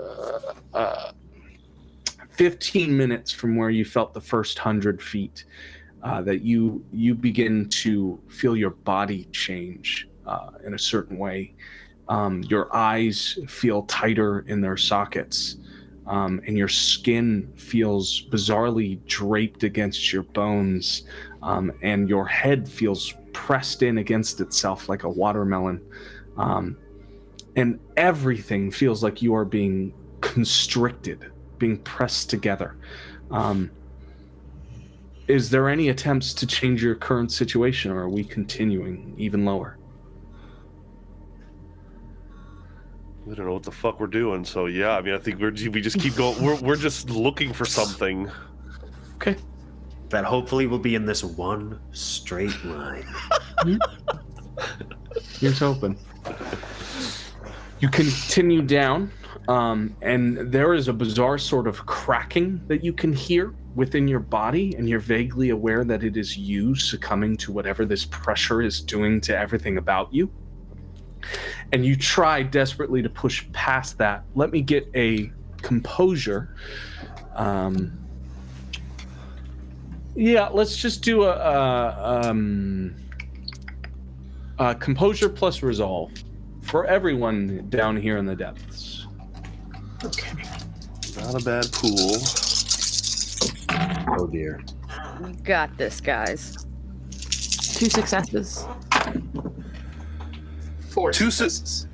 15 minutes from where you felt the first 100 feet that you begin to feel your body change in a certain way. Your eyes feel tighter in their sockets, and your skin feels bizarrely draped against your bones, and your head feels pressed in against itself like a watermelon. And everything feels like you are being constricted, being pressed together. Is there any attempts to change your current situation, or are we continuing even lower? We don't know what the fuck we're doing, so yeah, I mean, I think we just keep going. We're just looking for something. Okay. That hopefully will be in this one straight line. Here's hoping. You continue down, and there is a bizarre sort of cracking that you can hear within your body, and you're vaguely aware that it is you succumbing to whatever this pressure is doing to everything about you. And you try desperately to push past that. Let me get a composure. Yeah, let's just do a composure plus resolve for everyone down here in the depths. Okay. Not a bad pool. Oh dear. We got this, guys. 2 successes. 4 Two successes.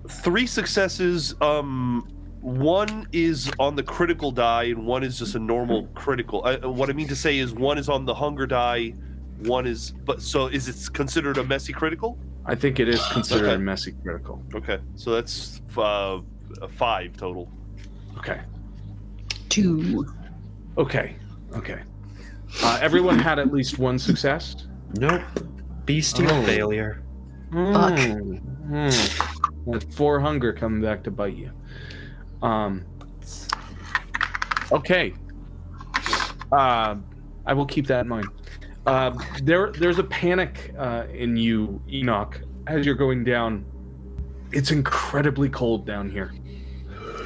3 successes. One is on the critical die, and one is just a normal critical. What I mean to say is, one is on the hunger die, one is. But so is it considered a messy critical? I think it is considered Okay. a messy critical. Okay, so that's 5 total. Okay. 2. Okay. Everyone had at least one success? Nope. Bestial Oh. failure. Fuck. With 4 hunger coming back to bite you. Okay. I will keep that in mind. There's a panic in you, Enoch, as you're going down. It's incredibly cold down here.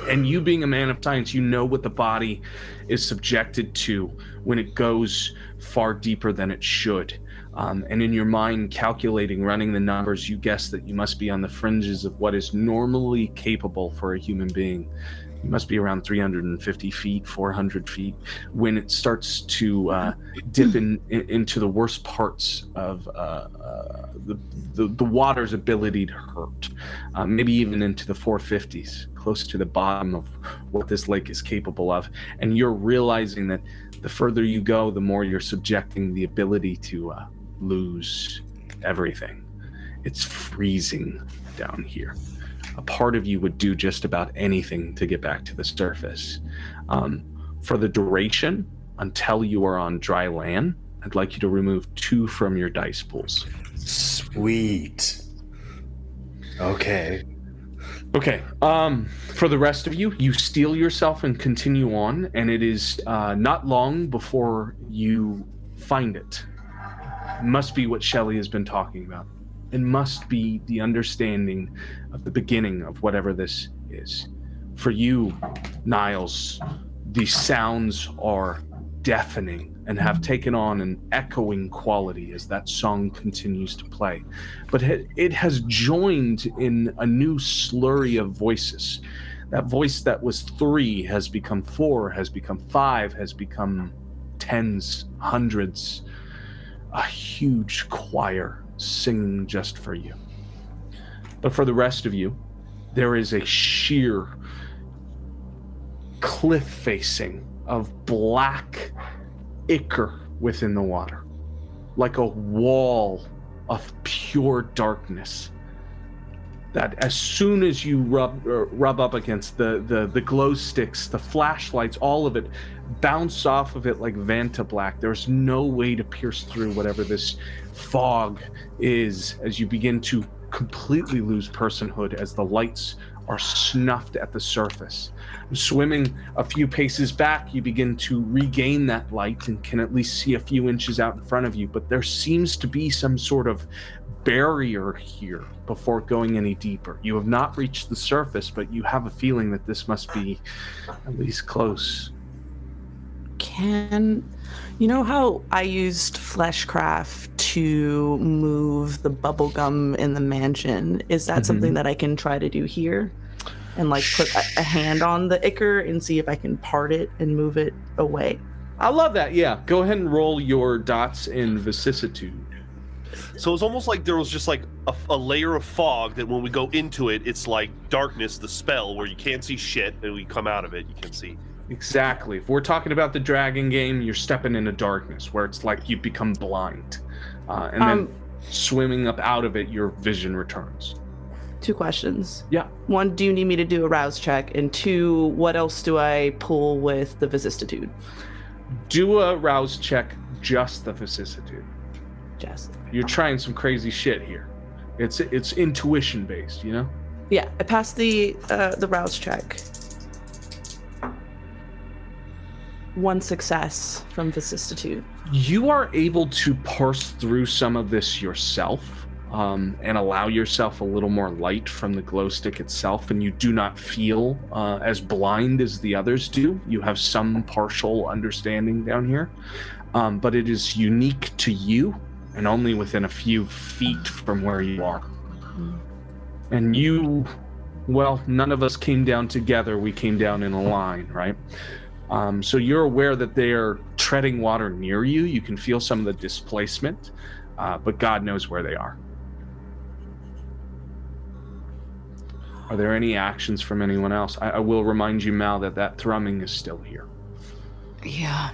And you being a man of science, you know what the body is subjected to when it goes far deeper than it should. And in your mind, calculating, running the numbers, you guess that you must be on the fringes of what is normally capable for a human being. You must be around 350 feet, 400 feet, when it starts to dip into the worst parts of the water's ability to hurt, maybe even into the 450s, close to the bottom of what this lake is capable of. And you're realizing that the further you go, the more you're subjecting the ability to lose everything. It's freezing down here. A part of you would do just about anything to get back to the surface. For the duration, until you are on dry land. I'd like you to remove 2 from your dice pools. Sweet. Okay. Okay. For the rest of you, you steel yourself and continue on, and it is not long before you find it. Must be what Shelley has been talking about. It must be the understanding of the beginning of whatever this is. For you, Niles, the sounds are deafening and have taken on an echoing quality as that song continues to play. But it has joined in a new slurry of voices. That voice that was 3 has become 4, has become 5, has become tens, hundreds. A huge choir singing just for you. But for the rest of you, there is a sheer cliff facing of black ichor within the water, like a wall of pure darkness that as soon as you rub up against the glow sticks, the flashlights, all of it bounce off of it like Vanta Black. There's no way to pierce through whatever this fog is as you begin to completely lose personhood as the lights are snuffed at the surface. Swimming a few paces back, you begin to regain that light and can at least see a few inches out in front of you, but there seems to be some sort of barrier here before going any deeper. You have not reached the surface, but you have a feeling that this must be at least close. You know how I used Fleshcraft to move the bubblegum in the mansion? Is that something that I can try to do here? And like put a hand on the ichor and see if I can part it and move it away? I love that, yeah. Go ahead and roll your dots in vicissitude. So it's almost like there was just like a layer of fog that when we go into it, it's like darkness, the spell, where you can't see shit, and we come out of it, you can see. Exactly. If we're talking about the dragon game, you're stepping into darkness, where it's like you become blind. And then swimming up out of it, your vision returns. 2 questions. Yeah. 1, do you need me to do a rouse check? And 2, what else do I pull with the vicissitude? Do a rouse check, just the vicissitude. Just. You're trying some crazy shit here. It's intuition based, you know? Yeah, I passed the rouse check. 1 success from vicissitude. You are able to parse through some of this yourself and allow yourself a little more light from the glow stick itself, and you do not feel as blind as the others do. You have some partial understanding down here, but it is unique to you and only within a few feet from where you are. And you, well, none of us came down together. We came down in a line, right? So you're aware that they are treading water near you. You can feel some of the displacement, but God knows where they are. Are there any actions from anyone else? I will remind you, Mal, that thrumming is still here. Yeah.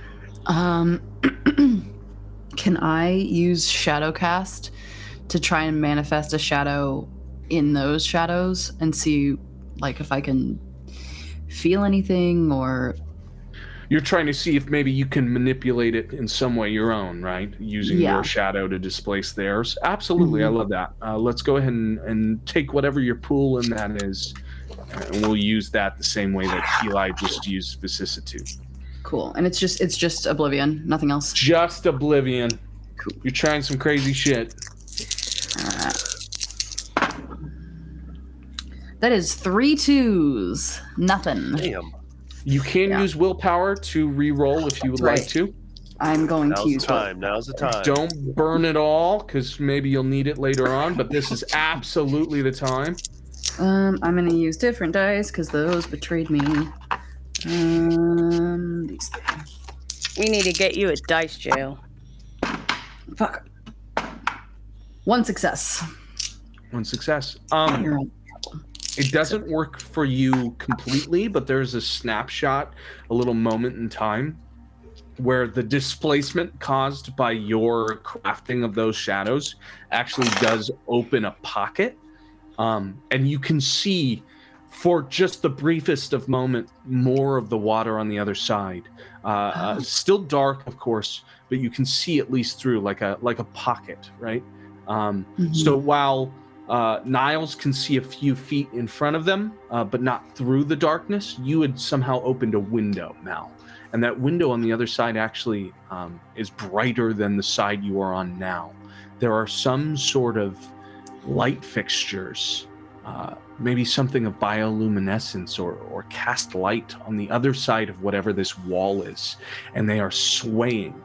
Can I use Shadowcast to try and manifest a shadow in those shadows and see, like, if I can feel anything or... You're trying to see if maybe you can manipulate it in some way your own, right? Using your shadow to displace theirs. Absolutely, I love that. Let's go ahead and take whatever your pool in that is, and we'll use that the same way that Eli just used vicissitude. Cool. And it's just Oblivion, nothing else. Just Oblivion. Cool. You're trying some crazy shit. That is 3 2s. Nothing. Damn. You can use willpower to re-roll if you would like to. I'm going to use Now's the time. Don't burn it all, because maybe you'll need it later on, but this is absolutely the time. I'm going to use different dice, because those betrayed me. These 3. We need to get you a dice jail. Fuck. 1 success. 1 success. You're on. It doesn't work for you completely, but there's a snapshot, a little moment in time where the displacement caused by your crafting of those shadows actually does open a pocket. And you can see for just the briefest of moment, more of the water on the other side. Still dark, of course, but you can see at least through like a pocket, right? So while Niles can see a few feet in front of them, but not through the darkness, you had somehow opened a window, Mal. And that window on the other side actually is brighter than the side you are on now. There are some sort of light fixtures, maybe something of bioluminescence or cast light on the other side of whatever this wall is, and they are swaying.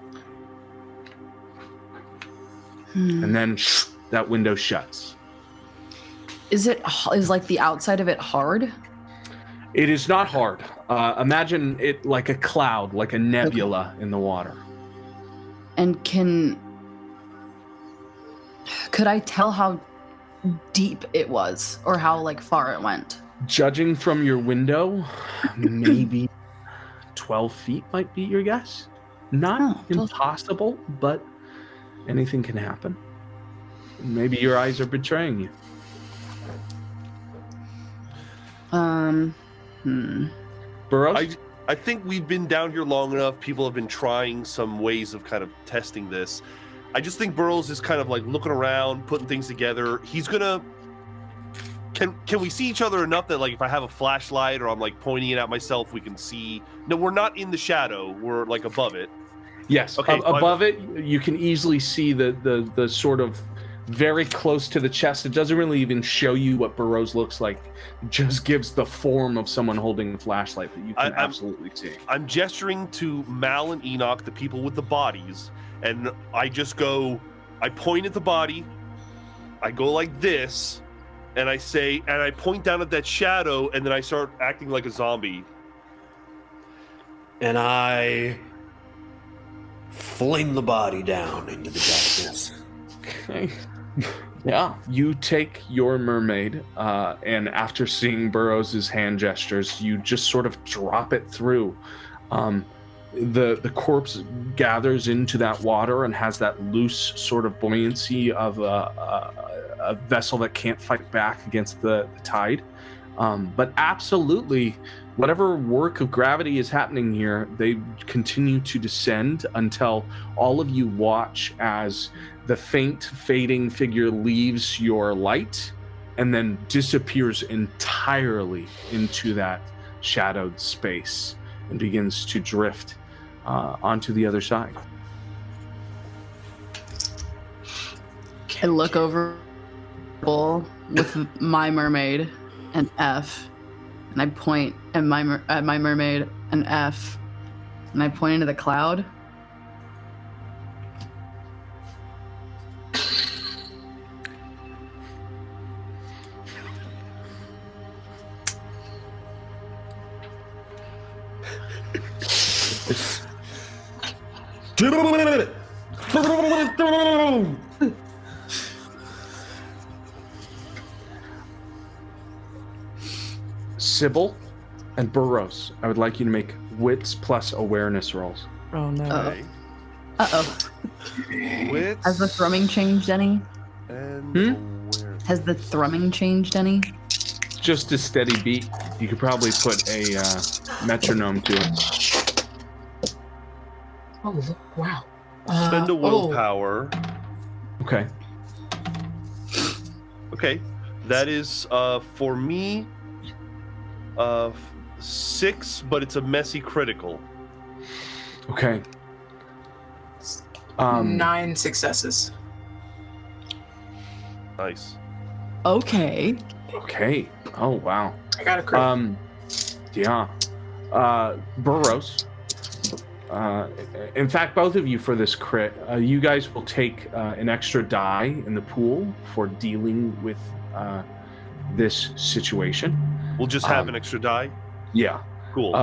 And then that window shuts. Is like the outside of it hard? It is not hard. Imagine it like a cloud, like a nebula in the water. And could I tell how deep it was, or how like far it went? Judging from your window, maybe 12 feet might be your guess. Not impossible, but anything can happen. Maybe your eyes are betraying you. Burroughs? I think we've been down here long enough. People have been trying some ways of kind of testing this. I just think Burroughs is kind of like looking around, putting things together. He's gonna... Can we see each other enough that like if I have a flashlight or I'm like pointing it at myself, we can see? No, we're not in the shadow. We're like above it. Yes, okay, above it, you can easily see the sort of very close to the chest. It doesn't really even show you what Burroughs looks like. It just gives the form of someone holding a flashlight that you can absolutely see. I'm gesturing to Mal and Enoch, the people with the bodies, and I point at the body, I go like this, and I point down at that shadow, and then I start acting like a zombie. And I fling the body down into the darkness. Okay. Yeah. You take your mermaid, and after seeing Burroughs' hand gestures, you just sort of drop it through. The corpse gathers into that water and has that loose sort of buoyancy of a vessel that can't fight back against the tide. But absolutely, whatever work of gravity is happening here, they continue to descend until all of you watch as the faint, fading figure leaves your light and then disappears entirely into that shadowed space and begins to drift onto the other side. I look over with my mermaid and F, and I point at my mermaid and F, and I point into the cloud. Sybil and Burroughs, I would like you to make wits plus awareness rolls. Oh no. Okay. Uh-oh. Wits Has the thrumming changed any? and awareness. Has the thrumming changed any? Just a steady beat. You could probably put a metronome to it. Oh, look, wow. Spend a willpower. Okay. Okay, that is for me 6, but it's a messy critical. Okay. 9 successes. Nice. Okay. Okay. Oh wow. I got a crit. Yeah. Burroughs. In fact, both of you for this crit, you guys will take an extra die in the pool for dealing with this situation. We'll just have an extra die. Yeah. Cool.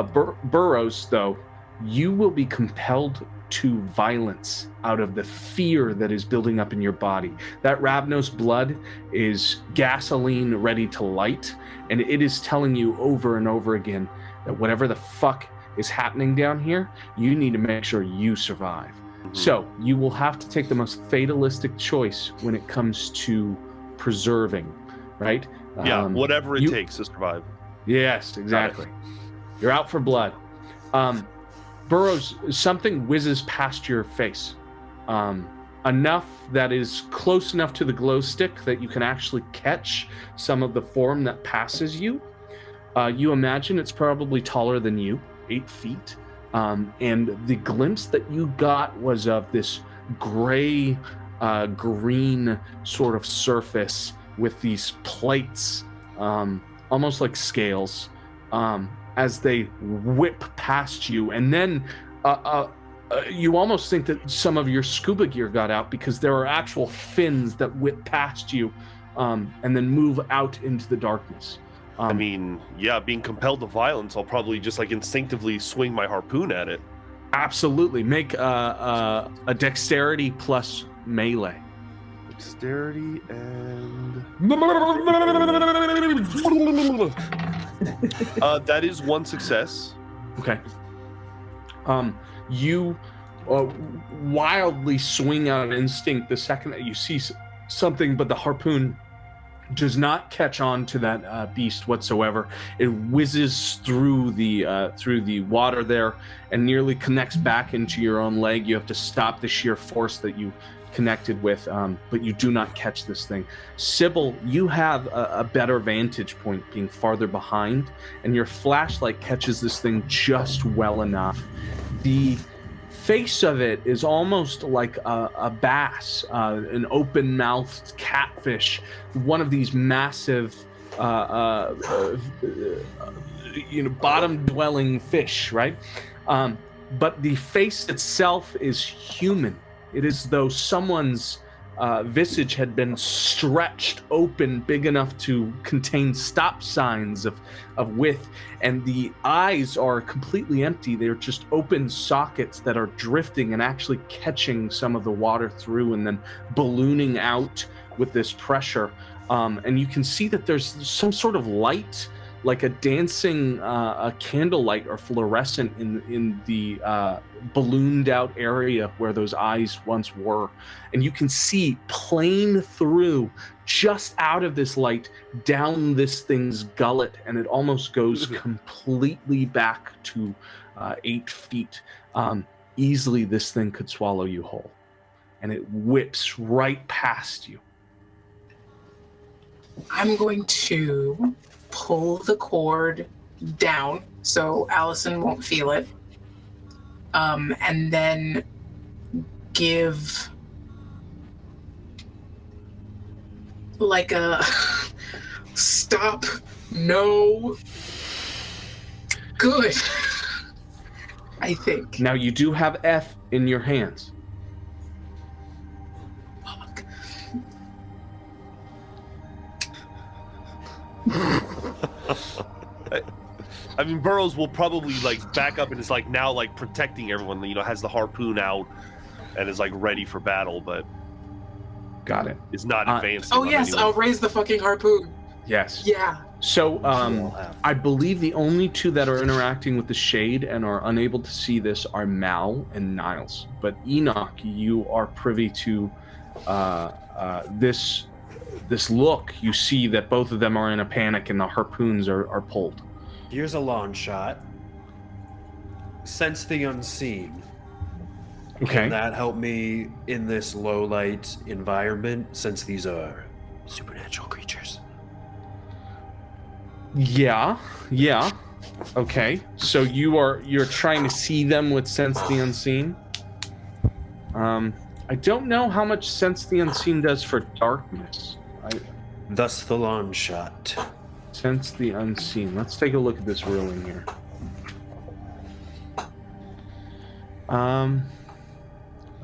Burroughs, though, you will be compelled to violence out of the fear that is building up in your body. That Ravnos blood is gasoline ready to light, and it is telling you over and over again that whatever the fuck is happening down here, you need to make sure you survive. Mm-hmm. So you will have to take the most fatalistic choice when it comes to preserving, right? Yeah, whatever it takes to survive. Yes, exactly. You're out for blood. Burrows, something whizzes past your face. Enough that is close enough to the glow stick that you can actually catch some of the form that passes you. You imagine it's probably taller than you, 8 feet. And the glimpse that you got was of this gray, green sort of surface with these plates, almost like scales, as they whip past you. And then you almost think that some of your scuba gear got out, because there are actual fins that whip past you and then move out into the darkness. I mean, yeah, being compelled to violence, I'll probably just like instinctively swing my harpoon at it. Absolutely. Make a dexterity plus melee. Dexterity and... that is 1 success. Okay. You wildly swing out of instinct the second that you see something, but the harpoon does not catch on to that beast whatsoever. It whizzes through the water there and nearly connects back into your own leg. You have to stop the sheer force that you connected with, but you do not catch this thing. Sybil, you have a better vantage point, being farther behind, and your flashlight catches this thing just well enough. The face of it is almost like a bass, an open-mouthed catfish, one of these massive, bottom-dwelling fish, right? But the face itself is human. It is as though someone's visage had been stretched open big enough to contain stop signs of width, and the eyes are completely empty. They're just open sockets that are drifting and actually catching some of the water through and then ballooning out with this pressure. And you can see that there's some sort of light, like a dancing a candlelight or fluorescent in the ballooned out area where those eyes once were. And you can see plain through, just out of this light, down this thing's gullet, and it almost goes completely back to 8 feet. Easily this thing could swallow you whole. And it whips right past you. I'm going to pull the cord down so Allison won't feel it. And then give like a stop, no, good, I think. Now you do have F in your hands. Fuck. I mean, Burrows will probably like back up and is like now like protecting everyone, has the harpoon out and is like ready for battle, but Got it. is not advancing. Oh yes, I'll raise the fucking harpoon. Yes. Yeah. So I believe the only two that are interacting with the shade and are unable to see this are Mal and Niles. But Enoch, you are privy to this look. You see that both of them are in a panic and the harpoons are pulled. Here's a long shot. Sense the unseen. Okay. Can that help me in this low light environment, since these are supernatural creatures? Yeah. Okay. So you're trying to see them with Sense the Unseen. I don't know how much Sense the Unseen does for darkness. Thus the long shot. Sense the Unseen. Let's take a look at this ruling here. Let's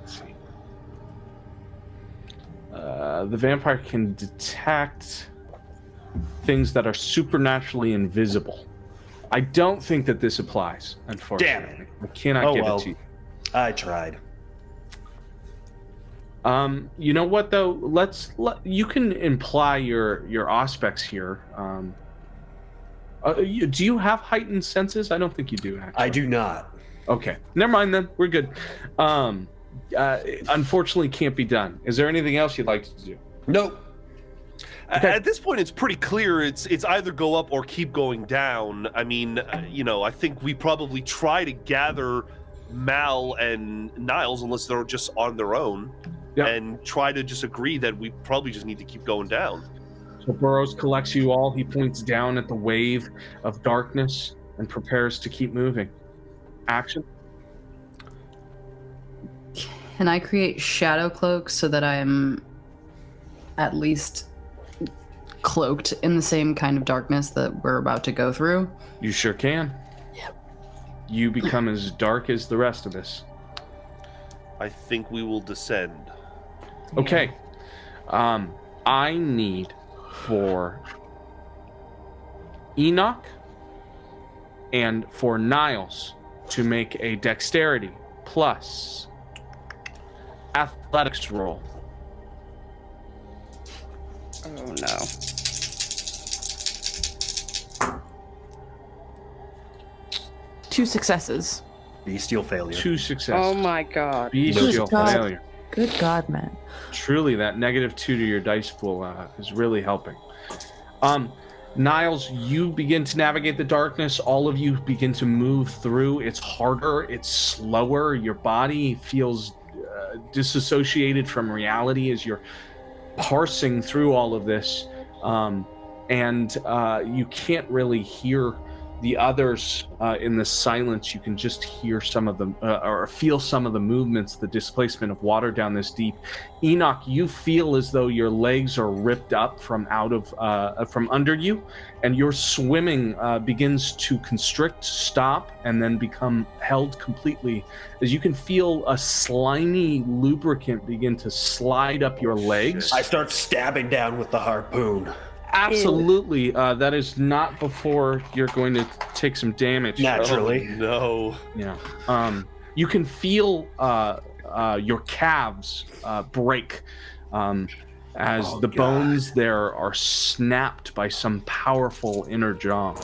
see. The vampire can detect things that are supernaturally invisible. I don't think that this applies, unfortunately. Damn it. I cannot give well, it to you. I tried. You know what though? You can imply your aspects here. Do you have heightened senses? I don't think you do, actually. I do not. Okay, never mind then. We're good. Unfortunately, can't be done. Is there anything else you'd like to do? Nope. At this point, it's pretty clear. It's either go up or keep going down. I mean, I think we probably try to gather Mal and Niles, unless they're just on their own, and try to just agree that we probably just need to keep going down. So Burroughs collects you all. He points down at the wave of darkness and prepares to keep moving. Action. Can I create shadow cloaks so that I'm at least cloaked in the same kind of darkness that we're about to go through? You sure can. Yep. You become as dark as the rest of us. I think we will descend. Okay. I need for Enoch and for Niles to make a dexterity plus athletics roll. Oh no. Two successes. Bestial failure. 2 successes. Oh my god. Bestial God. failure. Good God, man. Truly, that -2 to your dice pool is really helping. Niles, you begin to navigate the darkness. All of you begin to move through. It's harder. It's slower. Your body feels disassociated from reality as you're parsing through all of this. And you can't really hear the others in the silence. You can just hear some of them or feel some of the movements, the displacement of water down this deep. Enoch, you feel as though your legs are ripped up from under you, and your swimming begins to constrict, stop, and then become held completely, as you can feel a slimy lubricant begin to slide up your legs. I start stabbing down with the harpoon. Absolutely. That is not before you're going to take some damage. Naturally. Oh, no. Yeah. You can feel your calves break as the bones there are snapped by some powerful inner jaw.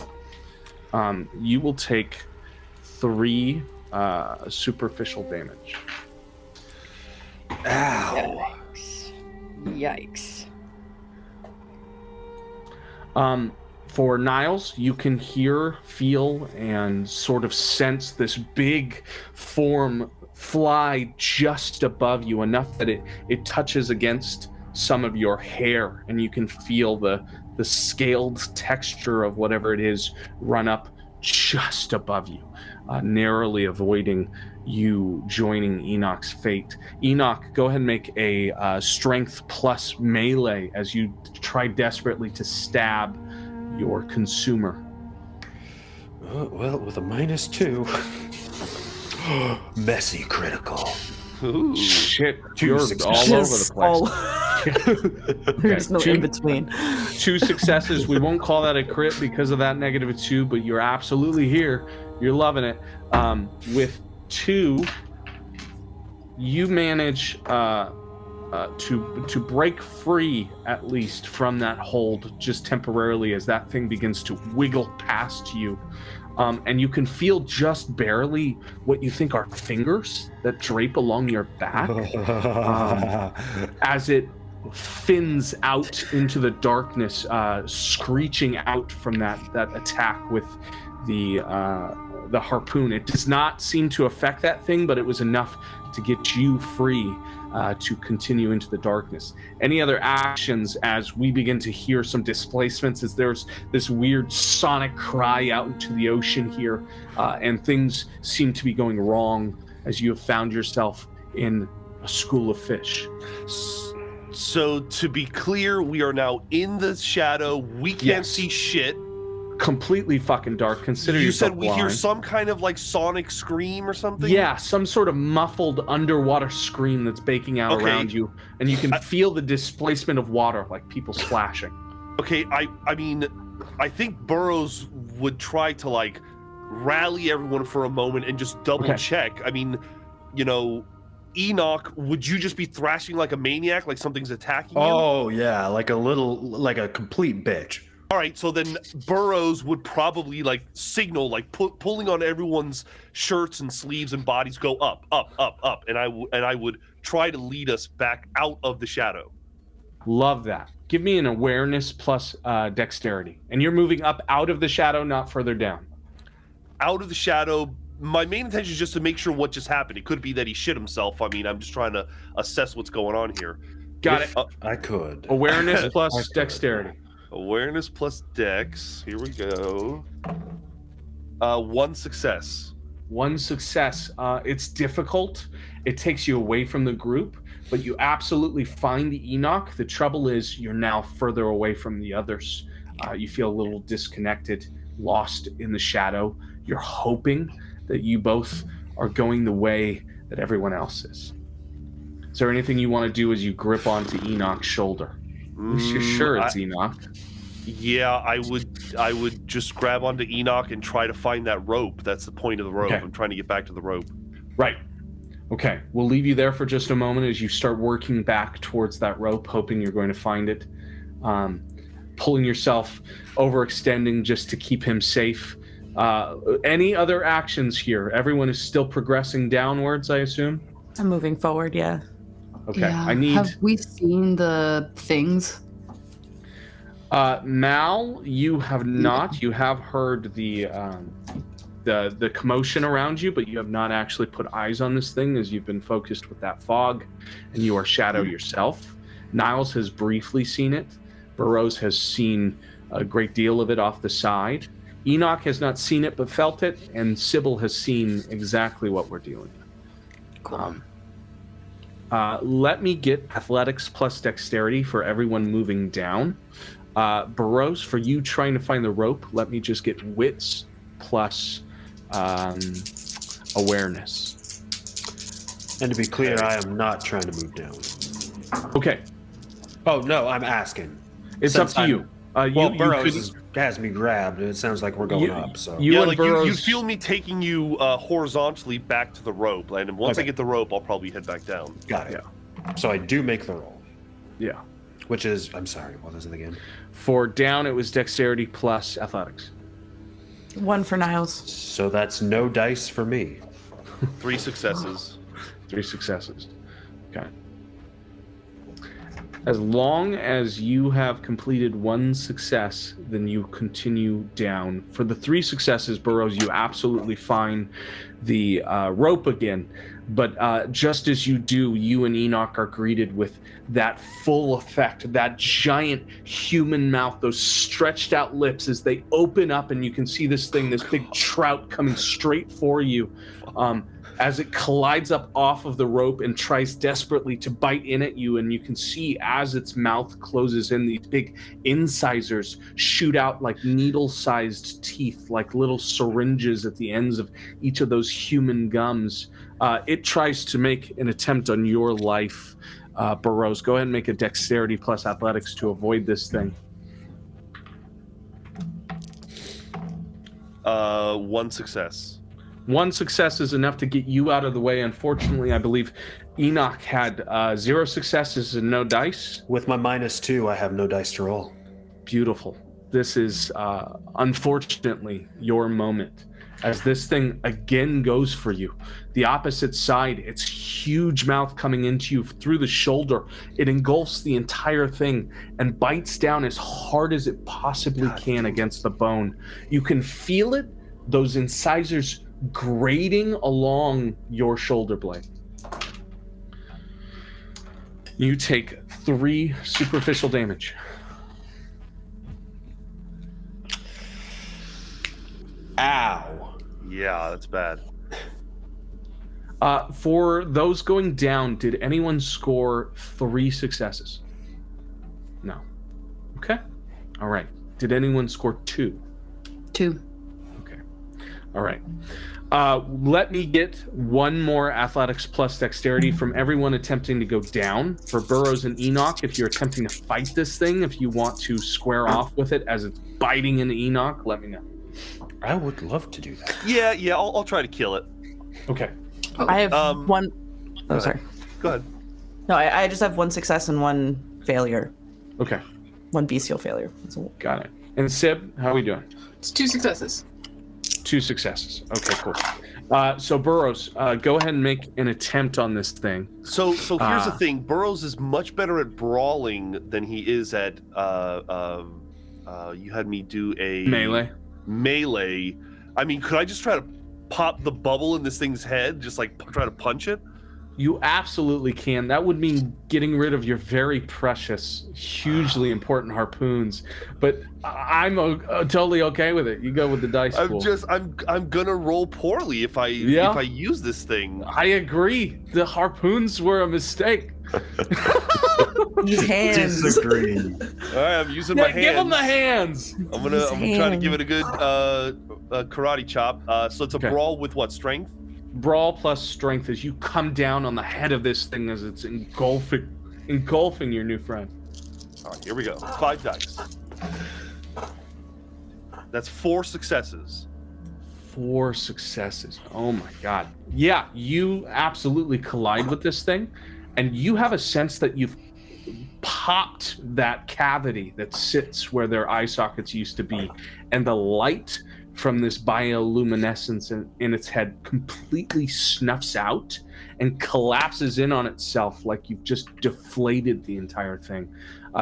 You will take 3 superficial damage. Ow. Yikes. For Niles, you can hear, feel, and sort of sense this big form fly just above you, enough that it touches against some of your hair, and you can feel the scaled texture of whatever it is run up just above you, narrowly avoiding you joining Enoch's fate. Enoch, go ahead and make a strength plus melee as you try desperately to stab your consumer. Well, with a -2. Messy critical. Ooh. Shit, 2 you're successes. all over the place. There's no 2 in between. 2 successes. We won't call that a crit because of that -2, but you're absolutely here. You're loving it. With 2, you manage to break free, at least, from that hold just temporarily, as that thing begins to wiggle past you. And you can feel just barely what you think are fingers that drape along your back as it fins out into the darkness, screeching out from that attack with the harpoon. It does not seem to affect that thing, but it was enough to get you free to continue into the darkness. Any other actions as we begin to hear some displacements, as there's this weird sonic cry out into the ocean here, and things seem to be going wrong as you have found yourself in a school of fish. So to be clear, we are now in the shadow. We can't Yes. see shit. Completely fucking dark. Consider You yourself said we hear blind. some kind of like sonic scream or something? Yeah, some sort of muffled underwater scream that's baking out Okay. around you, and you can feel the displacement of water, like people splashing. Okay, I mean, I think Burroughs would try to like rally everyone for a moment and just double check. I mean, Enoch, would you just be thrashing like a maniac, like something's attacking you? Oh, yeah, like a complete bitch. All right, so then Burroughs would probably like signal, like pulling on everyone's shirts and sleeves and bodies, go up, up, up, up, and I would try to lead us back out of the shadow. Love that. Give me an awareness plus dexterity. And you're moving up out of the shadow, not further down. Out of the shadow. My main intention is just to make sure what just happened. It could be that he shit himself. I mean, I'm just trying to assess what's going on here. Got it. I could. Awareness plus dexterity. Awareness plus dex. Here we go. 1 success. 1 success. It's difficult. It takes you away from the group, but you absolutely find the Enoch. The trouble is you're now further away from the others. You feel a little disconnected, lost in the shadow. You're hoping that you both are going the way that everyone else is. Is there anything you want to do as you grip onto Enoch's shoulder? At least you're sure it's Enoch. Yeah, I would just grab onto Enoch and try to find that rope. That's the point of the rope. Okay. I'm trying to get back to the rope. Right. Okay, we'll leave you there for just a moment as you start working back towards that rope, hoping you're going to find it. Pulling yourself, overextending just to keep him safe. Any other actions here? Everyone is still progressing downwards, I assume? I'm moving forward, yeah. Okay, Yeah. I need... Have we seen the things? Mal, you have not. You have heard the commotion around you, but you have not actually put eyes on this thing as you've been focused with that fog, and you are shadow yourself. Niles has briefly seen it. Burroughs has seen a great deal of it off the side. Enoch has not seen it but felt it, and Sybil has seen exactly what we're dealing with. Let me get athletics plus dexterity for everyone moving down. Burroughs, for you trying to find the rope, let me just get wits plus awareness. And to be clear, I am not trying to move down. Okay. Oh, no, I'm asking. It's up to you. Burroughs has me grabbed, and it sounds like we're going up. So you and Burroughs... you feel me taking you horizontally back to the rope, and once I get the rope, I'll probably head back down. Got it. Yeah. So I do make the roll. Yeah. Which is, I'm sorry, what is it again? For down, it was dexterity plus athletics. 1 for Niles. So that's no dice for me. 3 successes. 3 successes. Okay. As long as you have completed 1 success, then you continue down. For the 3 successes, Burroughs, you absolutely find the rope again. But just as you do, you and Enoch are greeted with that full effect, that giant human mouth, those stretched out lips as they open up, and you can see this thing, this big trout coming straight for you. As it collides up off of the rope and tries desperately to bite in at you, and you can see as its mouth closes in, these big incisors shoot out like needle-sized teeth, like little syringes at the ends of each of those human gums. It tries to make an attempt on your life. Burroughs, go ahead and make a dexterity plus athletics to avoid this thing. 1 success. 1 success is enough to get you out of the way. Unfortunately, I believe Enoch had 0 successes and no dice. With my -2, I have no dice to roll. Beautiful. This is, unfortunately, your moment. As this thing again goes for you. The opposite side, its huge mouth coming into you through the shoulder. It engulfs the entire thing and bites down as hard as it possibly can against the bone. You can feel it, those incisors grating along your shoulder blade. You take 3 superficial damage. Ow. Yeah, that's bad. For those going down, did anyone score 3 successes? No. Okay. All right. Did anyone score 2? 2. Okay. All right. Let me get 1 more athletics plus dexterity from everyone attempting to go down. For Burroughs and Enoch, if you're attempting to fight this thing, if you want to square off with it as it's biting into Enoch, let me know. I would love to do that. Yeah, I'll try to kill it. Okay. I have 1... Oh, sorry. Go ahead. No, I just have 1 success and 1 failure. Okay. 1 bestial failure. Got it. And Sib, how are we doing? It's 2 successes. 2 successes. Okay, cool. So Burroughs, go ahead and make an attempt on this thing. So here's the thing. Burroughs is much better at brawling than he is at you had me do a melee. I mean, could I just try to pop the bubble in this thing's head, just like try to punch it? You absolutely can. That would mean getting rid of your very precious, hugely important harpoons. But I'm totally okay with it. You go with the dice pool. I'm gonna roll poorly if I use this thing. I agree. The harpoons were a mistake. These hands. Disagree. All right, I'm using my hands. Give them the hands. I'm gonna try to give it a good karate chop. So it's a brawl with what, strength? Brawl plus strength as you come down on the head of this thing as it's engulfing your new friend. All right, here we go. 5 dice. That's 4 successes. 4 successes. Oh my god. Yeah, you absolutely collide with this thing, and you have a sense that you've popped that cavity that sits where their eye sockets used to be, and the light from this bioluminescence in its head completely snuffs out and collapses in on itself like you've just deflated the entire thing.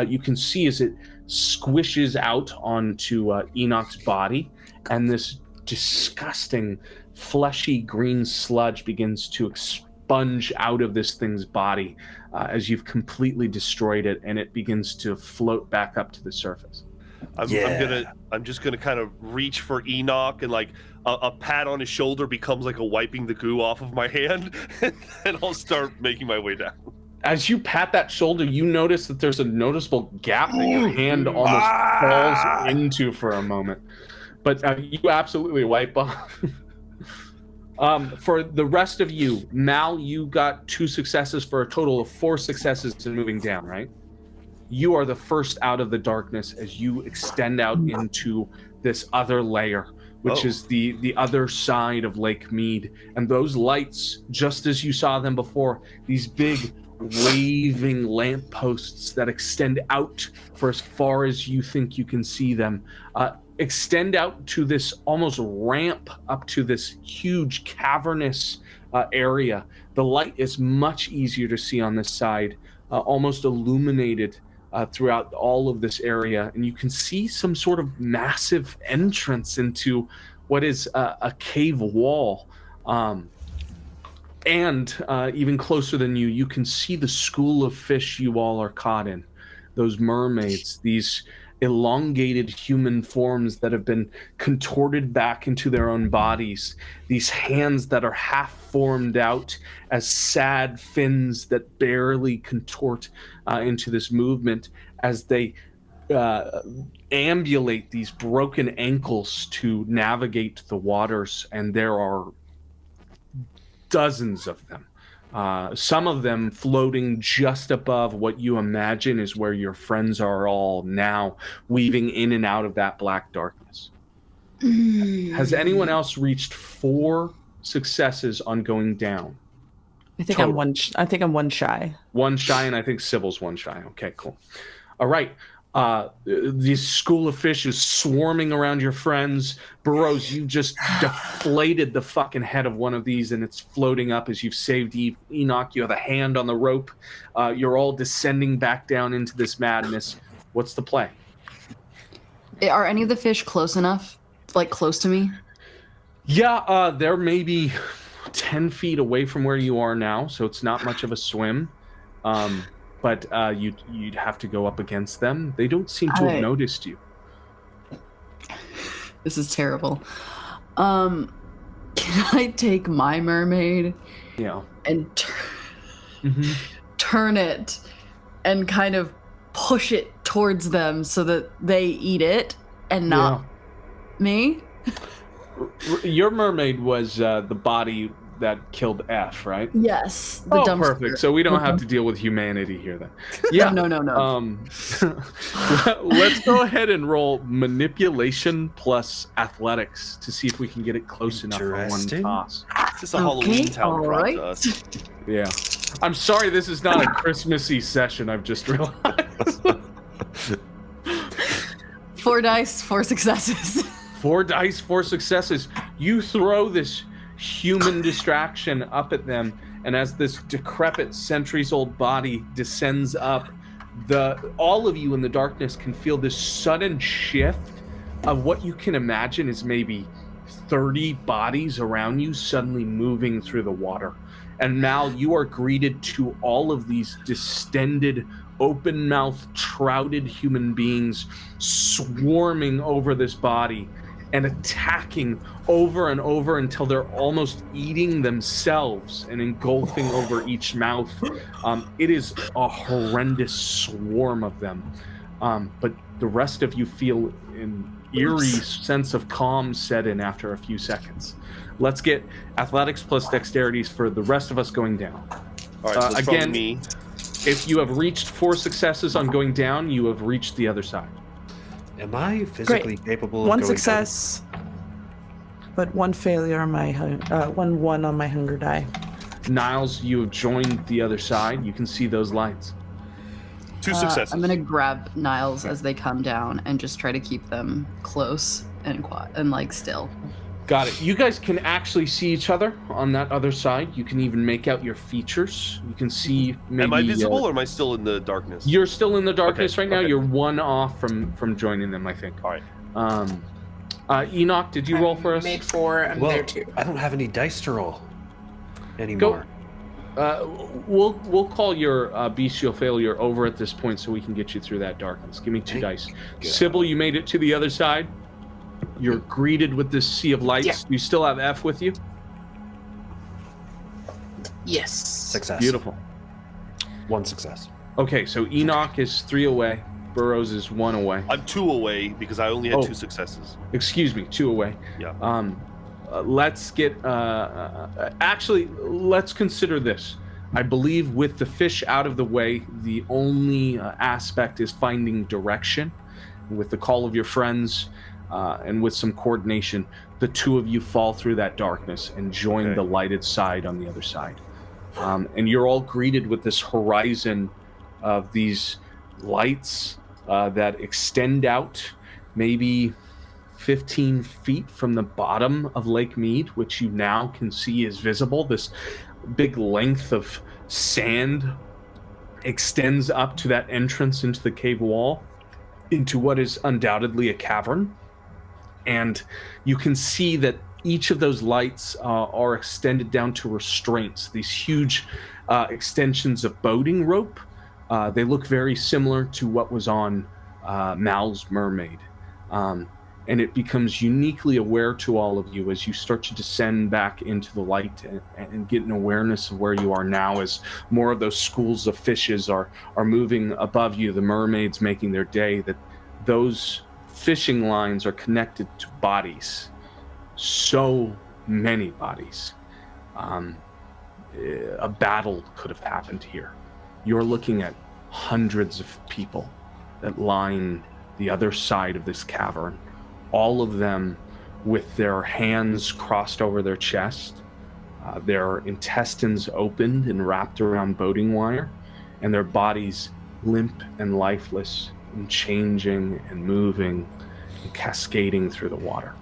You can see as it squishes out onto Enoch's body, and this disgusting fleshy green sludge begins to expunge out of this thing's body as you've completely destroyed it, and it begins to float back up to the surface. I'm just gonna kind of reach for Enoch, and like a pat on his shoulder becomes like a wiping the goo off of my hand, and I'll start making my way down. As you pat that shoulder, you notice that there's a noticeable gap that your hand almost falls into for a moment, but you absolutely wipe off. For the rest of you, Mal, you got 2 successes for a total of 4 successes in moving down, right? You are the first out of the darkness as you extend out into this other layer, which is the other side of Lake Mead. And those lights, just as you saw them before, these big waving lampposts that extend out for as far as you think you can see them, extend out to this almost ramp up to this huge cavernous area. The light is much easier to see on this side, almost illuminated throughout all of this area, and you can see some sort of massive entrance into what is a cave wall. And even closer than you can see the school of fish you all are caught in. Those mermaids, these elongated human forms that have been contorted back into their own bodies, these hands that are half formed out as sad fins that barely contort into this movement as they ambulate these broken ankles to navigate the waters, and there are dozens of them. Some of them floating just above what you imagine is where your friends are all now, weaving in and out of that black darkness. Has anyone else reached 4 successes on going down? I think I'm one shy. One shy, and I think Sybil's 1 shy. Okay, cool. All right. This school of fish is swarming around your friends. Burroughs, you just deflated the fucking head of one of these, and it's floating up as you've saved Enoch. You have a hand on the rope. You're all descending back down into this madness. What's the play? Are any of the fish close enough? Like, close to me? Yeah, they're maybe 10 feet away from where you are now, so it's not much of a swim. But you'd have to go up against them. They don't seem to have noticed you. This is terrible. Can I take my mermaid? Yeah. And turn it and kind of push it towards them so that they eat it and not me? Your mermaid was the body that killed F, right? Yes. The perfect. So we don't have to deal with humanity here then. Yeah. No. Let's go ahead and roll manipulation plus athletics to see if we can get it close enough for one toss. It's a Halloween town brought to us. Yeah. I'm sorry this is not a Christmassy session, I've just realized. 4 dice, 4 successes. 4 dice, 4 successes. You throw this human distraction up at them, and as this decrepit centuries-old body descends up, all of you in the darkness can feel this sudden shift of what you can imagine is maybe 30 bodies around you suddenly moving through the water. And Mal, you are greeted to all of these distended, open-mouthed, shrouded human beings swarming over this body and attacking over and over until they're almost eating themselves and engulfing over each mouth. It is a horrendous swarm of them. But the rest of you feel an eerie sense of calm set in after a few seconds. Let's get athletics plus dexterities for the rest of us going down. All right, so again, me. If you have reached 4 successes on going down, you have reached the other side. Am I physically capable of One going success, but 1 failure on my 1 on my hunger die. Niles, you have joined the other side. You can see those lights. 2 successes. I'm gonna grab Niles as they come down and just try to keep them close and quiet and like still. Got it. You guys can actually see each other on that other side. You can even make out your features. You can see maybe... Am I visible or am I still in the darkness? You're still in the darkness right now. Okay. You're 1 off from joining them, I think. All right. Enoch, did you roll for us? Made 4. I'm Well, there too. I don't have any dice to roll anymore. We'll call your bestial failure over at this point so we can get you through that darkness. Give me 2 dice. Sybil, you made it to the other side. You're greeted with this sea of lights. Yeah. You still have F with you? Yes. Success. Beautiful. 1 success. Okay, so Enoch is 3 away. Burrows is 1 away. I'm 2 away because I only had 2 successes. Excuse me, 2 away. Yeah. Let's get... actually, let's consider this. I believe with the fish out of the way, the only aspect is finding direction. With the call of your friends... and with some coordination, the 2 of you fall through that darkness and join the lighted side on the other side. And you're all greeted with this horizon of these lights that extend out maybe 15 feet from the bottom of Lake Mead, which you now can see is visible. This big length of sand extends up to that entrance into the cave wall, into what is undoubtedly a cavern. And you can see that each of those lights are extended down to restraints, these huge extensions of boating rope. They look very similar to what was on Mal's mermaid. And it becomes uniquely aware to all of you as you start to descend back into the light and get an awareness of where you are now as more of those schools of fishes are moving above you, the mermaids making their day, that those fishing lines are connected to bodies. So many bodies. A battle could have happened here. You're looking at hundreds of people that line the other side of this cavern, all of them with their hands crossed over their chest, their intestines opened and wrapped around boating wire, and their bodies limp and lifeless and changing and moving and cascading through the water.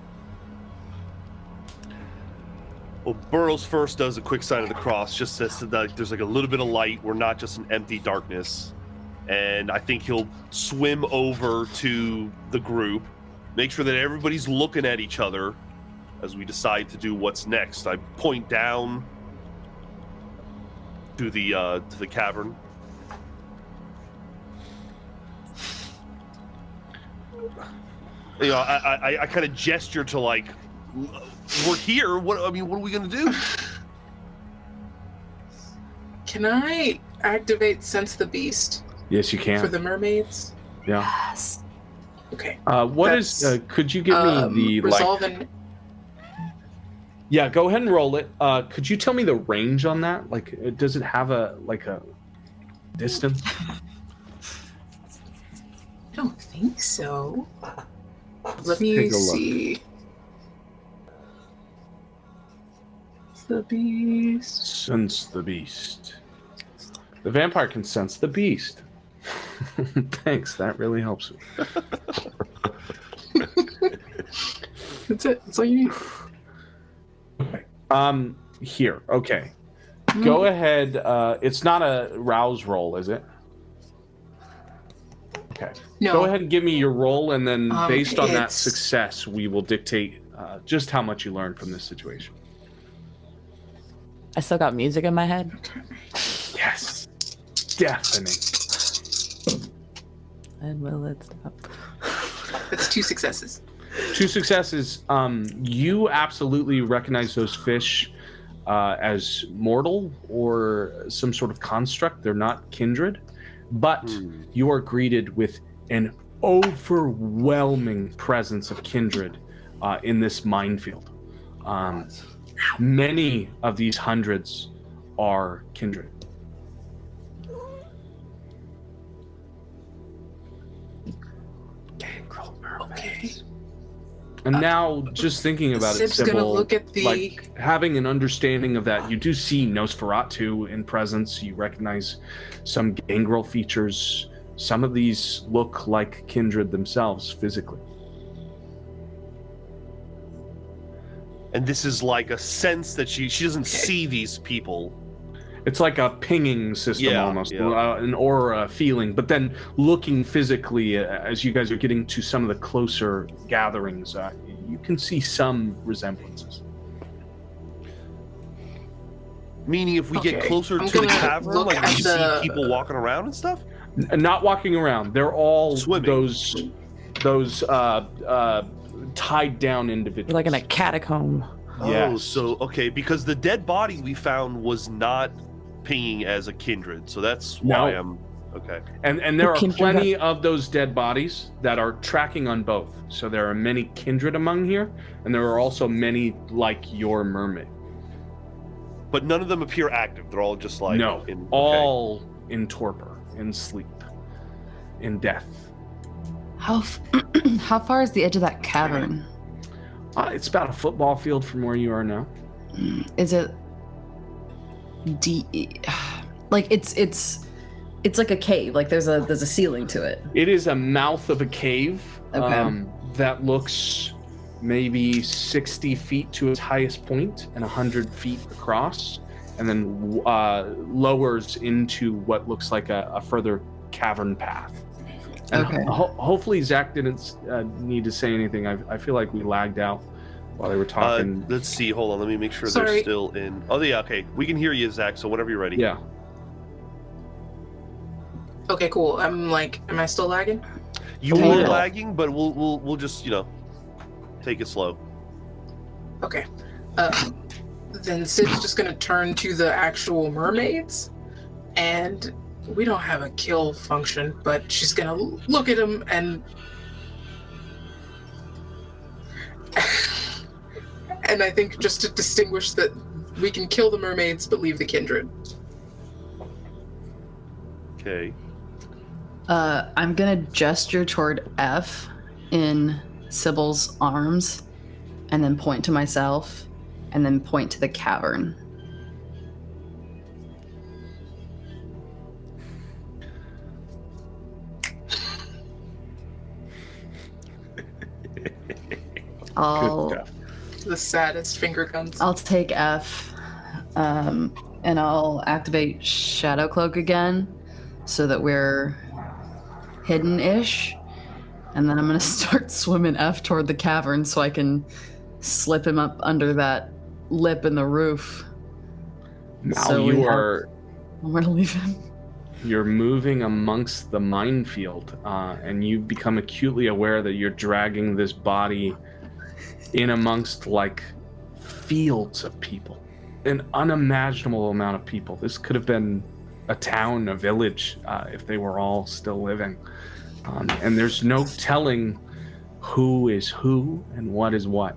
Well, Burrows first does a quick sign of the cross, just says that there's like a little bit of light. We're not just an empty darkness. And I think he'll swim over to the group, make sure that everybody's looking at each other as we decide to do what's next. I point down to the cavern. You know, I kind of gesture to like, we're here. What are we gonna do? Can I activate Sense the Beast? Yes, you can. For the mermaids? Yeah. Yes. Okay. Could you give me the resolve and... Yeah, go ahead and roll it. Could you tell me the range on that? Like, does it have a distance? I don't think so. Let me see. The beast. Sense the beast. The vampire can sense the beast. Thanks, that really helps me. That's it. That's all you need. Okay. Here. Okay. Go ahead. It's not a rouse roll, is it? Okay. No. Go ahead and give me your roll, and then based on that it's- success, we will dictate just how much you learned from this situation. I still got music in my head. Yes. Deafening. And will it stop? That's 2 successes. 2 successes. You absolutely recognize those fish as mortal or some sort of construct. They're not kindred, but you are greeted with an overwhelming presence of kindred in this minefield. Many of these hundreds are kindred. Gangrel mermaids. Okay. And now, just thinking about it, Sib's gonna Sybil, look at the- like having an understanding of that, you do see Nosferatu in presence. You recognize some gangrel features. Some of these look like kindred themselves physically. And this is like a sense that she doesn't Okay. see these people. It's like a pinging system Yeah, almost, yeah. an aura feeling. But then looking physically, as you guys are getting to some of the closer gatherings, you can see some resemblances. Meaning, if we get Okay, closer I'm to the gonna cavern, look like we at the- see people walking around and stuff. Not walking around. They're all Swimming. those tied down individuals. Like in a catacomb. Oh, Yes. so okay, because the dead body we found was not pinging as a kindred, so that's why No. I'm okay. And there are Kindred plenty of those dead bodies that are tracking on both. So there are many kindred among here, and there are also many like your mermaid. But none of them appear active. They're all just like No, in, okay. all in torpor, in sleep, in death. How far is the edge of that cavern? It's about a football field from where you are now. Is it deep? Like it's like a cave. Like there's a ceiling to it. It is a mouth of a cave Okay. that looks maybe 60 feet to its highest point and 100 feet across, and then lowers into what looks like a further cavern path. And Okay. hopefully Zach didn't need to say anything. I feel like we lagged out while they were talking. Let's see. Hold on. Let me make sure they're Sorry. still in. Oh, yeah. Okay, we can hear you, Zach. So whenever you're ready. Yeah. Okay, cool. I'm like, am I still lagging? You A were little. lagging, but we'll just take it slow. Okay. Then Sid's just gonna turn to the actual mermaids, and we don't have a kill function, but she's gonna look at him and and I think just to distinguish that we can kill the mermaids but leave the kindred. Okay. I'm gonna gesture toward F in Sybil's arms, and then point to myself, and then point to the cavern. Good stuff. The saddest finger guns. I'll take F, and I'll activate Shadow Cloak again, so that we're hidden-ish. And then I'm gonna start swimming F toward the cavern so I can slip him up under that lip in the roof. Now So we you have- are Where to leave him? you're moving amongst the minefield, and you become acutely aware that you're dragging this body in amongst like fields of people, an unimaginable amount of people. This could have been a town, a village, if they were all still living. And there's no telling who is who and what is what.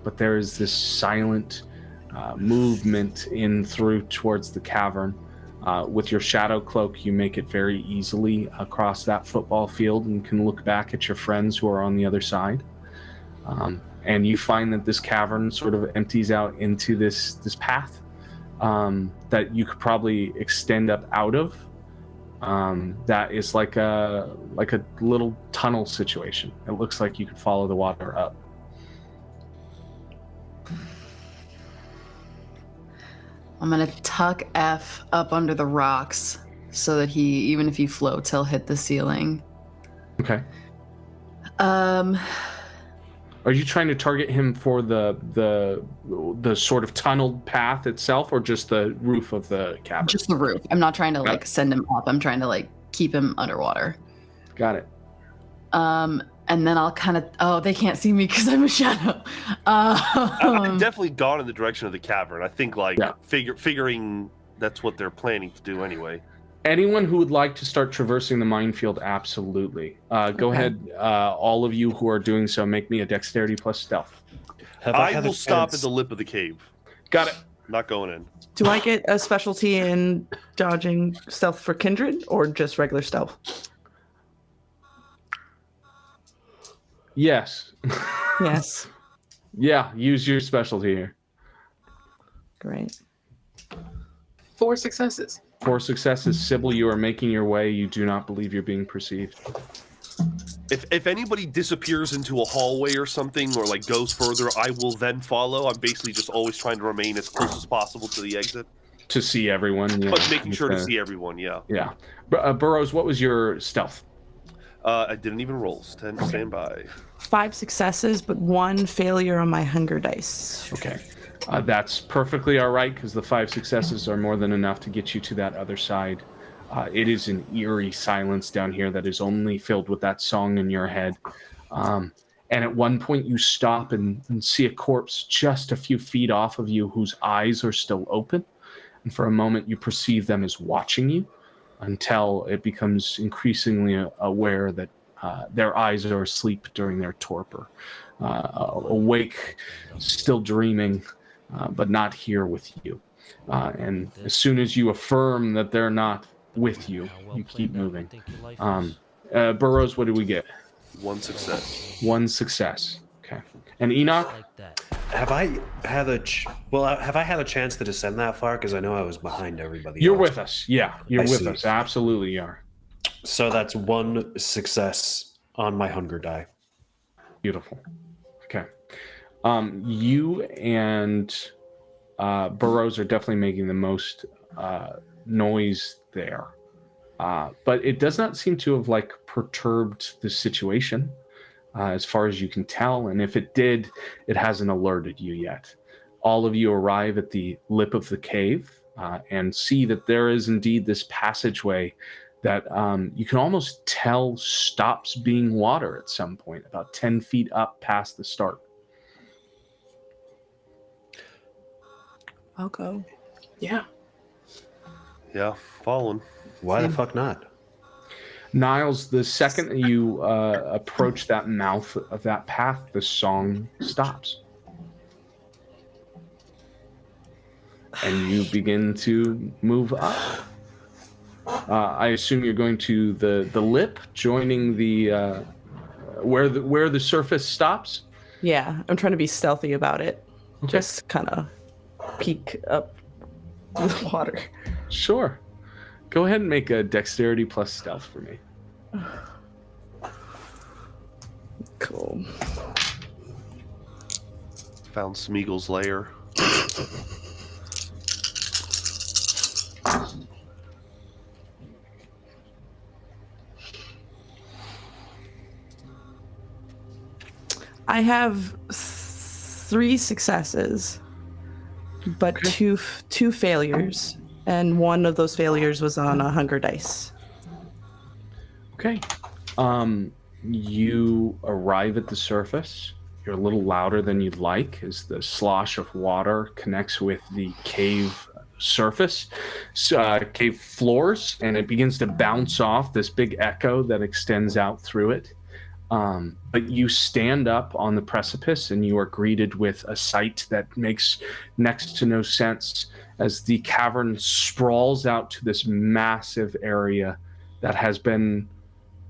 But there is this silent movement in through towards the cavern. With your shadow cloak, you make it very easily across that football field and can look back at your friends who are on the other side. And you find that this cavern sort of empties out into this path that you could probably extend up out of. That is like a little tunnel situation. It looks like you could follow the water up. I'm gonna tuck F up under the rocks so that even if he floats, he'll hit the ceiling. Okay. Um, Are you trying to target him for the sort of tunneled path itself, or just the roof of the cavern? just the roof. I'm not trying to like send him up. I'm trying to like keep him underwater. Got it. And then I'll kind of they can't see me because I'm a shadow. I've definitely gone in the direction of the cavern. I think like figuring that's what they're planning to do anyway. Anyone who would like to start traversing the minefield, absolutely. Go ahead, all of you who are doing so, make me a dexterity plus stealth. I will stop at the lip of the cave. Got it. Not going in. Do I get a specialty in dodging stealth for kindred or just regular stealth? Yes. Yes. Yeah, use your specialty here. Great. 4 successes. 4 successes. Sybil, you are making your way. You do not believe you're being perceived. If anybody disappears into a hallway or something, or like goes further, I will then follow. I'm basically just always trying to remain as close as possible to the exit. To see everyone, yeah. But making sure to see everyone, yeah. Yeah. Burroughs, what was your stealth? I didn't even roll. Stand by. 5 successes, but 1 failure on my hunger dice. Okay. That's perfectly all right, because the 5 successes are more than enough to get you to that other side. It is an eerie silence down here that is only filled with that song in your head. And at one point you stop and see a corpse just a few feet off of you whose eyes are still open. And for a moment you perceive them as watching you until it becomes increasingly aware that their eyes are asleep during their torpor. Awake, still dreaming, but not here with you. And as soon as you affirm that they're not with you, you keep moving. Burroughs, what did we get? 1 success. 1 success. Okay. And Enoch? Have I had a chance to descend that far? Because I know I was behind everybody You're else. with us. Yeah, you're I with see. us. Absolutely you are. So that's 1 success on my hunger die. Beautiful. Okay. You and Burroughs are definitely making the most noise there. But it does not seem to have like perturbed the situation as far as you can tell. And if it did, it hasn't alerted you yet. All of you arrive at the lip of the cave and see that there is indeed this passageway that you can almost tell stops being water at some point, about 10 feet up past the start. I'll go. Yeah. Yeah, following. Why the fuck not? Niles, the second that you approach that mouth of that path, the song stops. And you begin to move up. I assume you're going to the lip, joining the where the surface stops. Yeah, I'm trying to be stealthy about it. Okay. Just kind of peek up the water. Sure. Go ahead and make a dexterity plus stealth for me. Cool. Found Smeagol's lair. I have 3 successes, but two failures, and one of those failures was on a hunger dice. Okay. You arrive at the surface. You're a little louder than you'd like as the slosh of water connects with the cave surface, cave floors, and it begins to bounce off this big echo that extends out through it. But you stand up on the precipice and you are greeted with a sight that makes next to no sense as the cavern sprawls out to this massive area that has been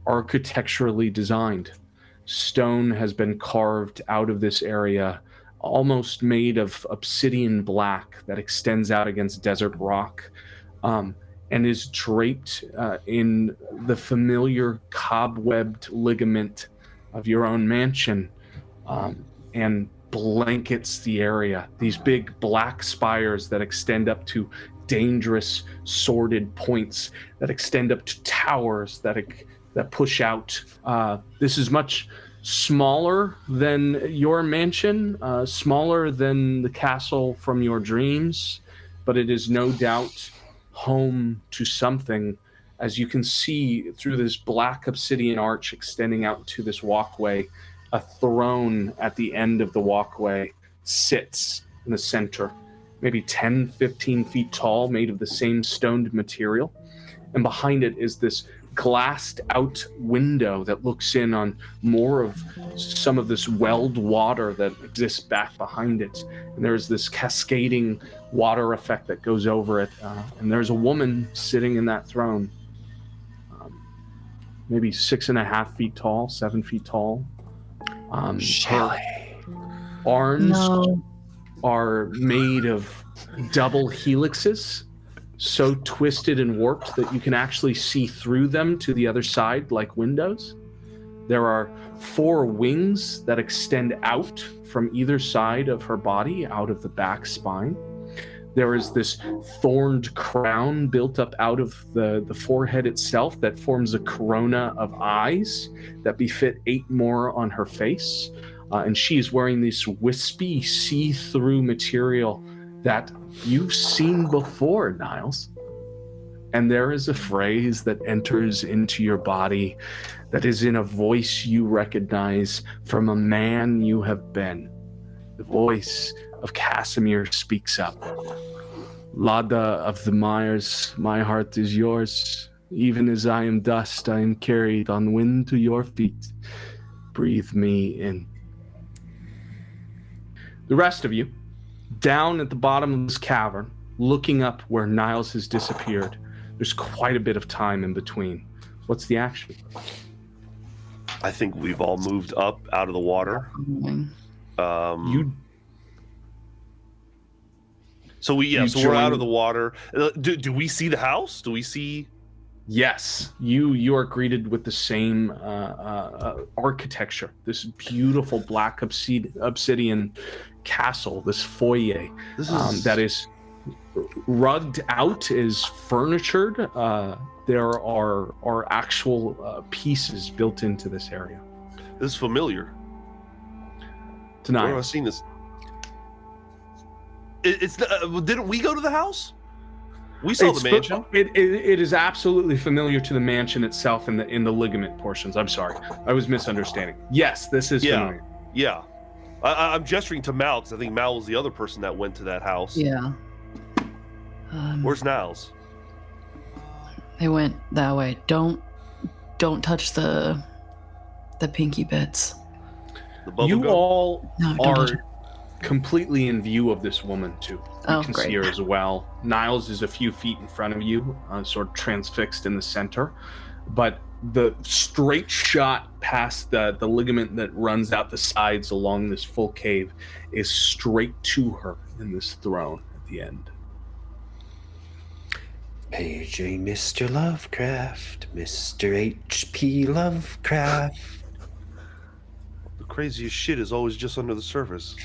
architecturally designed. Stone has been carved out of this area, almost made of obsidian black that extends out against desert rock, and is draped in the familiar cobwebbed ligament of your own mansion. And blankets the area. These big black spires that extend up to dangerous, sordid points that extend up to towers that push out. This is much smaller than your mansion, smaller than the castle from your dreams, but it is no doubt home to something. As you can see through this black obsidian arch extending out to this walkway, a throne at the end of the walkway sits in the center, maybe 10, 15 feet tall, made of the same stoned material. And behind it is this glassed out window that looks in on more of some of this welled water that exists back behind it. And there's this cascading water effect that goes over it. And there's a woman sitting in that throne, maybe 6.5 feet tall, 7 feet tall. Her arms are made of double helixes, so twisted and warped that you can actually see through them to the other side like windows. There are 4 wings that extend out from either side of her body, out of the back spine. There is this thorned crown built up out of the forehead itself that forms a corona of eyes that befit 8 more on her face. And she is wearing this wispy, see-through material that you've seen before, Niles. And there is a phrase that enters into your body that is in a voice you recognize from a man you have been. The voice of Casimir speaks up. Lada of the Myers, my heart is yours. Even as I am dust, I am carried on wind to your feet. Breathe me in. The rest of you, down at the bottom of this cavern, looking up where Niles has disappeared, there's quite a bit of time in between. What's the action? I think we've all moved up out of the water. So we're out of the water. Do we see the house? Do we see? Yes, you are greeted with the same architecture. This beautiful black obsidian castle, this foyer that is rugged out, is furnitured. There are actual pieces built into this area. This is familiar. Tonight, where have I seen this? Didn't we go to the house? We saw the mansion. It is absolutely familiar to the mansion itself in the ligament portions. I'm sorry, I was misunderstanding. Yes, this is familiar. Yeah. I'm gesturing to Mal because I think Mal was the other person that went to that house. Yeah. Where's Niles? They went that way. Don't touch the pinky bits. You all are completely in view of this woman too. You can see her as well. Niles is a few feet in front of you, sort of transfixed in the center, but the straight shot past the ligament that runs out the sides along this full cave is straight to her in this throne at the end. Paging Mr. Lovecraft, Mr. H.P. Lovecraft. The craziest shit is always just under the surface.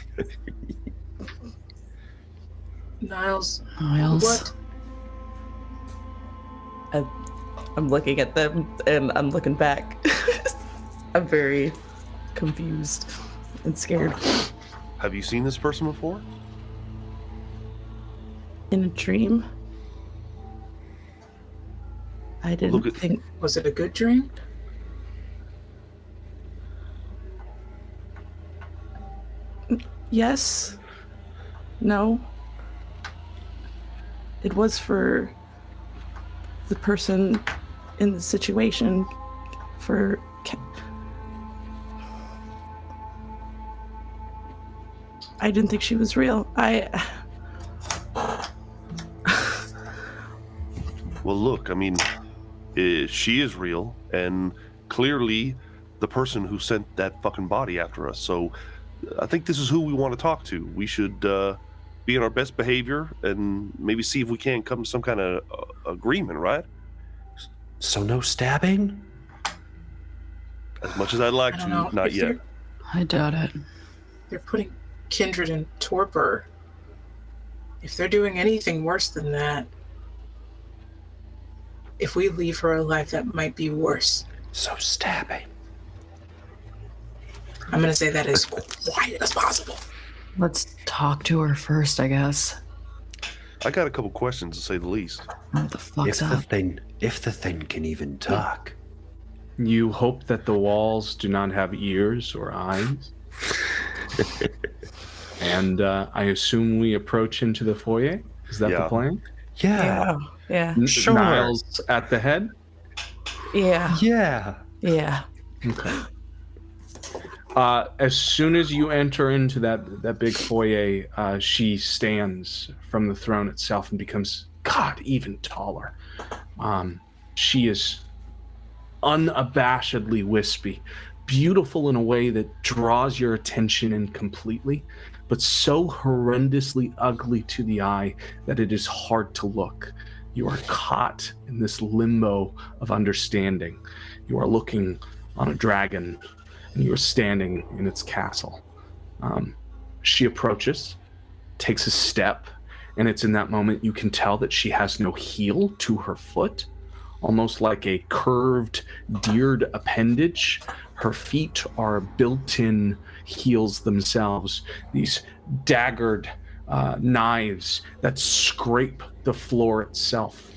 Niles. What? I'm looking at them and I'm looking back. I'm very confused and scared. Have you seen this person before? In a dream? I didn't think. Was it a good dream? Yes. No. It was for the person in the situation. For. I didn't think she was real. Well, look, I mean, she is real, and clearly the person who sent that fucking body after us. So I think this is who we want to talk to. We should be in our best behavior and maybe see if we can come to some kind of agreement, right? So no stabbing? As much as I'd like to, not yet. I doubt it. They're putting kindred and torpor. If they're doing anything worse than that, if we leave her alive, that might be worse. So stabbing. I'm going to say that as quiet as possible. Let's talk to her first, I guess. I got a couple questions, to say the least. What the fuck's up? If the thing can even talk. You hope that the walls do not have ears or eyes. And I assume we approach into the foyer. Is that the plan? Yeah. Sure. Niles at the head? Yeah. Yeah. Okay. As soon as you enter into that big foyer, she stands from the throne itself and becomes, God, even taller. She is unabashedly wispy, beautiful in a way that draws your attention in completely, but so horrendously ugly to the eye that it is hard to look. You are caught in this limbo of understanding. You are looking on a dragon, and you are standing in its castle. She approaches, takes a step, and it's in that moment you can tell that she has no heel to her foot, almost like a curved, deered appendage. Her feet are built-in heels themselves, these daggered knives that scrape the floor itself.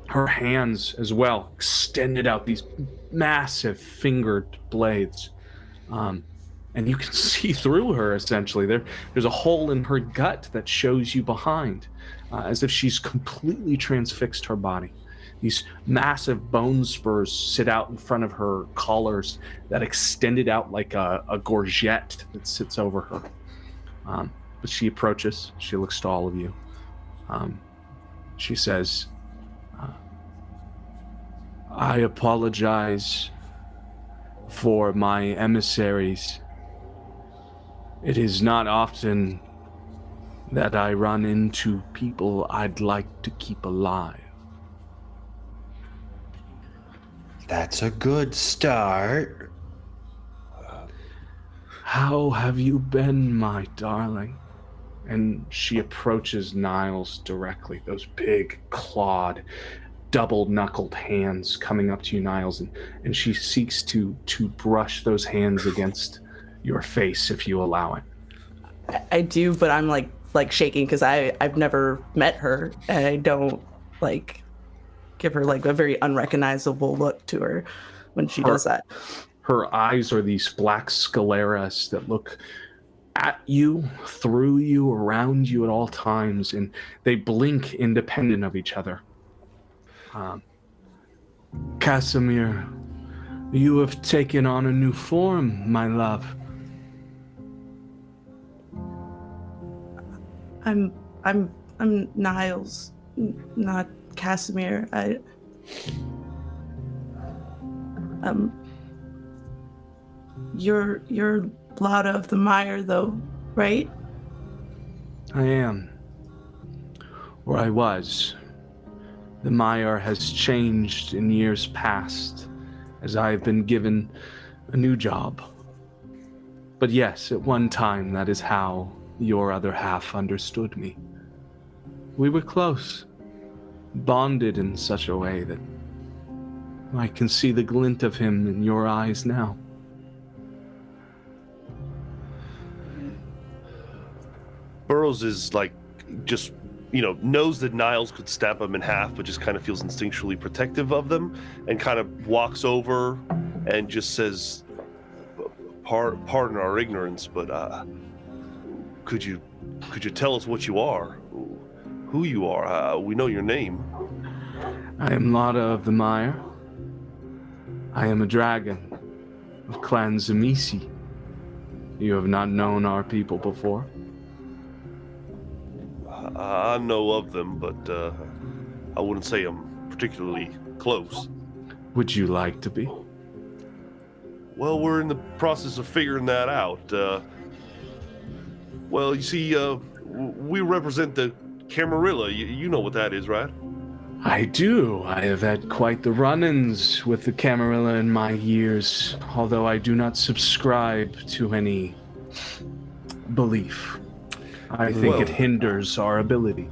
Her hands as well extended out, these massive fingered blades. And you can see through her, essentially. There's a hole in her gut that shows you behind, as if she's completely transfixed her body. These massive bone spurs sit out in front of her collars that extended out like a gorget that sits over her. But she approaches. She looks to all of you. She says, I apologize for my emissaries. It is not often that I run into people I'd like to keep alive. That's a good start. How have you been, my darling? And she approaches Niles directly, those big, clawed, double-knuckled hands coming up to you, Niles, and she seeks to brush those hands against your face if you allow it. I do, but I'm like shaking because I've never met her, and I don't like give her like a very unrecognizable look to her when she does that. Her eyes are these black scleras that look at you, through you, around you at all times, and they blink independent of each other. Casimir, you have taken on a new form, my love. I'm Niles, not Casimir. You're Blada of the Mire, though, right? I am. Or I was. The Mire has changed in years past, as I have been given a new job. But yes, at one time, that is how your other half understood me. We were close, bonded in such a way that I can see the glint of him in your eyes now. Burroughs is like, just, knows that Niles could stab him in half, but just kind of feels instinctually protective of them, and kind of walks over and just says, pardon our ignorance, but could you tell us what you are? Who you are? We know your name. I am Lada of the Mire. I am a dragon of Clan Zamisi. You have not known our people before. I know of them, but I wouldn't say I'm particularly close. Would you like to be? Well, we're in the process of figuring that out. Well, you see, we represent the Camarilla. You know what that is, right? I do. I have had quite the run-ins with the Camarilla in my years, although I do not subscribe to any belief. I think it hinders our ability.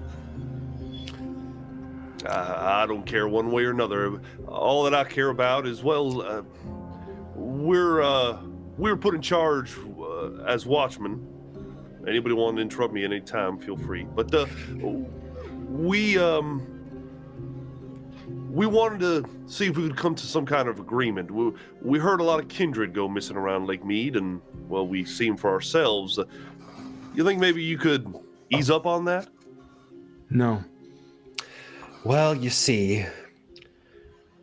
I don't care one way or another. All that I care about is, well, we're put in charge as watchmen. Anybody want to interrupt me any time, feel free. But we wanted to see if we could come to some kind of agreement. We heard a lot of kindred go missing around Lake Mead, and, well, we see them for ourselves. You think maybe you could ease up on that? No. Well, you see,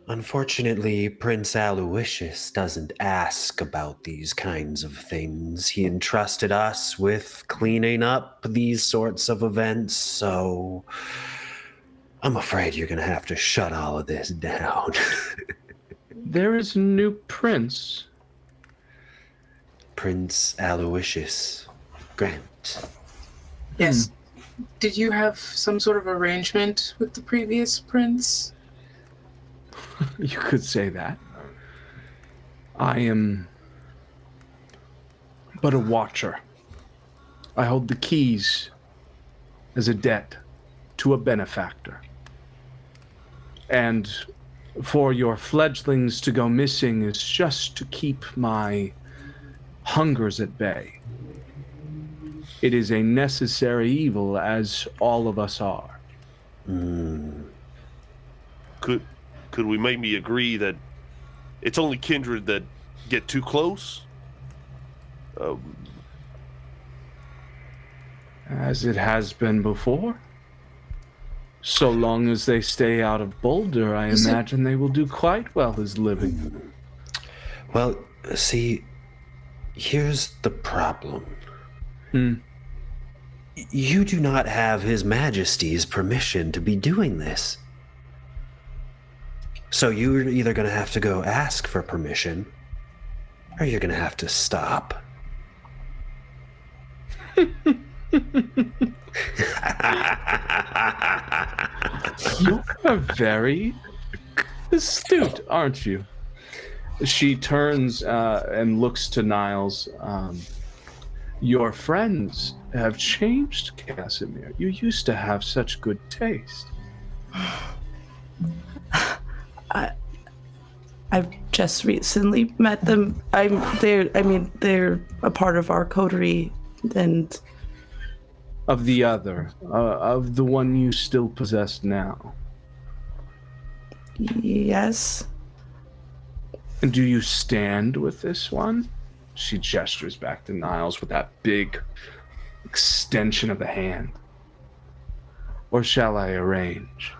unfortunately, Prince Aloysius doesn't ask about these kinds of things. He entrusted us with cleaning up these sorts of events, so I'm afraid you're going to have to shut all of this down. There is a new prince. Prince Aloysius Grant. Yes. Did you have some sort of arrangement with the previous prince? You could say that. I am but a watcher. I hold the keys as a debt to a benefactor. And for your fledglings to go missing is just to keep my hungers at bay. It is a necessary evil, as all of us are. Could we maybe agree that it's only kindred that get too close? As it has been before. So long as they stay out of Boulder, I imagine they will do quite well as living. Well, see, here's the problem. You do not have His Majesty's permission to be doing this. So you're either going to have to go ask for permission, or you're going to have to stop. You're very astute, aren't you? She turns and looks to Niles. Your friends have changed, Casimir. You used to have such good taste. I've just recently met them. They're a part of our coterie, and Of the other, of the one you still possess now. yes. And do you stand with this one? She gestures back to Niles with that big extension of the hand. Or shall I arrange?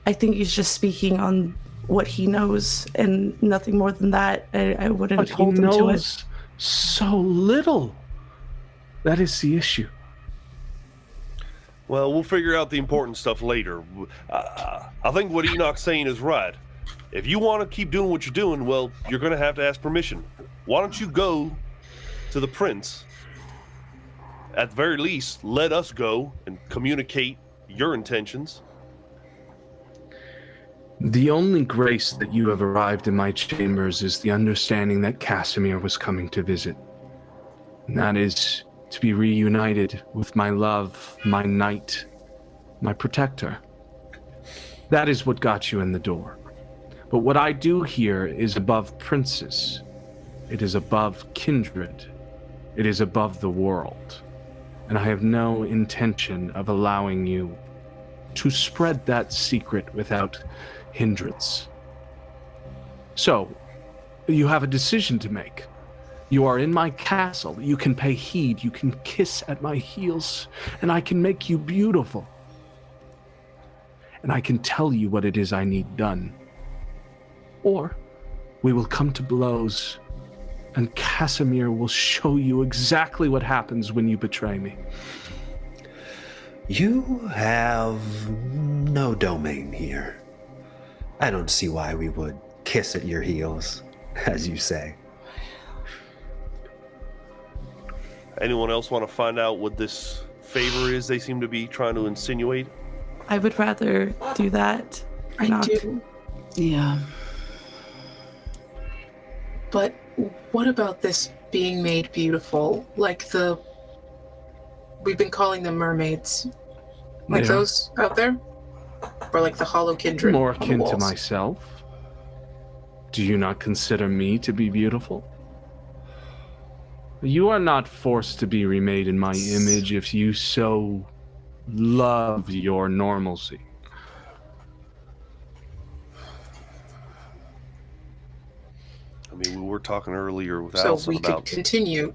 I think he's just speaking on what he knows and nothing more than that. I wouldn't But he hold him to it. knows so little. That is the issue. Well, we'll figure out the important stuff later. I think what Enoch's saying is right. If you want to keep doing what you're doing, well, you're going to have to ask permission. Why don't you go to the prince? At the very least, let us go and communicate your intentions. The only grace that you have arrived in my chambers is the understanding that Casimir was coming to visit. And that is to be reunited with my love, my knight, my protector. That is what got you in the door. But what I do here is above princes. It is above kindred. It is above the world. And I have no intention of allowing you to spread that secret without hindrance. So, you have a decision to make. You are in my castle. You can pay heed. You can kiss at my heels. And I can make you beautiful. And I can tell you what it is I need done. Or we will come to blows, and Casimir will show you exactly what happens when you betray me. You have no domain here. I don't see why we would kiss at your heels, as you say. Anyone else want to find out what this favor is they seem to be trying to insinuate? I would rather do that. I do. Yeah. But what about this being made beautiful, like we've been calling them mermaids, like Yeah. those out there, or like the hollow kindred. More on the akin to walls. myself. Do you not consider me to be beautiful? You are not forced to be remade in my image if you so love your normalcy. I mean, we were talking earlier with So Allison we could about continue.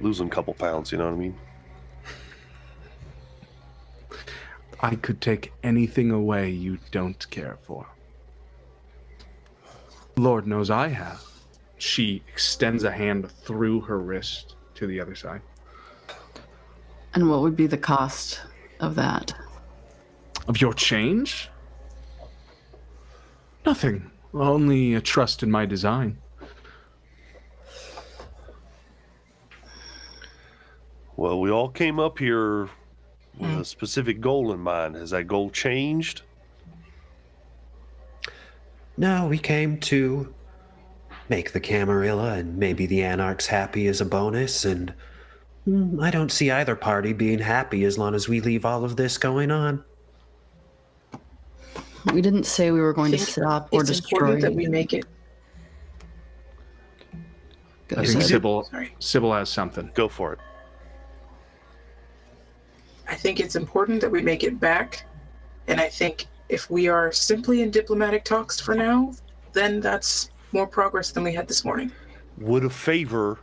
losing a couple pounds, you know what I mean? I could take anything away you don't care for. Lord knows I have. She extends a hand through her wrist to the other side. And what would be the cost of that? Of your change? Nothing. Only a trust in my design. Well, we all came up here with a specific goal in mind. Has that goal changed? No, we came to make the Camarilla and maybe the Anarchs happy as a bonus, and I don't see either party being happy as long as we leave all of this going on. We didn't say we were going to think stop or it's destroy. important that we make it. Go I think ahead. Sybil has something. Go for it. I think it's important that we make it back, and I think if we are simply in diplomatic talks for now, then that's more progress than we had this morning. Would a favor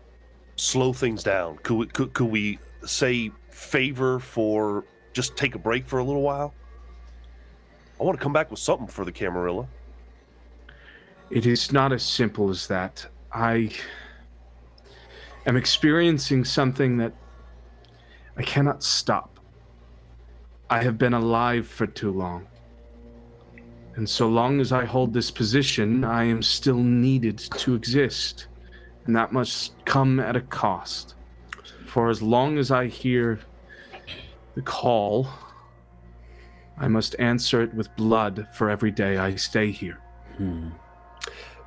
slow things down? Could we say favor for just take a break for a little while? I want to come back with something for the Camarilla. It is not as simple as that. I am experiencing something that I cannot stop. I have been alive for too long. And so long as I hold this position, I am still needed to exist. And that must come at a cost. For as long as I hear the call, I must answer it with blood for every day I stay here.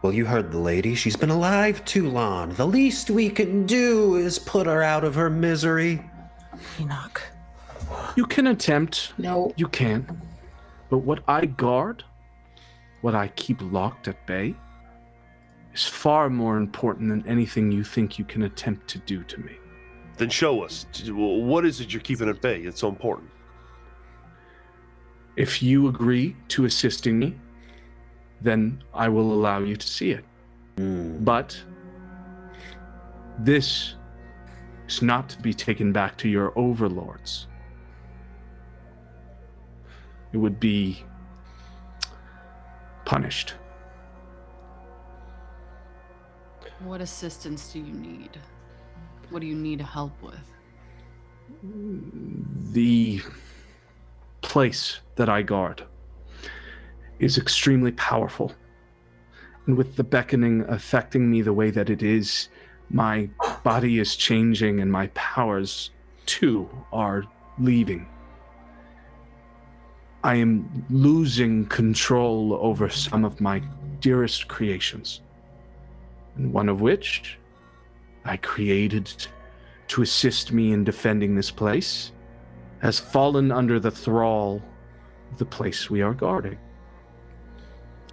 Well, you heard the lady. She's been alive too long. The least we can do is put her out of her misery. Enoch. You can attempt. No. You can. But what I guard, what I keep locked at bay, is far more important than anything you think you can attempt to do to me. Then show us. What is it you're keeping at bay? It's so important. If you agree to assisting me, then I will allow you to see it. But this is not to be taken back to your overlords. It would be punished. What assistance do you need? What do you need help with? The place that I guard is extremely powerful. And with the beckoning affecting me the way that it is, my body is changing and my powers, too, are leaving. I am losing control over some of my dearest creations. And one of which I created to assist me in defending this place has fallen under the thrall of the place we are guarding.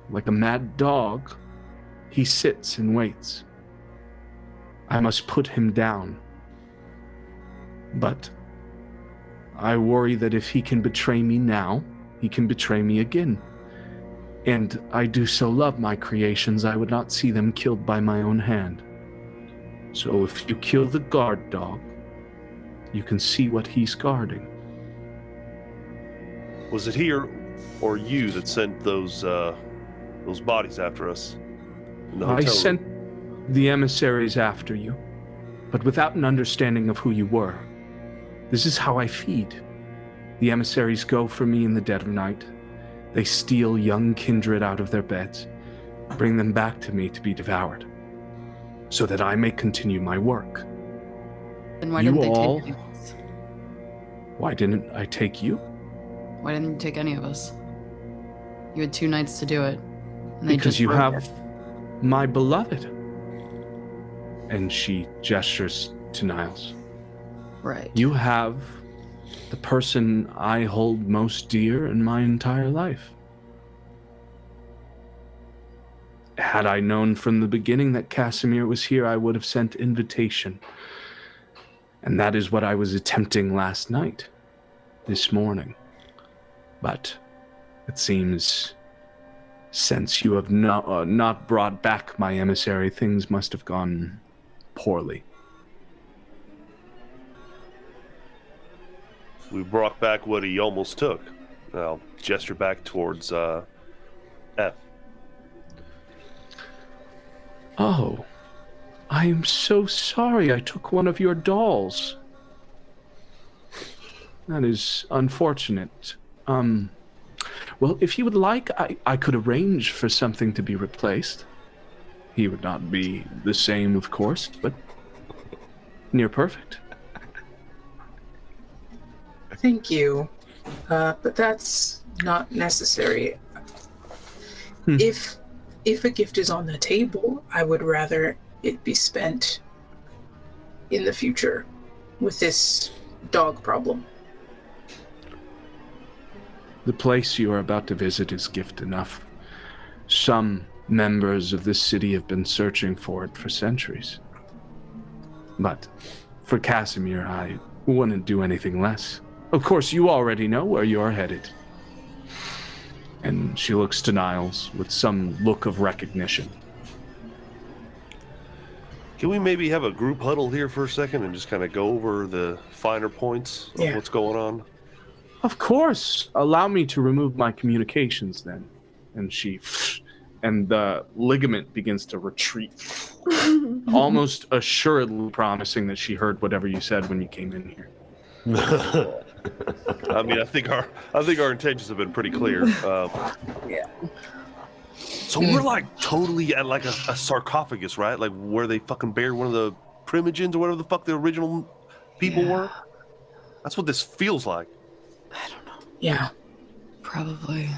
Like a mad dog, he sits and waits. I must put him down. But I worry that if he can betray me now, he can betray me again. And I do so love my creations, I would not see them killed by my own hand. So if you kill the guard dog, you can see what he's guarding. Was it here or you that sent those bodies after us in the I hotel sent room? the emissaries after you, but without an understanding of who you were. This is how I feed. The emissaries go for me in the dead of night. They steal young kindred out of their beds, bring them back to me to be devoured, so that I may continue my work. Then why You didn't they all- take any of us? Why didn't I take you? Why didn't you take any of us? You had 2 nights to do it. And they Because just you broke have it. my beloved. And she gestures to Niles. Right. You have the person I hold most dear in my entire life. Had I known from the beginning that Casimir was here, I would have sent invitation. And that is what I was attempting last night, this morning. But it seems, since you have not brought back my emissary, things must have gone poorly. We brought back what he almost took. I'll gesture back towards F. Oh, I am so sorry I took one of your dolls. That is unfortunate. Well, if you would like, I could arrange for something to be replaced. He would not be the same, of course, but near perfect. Thank you. But that's not necessary. Hmm. If a gift is on the table, I would rather it be spent in the future with this dog problem. The place you are about to visit is gift enough. Some members of this city have been searching for it for centuries. But for Casimir, I wouldn't do anything less. Of course, you already know where you're headed. And she looks to Niles with some look of recognition. Can we maybe have a group huddle here for a second and just kind of go over the finer points of what's going on? Of course. Allow me to remove my communications then. And the ligament begins to retreat, almost assuredly promising that she heard whatever you said when you came in here. I mean, I think our intentions have been pretty clear. Yeah. So we're like totally at like a sarcophagus, right? Like where they fucking buried one of the primogens or whatever the fuck the original people were. That's what this feels like. I don't know. Yeah. Probably.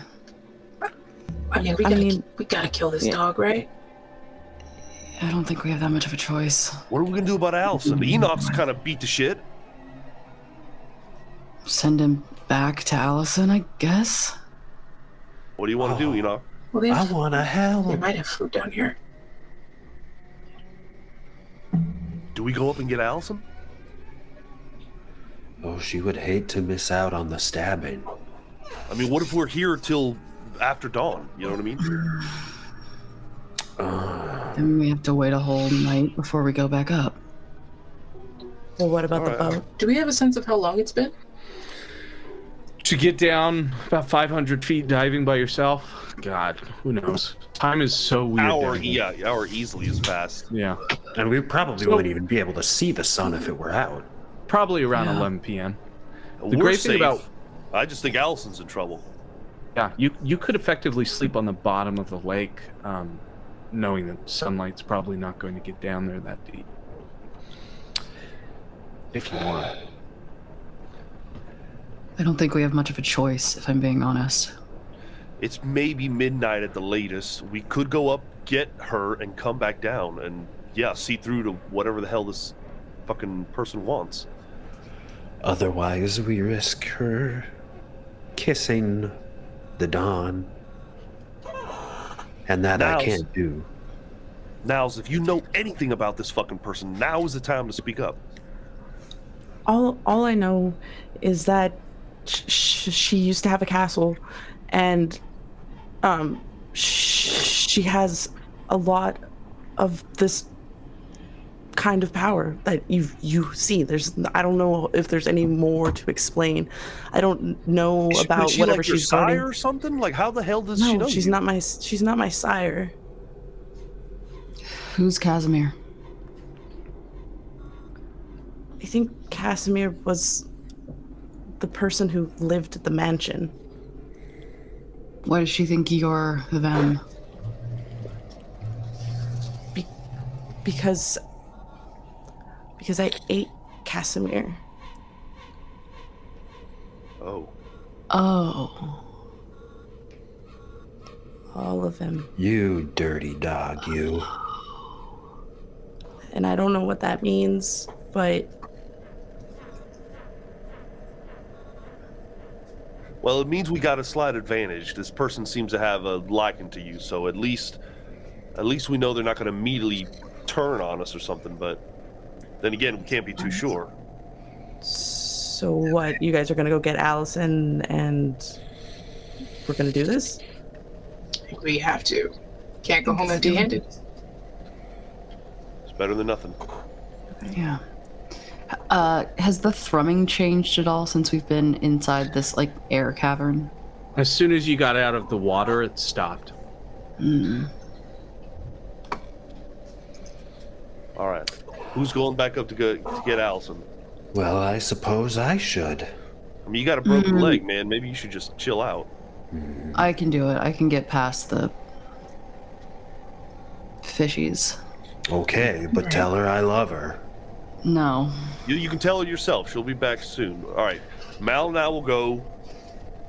I mean, we gotta kill this dog, right? I don't think we have that much of a choice. What are we gonna do about Allison? Enoch's kind of beat to shit. Send him back to Allison, I guess. What do you want to do, Enoch? Well, I want to help. They might have food down here. Do we go up and get Allison? Oh, she would hate to miss out on the stabbing. I mean, what if we're here till after dawn? You know what I mean? Then we have to wait a whole night before we go back up. Well, what about the boat? Do we have a sense of how long it's been? To get down about 500 feet diving by yourself? God, who knows? Time is so weird. Hour easily has passed. Yeah. And we probably wouldn't even be able to see the sun if it were out. Probably around 11 p.m. We're great safe. thing about... I just think Allison's in trouble. Yeah, you could effectively sleep on the bottom of the lake, knowing that sunlight's probably not going to get down there that deep. If you want. I don't think we have much of a choice, if I'm being honest. It's maybe midnight at the latest. We could go up, get her, and come back down, and see through to whatever the hell this fucking person wants. Otherwise, we risk her kissing the dawn. And that I can't do. Niles, if you know anything about this fucking person, now is the time to speak up. All I know is that she used to have a castle, and she has a lot of this kind of power that you see. I don't know if there's any more to explain. I don't know about she whatever like your she's sire guarding. or something. Like how the hell does she know? No, she's you? not my sire. Who's Casimir? I think Casimir was the person who lived at the mansion. Why does she think you're them? Because I ate Casimir. Oh. All of him. You dirty dog, you. and I don't know what that means, but Well, it means we got a slight advantage. This person seems to have a liking to you, so at least we know they're not going to immediately turn on us or something. But then again, we can't be too sure. so what? You guys are gonna go get Allison, and we're gonna do this? I think we have to. Can't go home empty-handed. It's better than nothing. Yeah. Has the thrumming changed at all since we've been inside this like air cavern? As soon as you got out of the water, it stopped. All right. Who's going back up to get Allison? Well, I suppose I should. I mean, you got a broken leg, man. Maybe you should just chill out. I can do it. I can get past the fishies. Okay, but tell her I love her. No. You can tell her yourself. She'll be back soon. All right. Mal and I will go,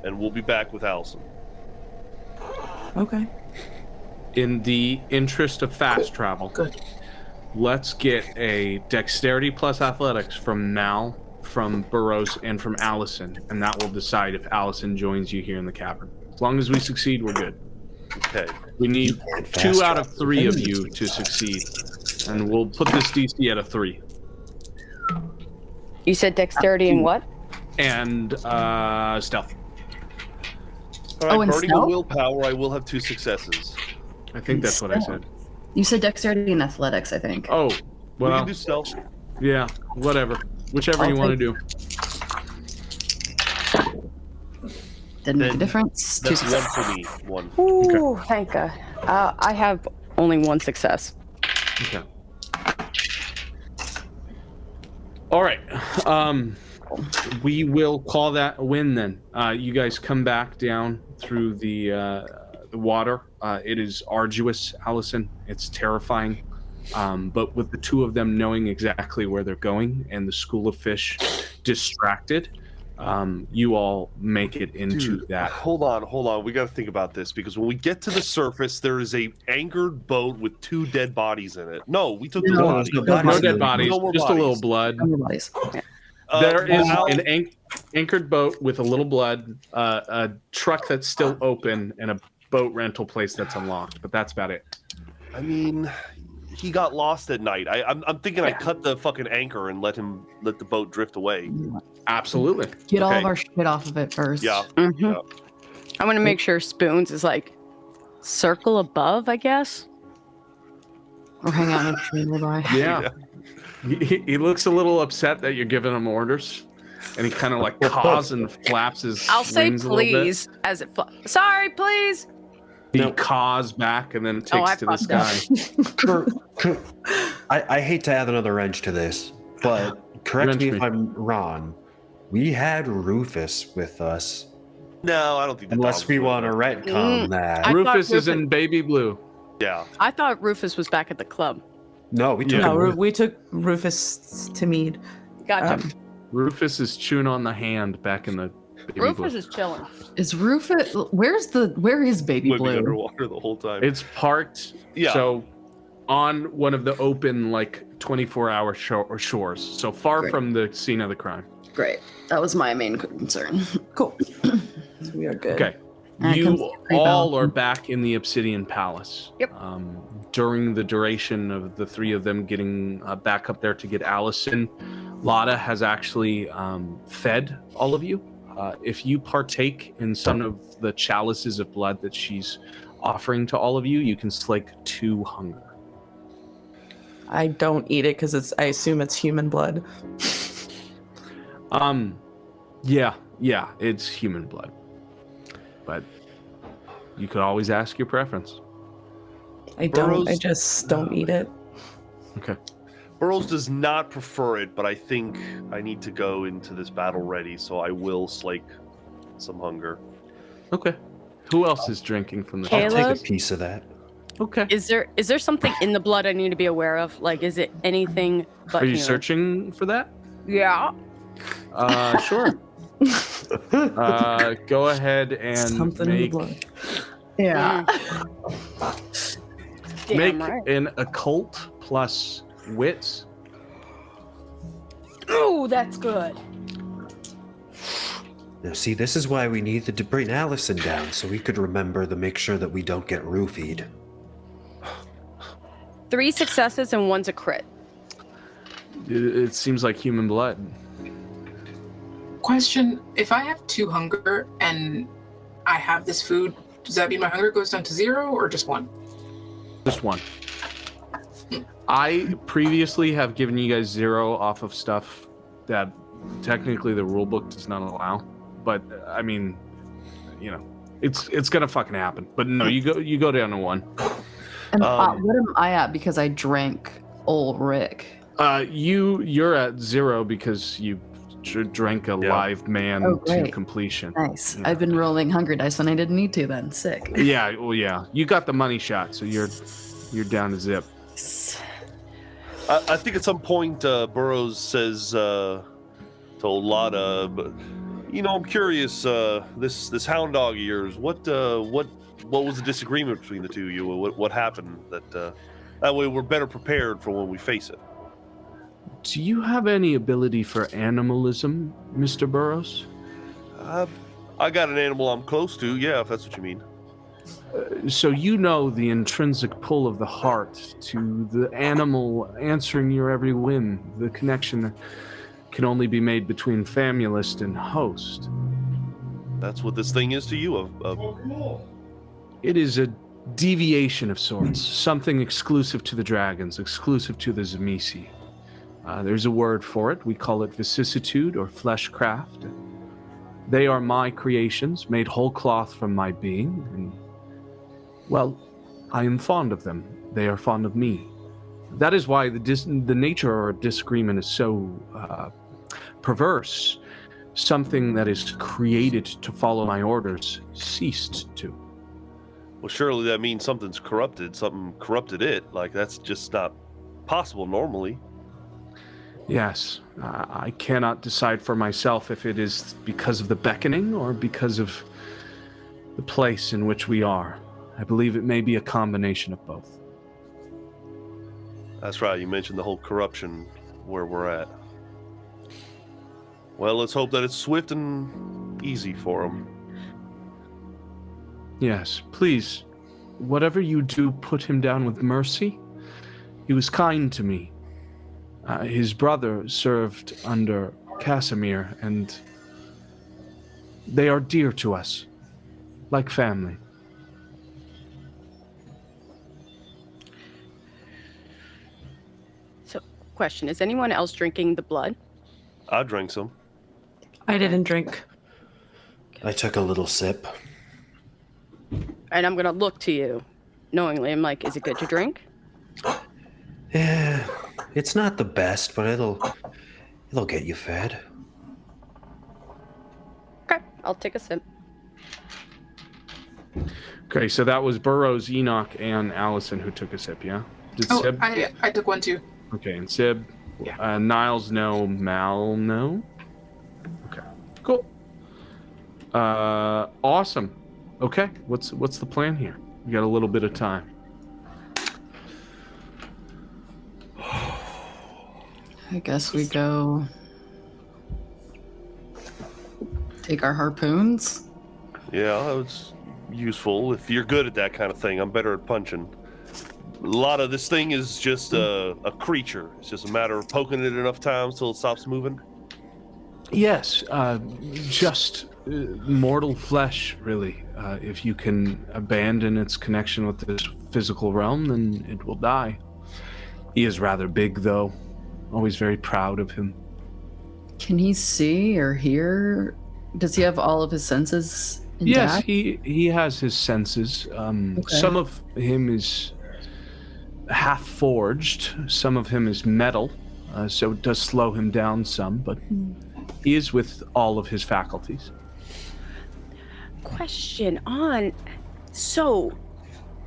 and we'll be back with Allison. Okay. In the interest of fast travel, let's get a dexterity plus athletics from Mal, from Burroughs, and from Allison, and that will decide if Allison joins you here in the cavern. As long as we succeed, we're good. Okay. We need 2 out of 3 of you to succeed, and we'll put this DC at a 3. You said dexterity and what? And stealth. All right, and burning stealth? with willpower, I will have 2 successes. I think that's what I said. You said dexterity and athletics, I think. Oh, We well, can do stealth. yeah, whatever. Whichever you want to do. Didn't make a Then difference. 2 That's successes. 1 for me. 1. Ooh, thank God. I have only 1 success. Okay. All right. We will call that a win then. You guys come back down through the water. It is arduous, Allison. It's terrifying. But with the 2 of them knowing exactly where they're going and the school of fish distracted, you all make it into that. Hold on. We got to think about this because when we get to the surface, there is a anchored boat with 2 dead bodies in it. No, we took those bodies. No dead bodies, No more just bodies. a little blood. Everybody's. There is Mal- an anchored boat with a little blood, a truck that's still open, and a boat rental place that's unlocked. But that's about it. I mean, he got lost at night. I'm thinking I cut the fucking anchor and let the boat drift away. Absolutely. Get all of Okay. our shit off of it first. Yeah. Mm-hmm. Yeah. I want to make sure Spoons is like circle above, I guess. Or hang out in a tree nearby. Yeah. He looks a little upset that you're giving him orders, and he kind of like caws and flaps his I'll say wings a little bit. please as it sorry, please. He caws back and then takes I to the fucked sky. I hate to add another wrench to this, but correct Wrench me me. if I'm wrong. We had Rufus with us, No, I don't think. unless we want to retcon that. I thought Rufus is Rufus- in baby blue. Yeah. I thought Rufus was back at the club. No, we took Yeah. him No, with- we took Rufus to Mead. Gotcha. Rufus is chewing on the hand back in the baby Rufus blue. is chilling. Is Rufus? Where is Baby Living Blue? underwater the whole time. It's parked. Yeah. So on one of the open like 24-hour shores, so far Great. from the scene of the crime. Great. That was my main concern. Cool. So we are good. Okay. Alright, You comes the all bell. are back in the Obsidian Palace. Yep. During the duration of the 3 of them getting back up there to get Allison, Lotta has actually fed all of you. If you partake in some of the chalices of blood that she's offering to all of you, you can slake 2 hunger. I don't eat it because I assume it's human blood. Yeah, it's human blood. But you could always ask your preference. I don't. I Burroughs- just don't eat it. Okay. Burroughs does not prefer it, but I think I need to go into this battle ready, so I will slake some hunger. Okay. Who else is drinking from the Caleb? I'll chalice? take a piece of that. Okay. Is there something in the blood I need to be aware of? Like, is it anything but Are you human? searching for that? Yeah. Sure. Go ahead and Something in the make blood. Yeah. Damn make right. an occult plus wits. Oh, that's good. Now, see, this is why we needed to bring Allison down, so we could remember to make sure that we don't get roofied. 3 successes and 1's a crit. It seems like human blood. Question: if I have 2 hunger and I have this food, does that mean my hunger goes down to 0 or just 1? Just 1. I previously have given you guys 0 off of stuff that technically the rulebook does not allow. But I mean, you know, it's gonna fucking happen. But no, you go down to 1. And what am I at because I drank old Rick? You're at 0 because you drank a live man to completion. Nice. Yeah. I've been rolling hunger dice when I didn't need to. Then sick. Yeah. Well, yeah. You got the money shot, so you're down to zip. I think at some point Burroughs says to Lotta, but you know, I'm curious. This hound dog of yours. What was the disagreement between the two of you? What happened? That way we're better prepared for when we face it. Do you have any ability for animalism, Mr. Burroughs? I got an animal I'm close to. Yeah, if that's what you mean. So you know the intrinsic pull of the heart to the animal answering your every whim. The connection can only be made between famulist and host. That's what this thing is to you. It is a deviation of sorts, something exclusive to the dragons, exclusive to the Zamisi. There's a word for it. We call it vicissitude or fleshcraft. They are my creations, made whole cloth from my being, and, well, I am fond of them. They are fond of me. That is why the nature of our disagreement is so perverse. Something that is created to follow my orders ceased to. Well, surely that means something's corrupted. Something corrupted it. Like, that's just not possible normally. Yes, I cannot decide for myself if it is because of the beckoning or because of the place in which we are. I believe it may be a combination of both. That's right, you mentioned the whole corruption where we're at. Well, let's hope that it's swift and easy for them. Yes, please, whatever you do, put him down with mercy. He was kind to me. His brother served under Casimir, and they are dear to us, like family. So, question, is anyone else drinking the blood? I drank some. I didn't drink. I took a little sip. And I'm going to look to you knowingly. I'm like, is it good to drink? Yeah, it's not the best, but it'll get you fed. Okay, I'll take a sip. Okay, so that was Burroughs, Enoch, and Allison who took a sip, yeah? Did Sib? I took one too. Okay, and Sib? Yeah. Niles, no. Mal, no? Okay, cool. Awesome. Okay, what's the plan here? We got a little bit of time. I guess we go take our harpoons. Yeah, that was useful if you're good at that kind of thing. I'm better at punching. A lot of this thing is just a creature. It's just a matter of poking it enough times till it stops moving. Yes, just mortal flesh, really. If you can abandon its connection with this physical realm, then it will die. He is rather big, though. Always very proud of him. Can he see or hear? Does he have all of his senses intact? Yes, he has his senses. Okay. Some of him is half forged. Some of him is metal, so it does slow him down some, but he is with all of his faculties. Question on, so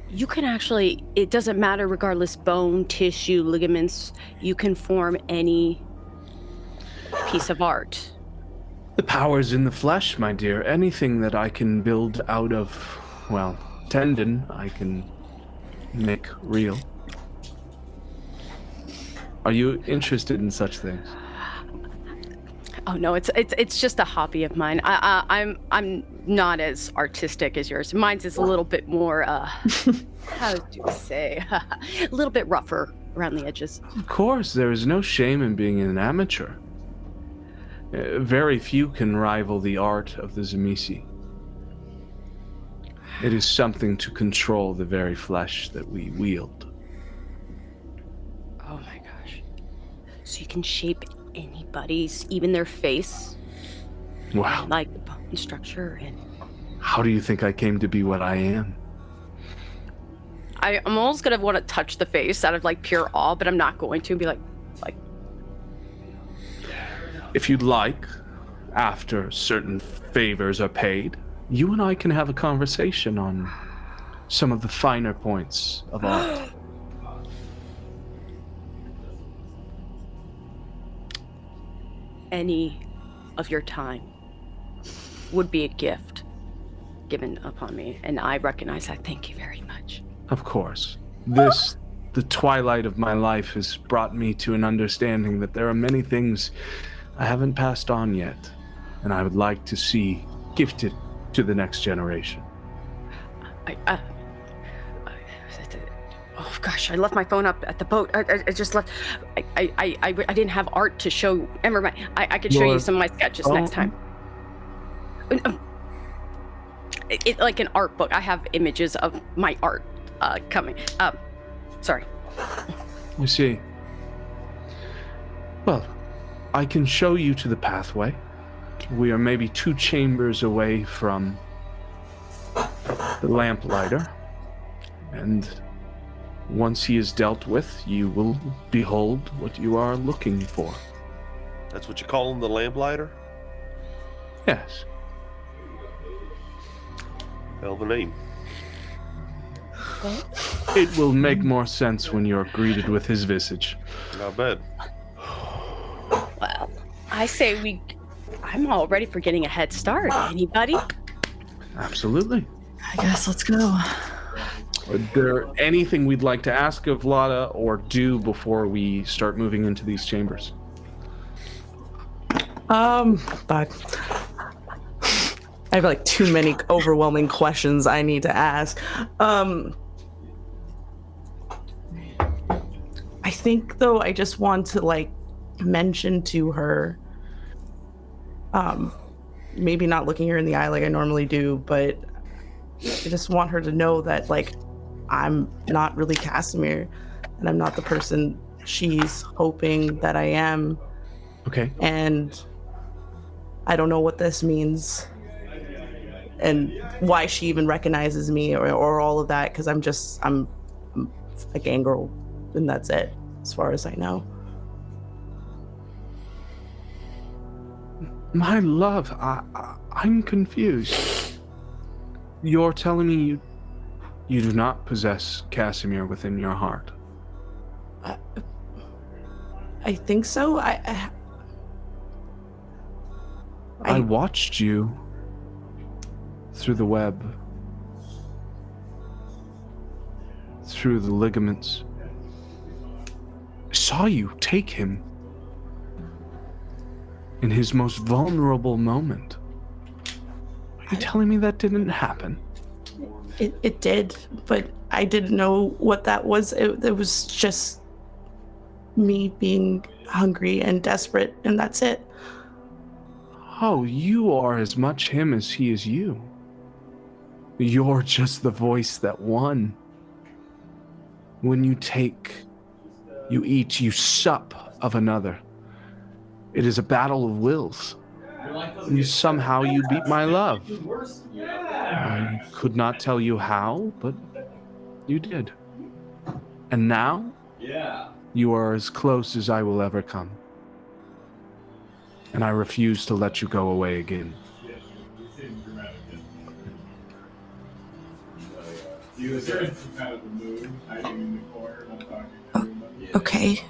you can actually, it doesn't matter regardless, bone, tissue, ligaments, you can form any piece of art. The power's in the flesh, my dear. Anything that I can build out of, well, tendon, I can make real. Are you interested in such things? Oh no, it's just a hobby of mine. I'm not as artistic as yours. Mine's is a little bit more how do you say, a little bit rougher around the edges. Of course, there is no shame in being an amateur. Very few can rival the art of the Zamisi. It is something to control the very flesh that we wield. Oh my gosh. So you can shape anybody's, even their face? Wow. Like the bone structure and... How do you think I came to be what I am? I'm almost gonna want to touch the face out of like pure awe, but I'm not going to be like... If you'd like, after certain favors are paid, you and I can have a conversation on some of the finer points of art. Any of your time would be a gift given upon me, and I recognize that. Thank you very much. Of course. This, the twilight of my life, has brought me to an understanding that there are many things I haven't passed on yet, and I would like to see gifted to the next generation. Oh gosh, I left my phone up at the boat. I just left. I didn't have art to show. Never mind. I could show you some of my sketches next time. It like an art book. I have images of my art coming. Sorry. You see. Well, I can show you to the pathway. We are maybe 2 chambers away from the lamplighter, and once he is dealt with, you will behold what you are looking for. That's what you call him, the lamplighter? Yes. Hell of a name. It will make more sense when you're greeted with his visage. Not bad. Well, I say I'm all ready for getting a head start. Anybody? Absolutely. I guess let's go. Is there anything we'd like to ask of Lada or do before we start moving into these chambers? But I have like too many overwhelming questions I need to ask. I think though I just want to like mention to her, maybe not looking her in the eye like I normally do, but I just want her to know that like I'm not really Casimir, and I'm not the person she's hoping that I am. Okay. And I don't know what this means and why she even recognizes me or all of that, because I'm a gangrel, and that's it as far as I know. My love, I'm confused. You're telling me you do not possess Casimir within your heart? I think so. I watched you through the web, through the ligaments. I saw you take him in his most vulnerable moment. Are you telling me that didn't happen? It did, but I didn't know what that was. It was just me being hungry and desperate, and that's it. Oh, you are as much him as he is you. You're just the voice that won. When you take, you eat, you sup of another. It is a battle of wills. And somehow you beat my love. I could not tell you how, but you did. And now, you are as close as I will ever come. And I refuse to let you go away again. Okay.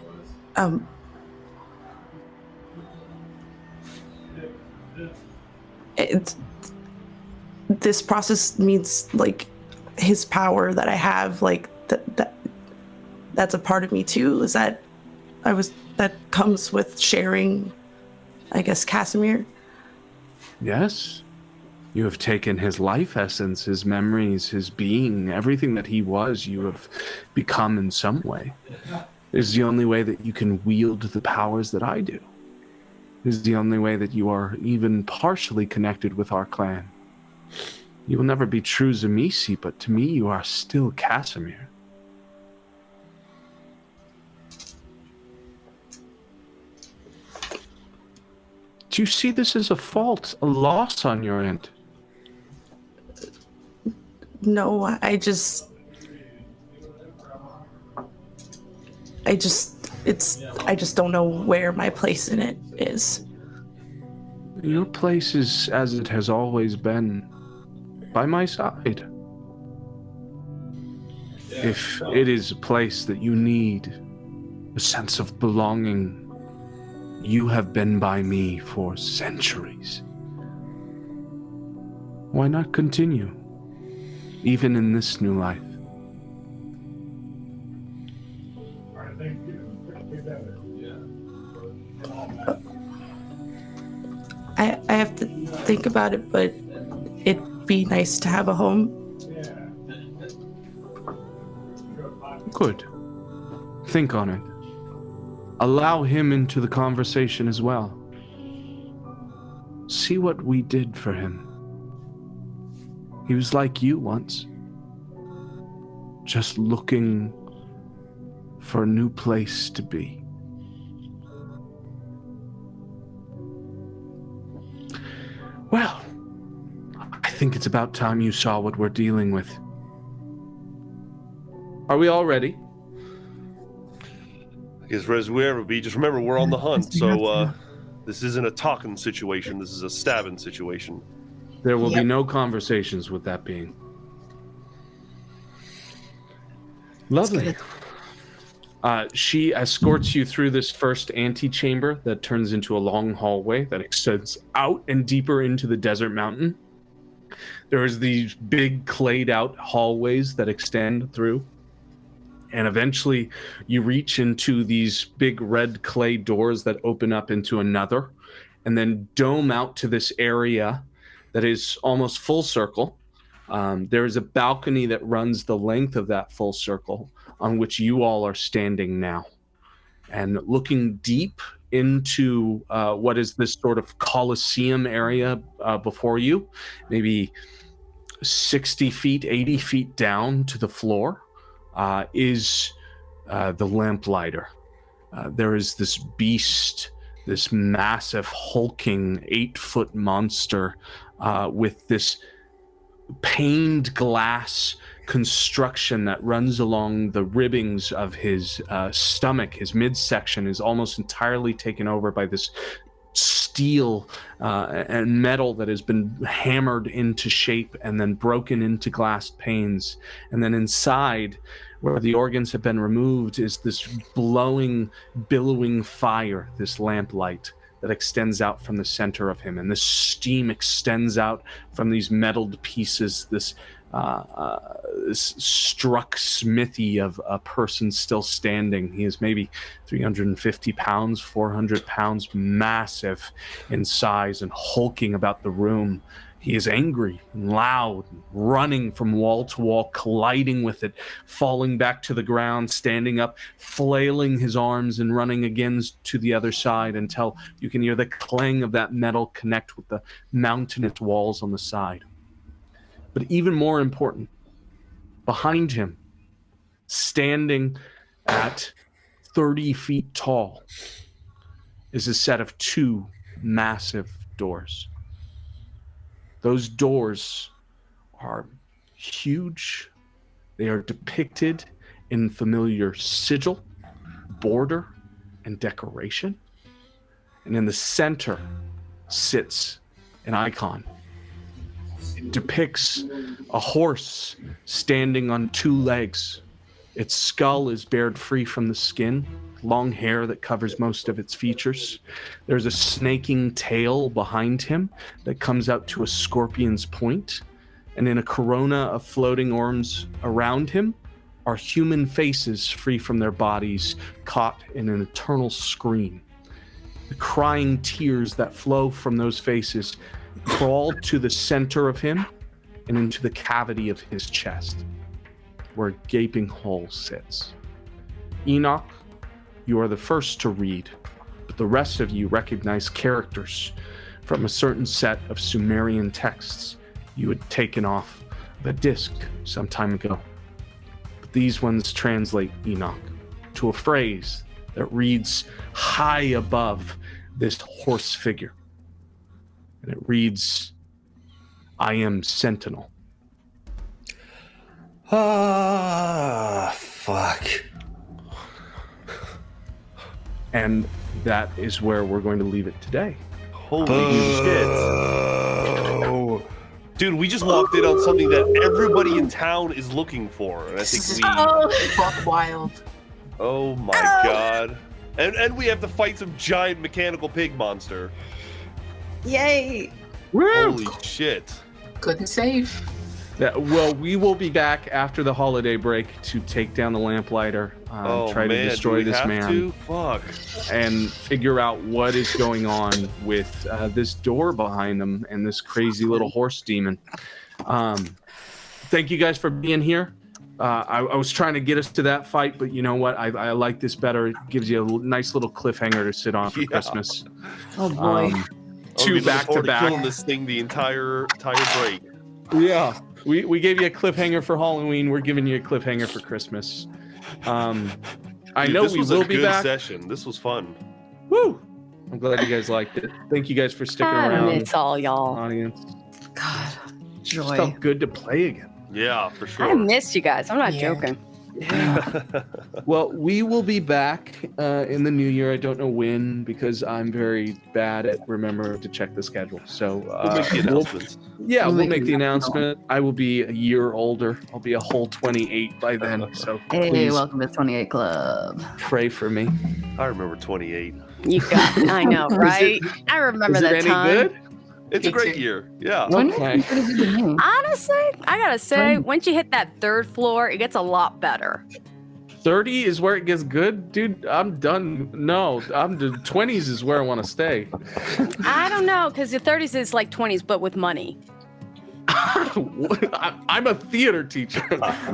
This process means like his power that I have, like that's a part of me too. Is that that comes with sharing, I guess, Casimir. Yes. You have taken his life essence, his memories, his being, everything that he was, you have become in some way. It is the only way that you can wield the powers that I do. It is the only way that you are even partially connected with our clan. You will never be true Zamisi, but to me you are still Casimir. Do you see this as a fault, a loss on your end? No, I just don't know where my place in it is. Your place is as it has always been, by my side. If it is a place that you need a sense of belonging, you have been by me for centuries. Why not continue, even in this new life? I have to think about it, but it'd be nice to have a home. Good. Think on it. Allow him into the conversation as well. See what we did for him. He was like you once. Just looking for a new place to be. Well, I think it's about time you saw what we're dealing with. Are we all ready? I guess as we ever be. Just remember, we're on the hunt, so this isn't a talking situation. This is a stabbing situation. There will be no conversations with that being. Lovely. She escorts you through this first antechamber that turns into a long hallway that extends out and deeper into the desert mountain. There is these big clayed out hallways that extend through. And eventually you reach into these big red clay doors that open up into another and then dome out to this area that is almost full circle. There is a balcony that runs the length of that full circle on which you all are standing now. And looking deep into what is this sort of Colosseum area before you, maybe 60 feet, 80 feet down to the floor, is the lamplighter. There is this beast, this massive hulking 8-foot monster with this paned glass construction that runs along the ribbings of his stomach. His midsection is almost entirely taken over by this steel and metal that has been hammered into shape and then broken into glass panes. And then inside, where the organs have been removed, is this glowing, billowing fire, this lamplight that extends out from the center of him. And this steam extends out from these metalled pieces, this struck smithy of a person still standing. He is maybe 350 pounds, 400 pounds, massive in size and hulking about the room. He is angry and loud, running from wall to wall, colliding with it, falling back to the ground, standing up, flailing his arms and running again to the other side until you can hear the clang of that metal connect with the mountainous walls on the side. But even more important, behind him, standing at 30 feet tall, is a set of 2 massive doors. Those doors are huge. They are depicted in familiar sigil, border, and decoration. And in the center sits an icon. It depicts a horse standing on 2 legs. Its skull is bared free from the skin, long hair that covers most of its features. There's a snaking tail behind him that comes out to a scorpion's point. And in a corona of floating arms around him are human faces free from their bodies, caught in an eternal scream. The crying tears that flow from those faces crawl to the center of him and into the cavity of his chest, where a gaping hole sits. Enoch, you are the first to read, but the rest of you recognize characters from a certain set of Sumerian texts you had taken off the disc some time ago. But these ones translate, Enoch, to a phrase that reads high above this horse figure. And it reads, I am Sentinel. Ah, fuck. And that is where we're going to leave it today. Holy shit. Dude, we just walked in on something that everybody in town is looking for. And I think Buck wild. Oh my god. And we have to fight some giant mechanical pig monster. Yay! Holy shit. Couldn't save. Well, we will be back after the holiday break to take down the lamplighter, try to destroy this man, and figure out what is going on with this door behind them and this crazy little horse demon. Thank you guys for being here. I was trying to get us to that fight, but you know what? I like this better. It gives you a nice little cliffhanger to sit on for Christmas. Oh boy. Two back to back. Killing this thing the entire break. Yeah. We gave you a cliffhanger for Halloween. We're giving you a cliffhanger for Christmas. I know we will be back. Session. This was fun. Woo! I'm glad you guys liked it. Thank you guys for sticking around. I miss all y'all. Audience. God, joy. Just felt good to play again. Yeah, for sure. I miss you guys. I'm not joking. Yeah. Well, we will be back in the new year. I don't know when because I'm very bad at remembering to check the schedule. So we'll make the announcements. We'll make the announcement. I will be a year older. I'll be a whole 28 by then. So hey, welcome to 28 Club. Pray for me. I remember 28. You got it. I know, right? I remember that time. Good? It's a great year. Yeah. Okay. Honestly, I gotta say, once you hit that third floor, it gets a lot better. 30 is where it gets good, dude. I'm done. No, I'm the 20s is where I want to stay. I don't know, because the 30s is like 20s, but with money. I'm a theater teacher,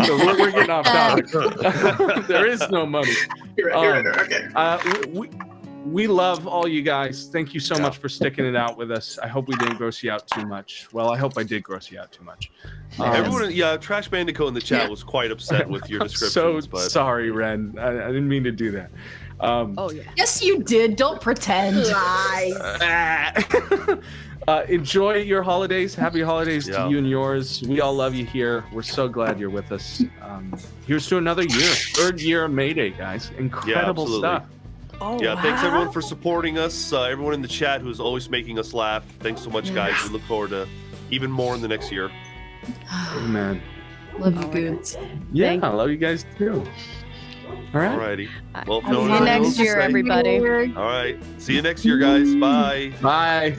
so we're getting off topic. There is no money. You're right. Okay. We love all you guys. Thank you so much for sticking it out with us. I hope we didn't gross you out too much. Well, I hope I did gross you out too much. Everyone, Trash Bandicoot in the chat was quite upset with your descriptions. So sorry, Ren. I didn't mean to do that. Yes, you did. Don't pretend. Lies. Enjoy your holidays. Happy holidays to you and yours. We all love you here. We're so glad you're with us. Here's to another year. Third year of Mayday, guys. Incredible stuff. Oh, thanks everyone for supporting us. Everyone in the chat who's always making us laugh. Thanks so much, guys. We look forward to even more in the next year. Amen. Love you, goods. Yeah, I love you guys too. All right. Alrighty. Well, See you next year, everybody. All right. See you next year, guys. Bye. Bye.